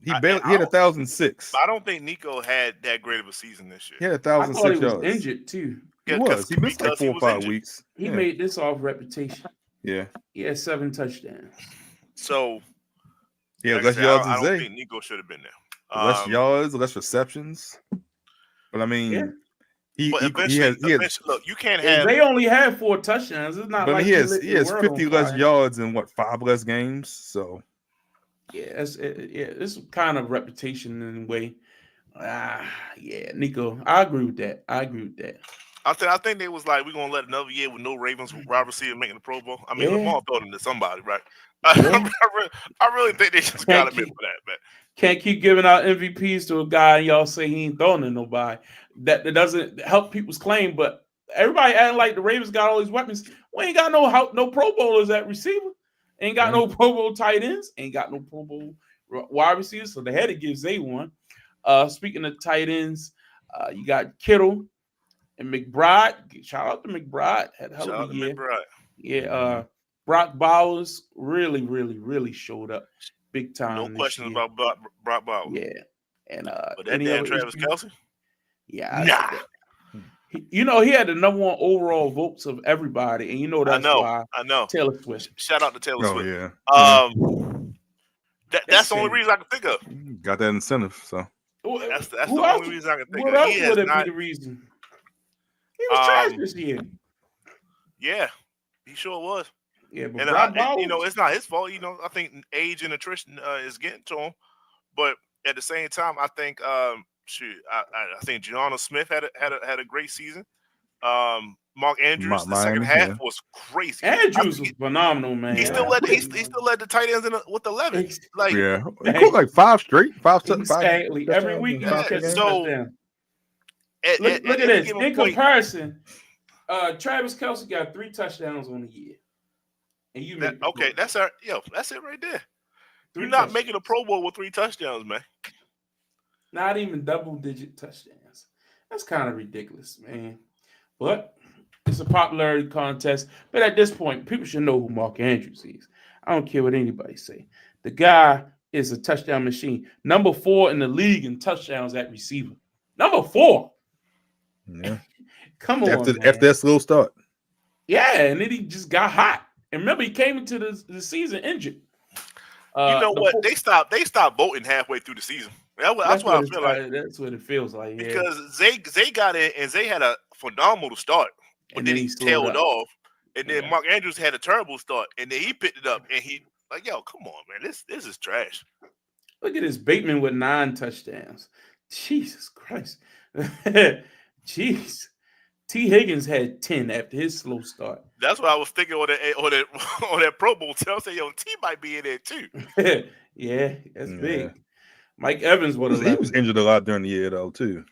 He had 1,006. I don't think Nico had that great of a season this year. He had 1,006 yards. He was injured too. He was. He missed like 4 or 5 weeks. He made this off reputation. Yeah. He had 7 touchdowns. So he had less yards than Zay. I don't think Nico should have been there. Less yards, less receptions. But I mean, he has look, you can't have. They only had 4 touchdowns. It's not. But like he has 50 less yards in 5 less games. So yeah, it's kind of reputation in a way. Yeah, Nico, I agree with that. I think they was like, we're gonna let another year with no Ravens wide receiver making the Pro Bowl. I mean, Lamar thrown it to somebody, right? I really think they just got him in for that, man. Can't keep giving out MVPs to a guy and y'all say he ain't throwing to nobody. That doesn't help people's claim. But everybody acting like the Ravens got all these weapons. We ain't got no Pro Bowlers at receiver. Ain't got no Pro Bowl tight ends. Ain't got no Pro Bowl wide receivers. So they had to give Zay one. Speaking of tight ends, you got Kittle and McBride. Shout out to McBride. Had a hell of a year. Yeah. Brock Bowers really showed up big time. No question about Brock Bowers. Yeah. And but that damn Travis Kelce? Yeah. He had the number 1 overall votes of everybody, and that's why I know. Taylor Swift. Shout out to Taylor Swift. Yeah. That's the only reason I can think of. Got that incentive, so that's the only reason I can think of. What else would it be the reason? He was trash this year. Yeah, he sure was. Yeah, but it's not his fault. I think age and attrition is getting to him, but at the same time, I think I think Gianna Smith had a great season. Mark Andrews, the second half was crazy. Andrews was phenomenal, man. He still led the tight ends with 11. Like he caught like 5 straight, 5 every week. So look at this. In comparison, Travis Kelce got 3 touchdowns on the year. And you that's it right there. You're not making a Pro Bowl with 3 touchdowns, man. Not even double-digit touchdowns. That's kind of ridiculous, man. But it's a popularity contest. But at this point, people should know who Mark Andrews is. I don't care what anybody say. The guy is a touchdown machine. Number 4 in the league in touchdowns at receiver. Number 4. Yeah. Come on, after that slow start. Yeah, and then he just got hot. And remember, he came into the season injured. You know what? They stopped voting halfway through the season. That's what I feel like. That's what it feels like. Yeah. Because Zay got in, and Zay had a phenomenal start, but then he tailed off. And then Mark Andrews had a terrible start, and then he picked it up, and he yo, come on, man, this is trash. Look at this Bateman with 9 touchdowns. Jesus Christ. Jeez. T. Higgins had 10 after his slow start. That's what I was thinking on that Pro Bowl. I said, yo, T might be in there too. Yeah, that's big. Mike Evans he was injured a lot during the year though too.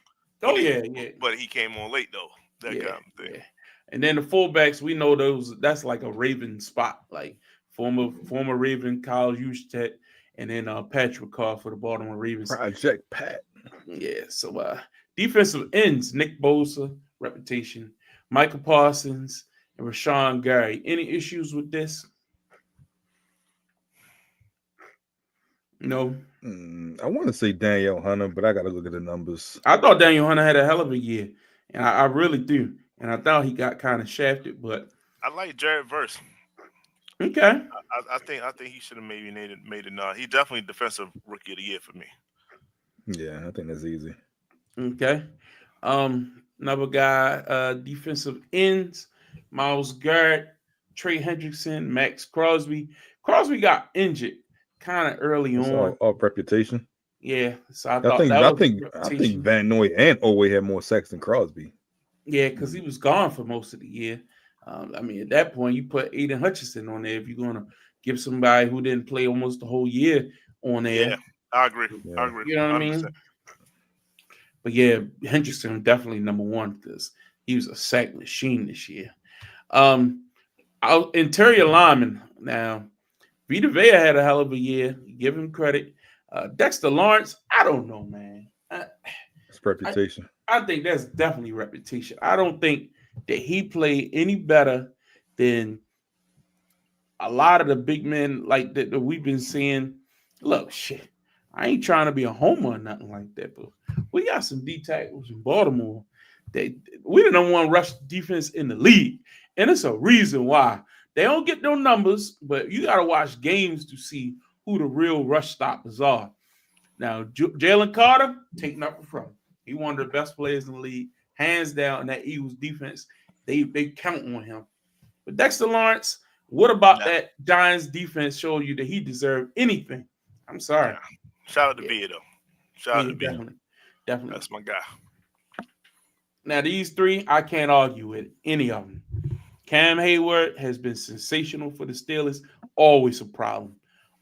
Oh yeah. But he came on late though. That kind of thing. Yeah. And then the fullbacks, we know that's like a Raven spot. Like former Raven Kyle Juszczyk, and then Patrick Carr for the Baltimore Ravens. Project Pat. Yeah, so defensive ends, Nick Bosa, reputation, Michael Parsons, and Rashawn Gary. Any issues with this? No. I want to say Danielle Hunter, but I got to look at the numbers. I thought Daniel Hunter had a hell of a year, and I really do. And I thought he got kind of shafted, but I like Jared Verse. okay. I think he should have maybe made it. He definitely defensive rookie of the year for me. Yeah, I think that's easy. Okay. Another guy, defensive ends, Myles Garrett, Trey Hendrickson, Max Crosby. Crosby got injured kind of early It's on. all reputation. Yeah, so I think Van Noy and Owe had more sacks than Crosby. Yeah, because he was gone for most of the year. I mean, at that point, you put Aiden Hutchinson on there if you're going to give somebody who didn't play almost the whole year on there. Yeah, I agree. Yeah. I agree. You know what I mean? But yeah, Hendrickson definitely number one because he was a sack machine this year. Interior lineman. Now, Vita Vea had a hell of a year. Give him credit. Dexter Lawrence, I don't know, man. It's reputation. I think that's definitely reputation. I don't think that he played any better than a lot of the big men like that we've been seeing. Look, shit, I ain't trying to be a homer or nothing like that, but we got some D tackles in Baltimore. We the number one rush defense in the league, and it's a reason why. They don't get no numbers, but you got to watch games to see who the real rush stoppers are. Now, Jalen Carter, taking up from. He one of the best players in the league, hands down, in that Eagles defense. They count on him. But Dexter Lawrence, what about that Giants defense showed you that he deserved anything? I'm sorry. Yeah. Shout out to Vea, though. Shout out to Vea. Definitely. That's my guy. Now, these three, I can't argue with any of them. Cam Hayward has been sensational for the Steelers. Always a problem.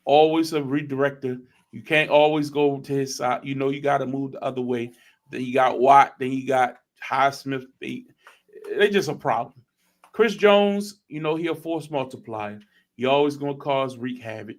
Always a redirector. You can't always go to his side. You know you got to move the other way. Then you got Watt. Then you got Highsmith. They're just a problem. Chris Jones, you know, he a force multiplier. He always going to cause wreak havoc.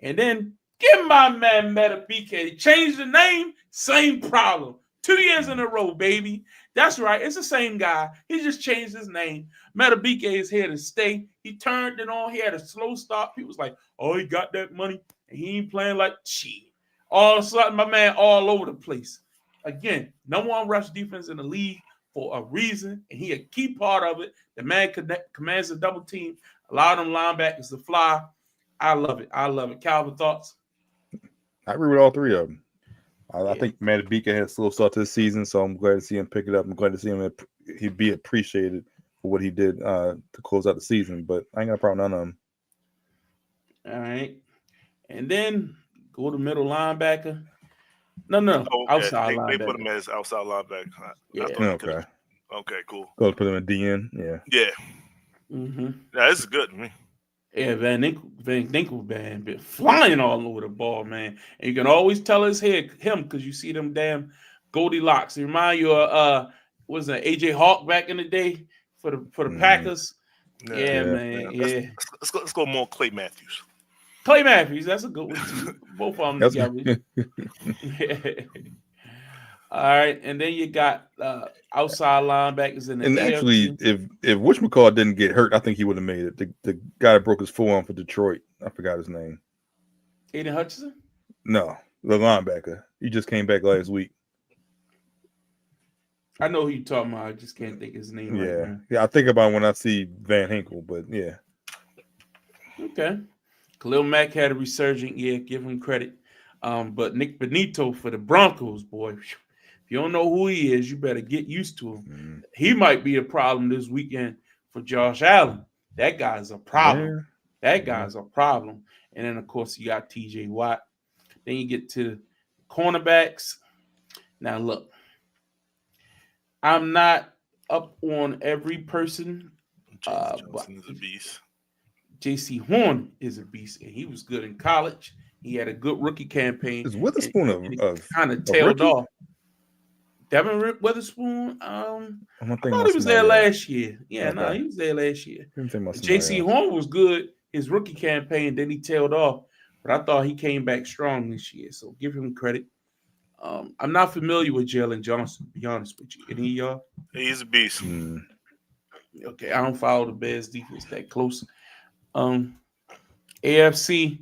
And then give my man Meta BK. Change the name, same problem. 2 years in a row, baby. That's right. It's the same guy. He just changed his name. Meta BK is here to stay. He turned it on. He had a slow start. He was like, oh, he got that money. And he ain't playing like shit. All of a sudden, my man all over the place. Again, number one rush defense in the league for a reason. And he a key part of it. The man commands a double team. Allow them linebackers to fly. I love it. I love it. Calvin, thoughts? I agree with all three of them. I think Matabika had a slow start to the season, so I'm glad to see him pick it up. I'm glad to see him he'd be appreciated for what he did to close out the season. But I ain't got a problem with none of them. All right. And then go to middle linebacker. No, okay. Outside linebacker. They put him as outside linebacker. Yeah. Okay, cool. Go put him in DN. Yeah. Yeah. Mm-hmm. Yeah, this is good to me. Yeah, Van Ginkel been flying all over the ball, man. And you can always tell him because you see them damn Goldilocks. It remind you of was it AJ Hawk back in the day for the Packers? Yeah, man. Yeah. Let's go more Clay Matthews. Clay Matthews, that's a good one too. Both of them together. All right, and then you got outside linebackers in the and actually, if Wishmacall didn't get hurt, I think he would have made it. The guy that broke his forearm for Detroit, I forgot his name. Aiden Hutchinson? No, the linebacker. He just came back last week. I know who you're talking about. I just can't think of his name right now. Yeah, I think about when I see Van Hinkle, but yeah. Okay. Khalil Mack had a resurgent year. Give him credit. But Nick Benito for the Broncos, boy. If you don't know who he is, you better get used to him. Mm-hmm. He might be a problem this weekend for Josh Allen. That guy's a problem. Yeah. That guy's a problem. And then, of course, you got TJ Watt. Then you get to cornerbacks. Now, look, I'm not up on every person. Johnson is a beast. J.C. Horn is a beast, and he was good in college. He had a good rookie campaign. Is Witherspoon of kind of tailed off? Devin Witherspoon. I thought he was there last year. Yeah, he was there last year. J.C. Horn was good his rookie campaign. Then he tailed off, but I thought he came back strong this year. So give him credit. I'm not familiar with Jalen Johnson, to be honest with you. Any of y'all? He's a beast. Okay, I don't follow the Bears defense that close. AFC,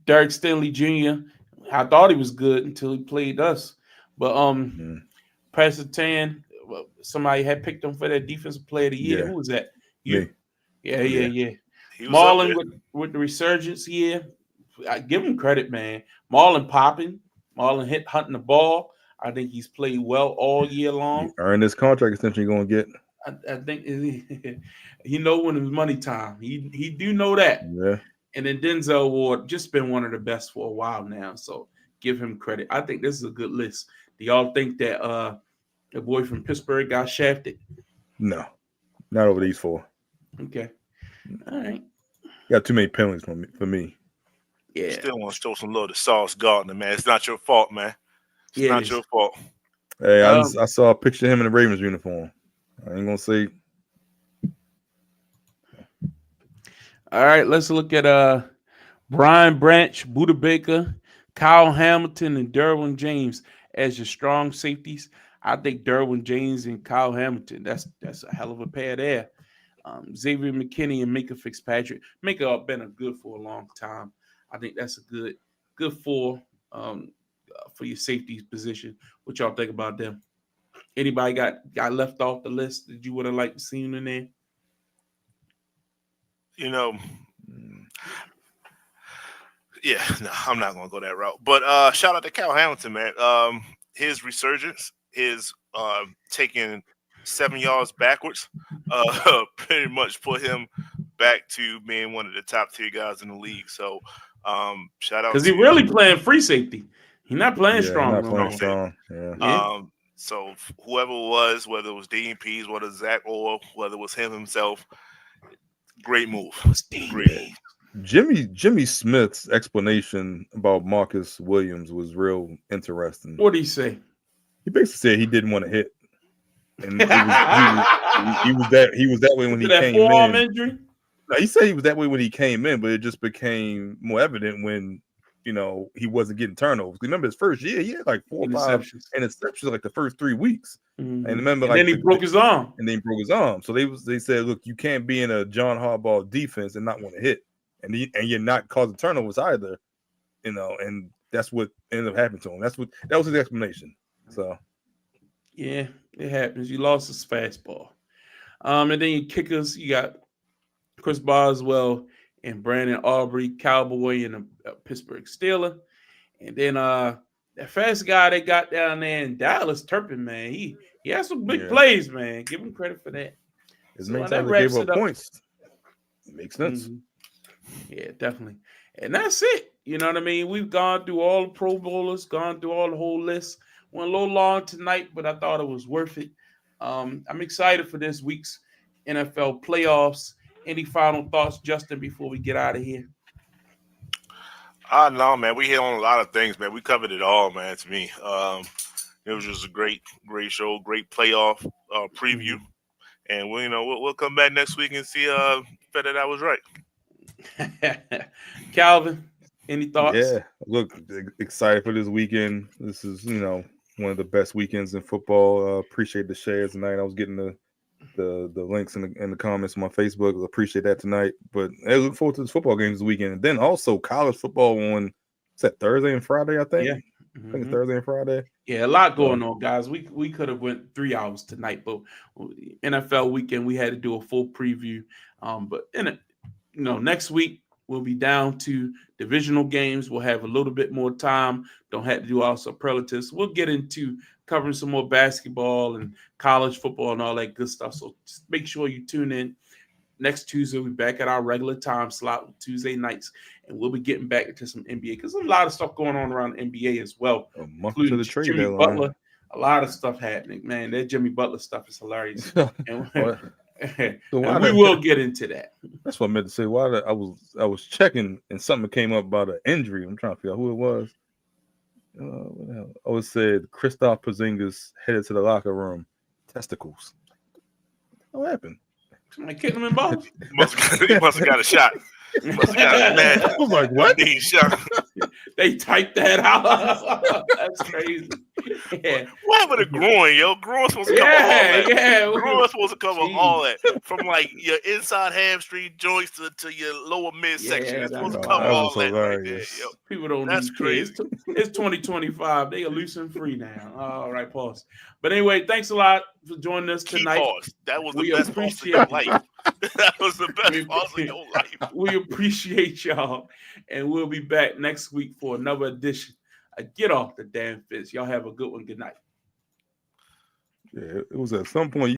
Derek Stanley Jr. I thought he was good until he played us. But Pastor Tan, somebody had picked him for that defensive player of the year. Yeah. Who was that? You? Me. Yeah. He was Marlon with the resurgence here. I give him credit, man. Marlon popping. Marlon hunting the ball. I think he's played well all year long. He earned this contract extension you're going to get. I think he know when it's money time. He do know that. Yeah. And then Denzel Ward just been one of the best for a while now. So give him credit. I think this is a good list. Do y'all think that the boy from Pittsburgh got shafted? No, not over these four. Okay. All right. Got too many penalties for me. Yeah. Still want to throw some love to Sauce Gardner, man. It's not your fault, man. It's not your fault. Hey, I saw a picture of him in the Ravens uniform. I ain't gonna say. All right, let's look at Brian Branch, Buda Baker, Kyle Hamilton, and Derwin James as your strong safeties. I think Derwin James and Kyle Hamilton, that's a hell of a pair there. Xavier McKinney and Minka Fitzpatrick. Minka been a good for a long time. I think that's a good for your safety position. What y'all think about them? Anybody got left off the list that you would have liked to see in there? You know, yeah, no, I'm not gonna go that route. But shout out to Kyle Hamilton, man. His resurgence is taking 7 yards backwards. Pretty much put him back to being one of the top tier guys in the league. So shout out because he's really playing free safety. He's not playing strong. Not playing strong. Yeah. So whoever it was, whether it was DMPs, whether it was Zach Orr, whether it was him himself, great move. Great. Jimmy Smith's explanation about Marcus Williams was real interesting. What did he say? He basically said he didn't want to hit, and he was that way when he came in. Injury? No, he said he was that way when he came in, but it just became more evident when he wasn't getting turnovers. Remember his first year, he had like 4 or 5 interceptions like the first 3 weeks. Mm-hmm. And remember, then he broke his arm. And then he broke his arm. So they said, look, you can't be in a John Harbaugh defense and not want to hit, and you're not causing turnovers either. And that's what ended up happening to him. That was his explanation. So yeah, it happens. You lost his fastball. And then your kickers, you got Chris Boswell and Brandon Aubrey, Cowboy, and a Pittsburgh Steeler. And then that fast guy they got down there in Dallas, Turpin, man, he has some big plays, man. Give him credit for that. As many times they gave up points, it makes sense. Mm-hmm. Yeah, definitely. And that's it. You know what I mean? We've gone through all the Pro Bowlers, gone through all the whole list. Went a little long tonight, but I thought it was worth it. I'm excited for this week's NFL playoffs. Any final thoughts, Justin, before we get out of here? No, man. We hit on a lot of things, man. We covered it all, man, to me. It was just a great show, great playoff preview. And we'll come back next week and see that I was right. Calvin, any thoughts? Yeah, look, excited for this weekend. This is, one of the best weekends in football. Appreciate the shares tonight. I was getting the links in the comments on my Facebook. I appreciate that tonight. But I look forward to this football games this weekend. And then also college football on Thursday and Friday, I think. Yeah. I think it's Thursday and Friday. Yeah, a lot going on, guys. We could have went 3 hours tonight, but NFL weekend we had to do a full preview. But next week we'll be down to divisional games. We'll have a little bit more time. Don't have to do all superlatives. We'll get into covering some more basketball and college football and all that good stuff. So just make sure you tune in. Next Tuesday, we'll be back at our regular time slot Tuesday nights, and we'll be getting back into some NBA because there's a lot of stuff going on around the NBA as well. Including the trade Jimmy Butler. A lot of stuff happening, man. That Jimmy Butler stuff is hilarious. And we will get into that. That's what I meant to say. Why I was checking and something came up about an injury. I'm trying to figure out who it was. It said Kristaps Porzingis headed to the locker room. Testicles. What happened? Somebody kicked him in both. He must have got a shot. Must have got a mad. I was like, what? Shot. They typed that out. That's crazy. Yeah. What happened to groin, yo? Groin's supposed to cover all that. Yeah. Groin's supposed to cover Jeez. all that. From like your inside hamstring joints to your lower midsection. Yeah, It's supposed to that's cover all hilarious. that right there, yo. People don't That's need kids. It's 2025. They are loose and free now. All right, pause. But anyway, thanks a lot for joining us tonight. Pause. That was the We best pause of your appreciate life. That was the best pause of your life. We appreciate y'all, and we'll be back next week for another edition. Get off the damn fence. Y'all have a good one. Good night. Yeah, it was at some point.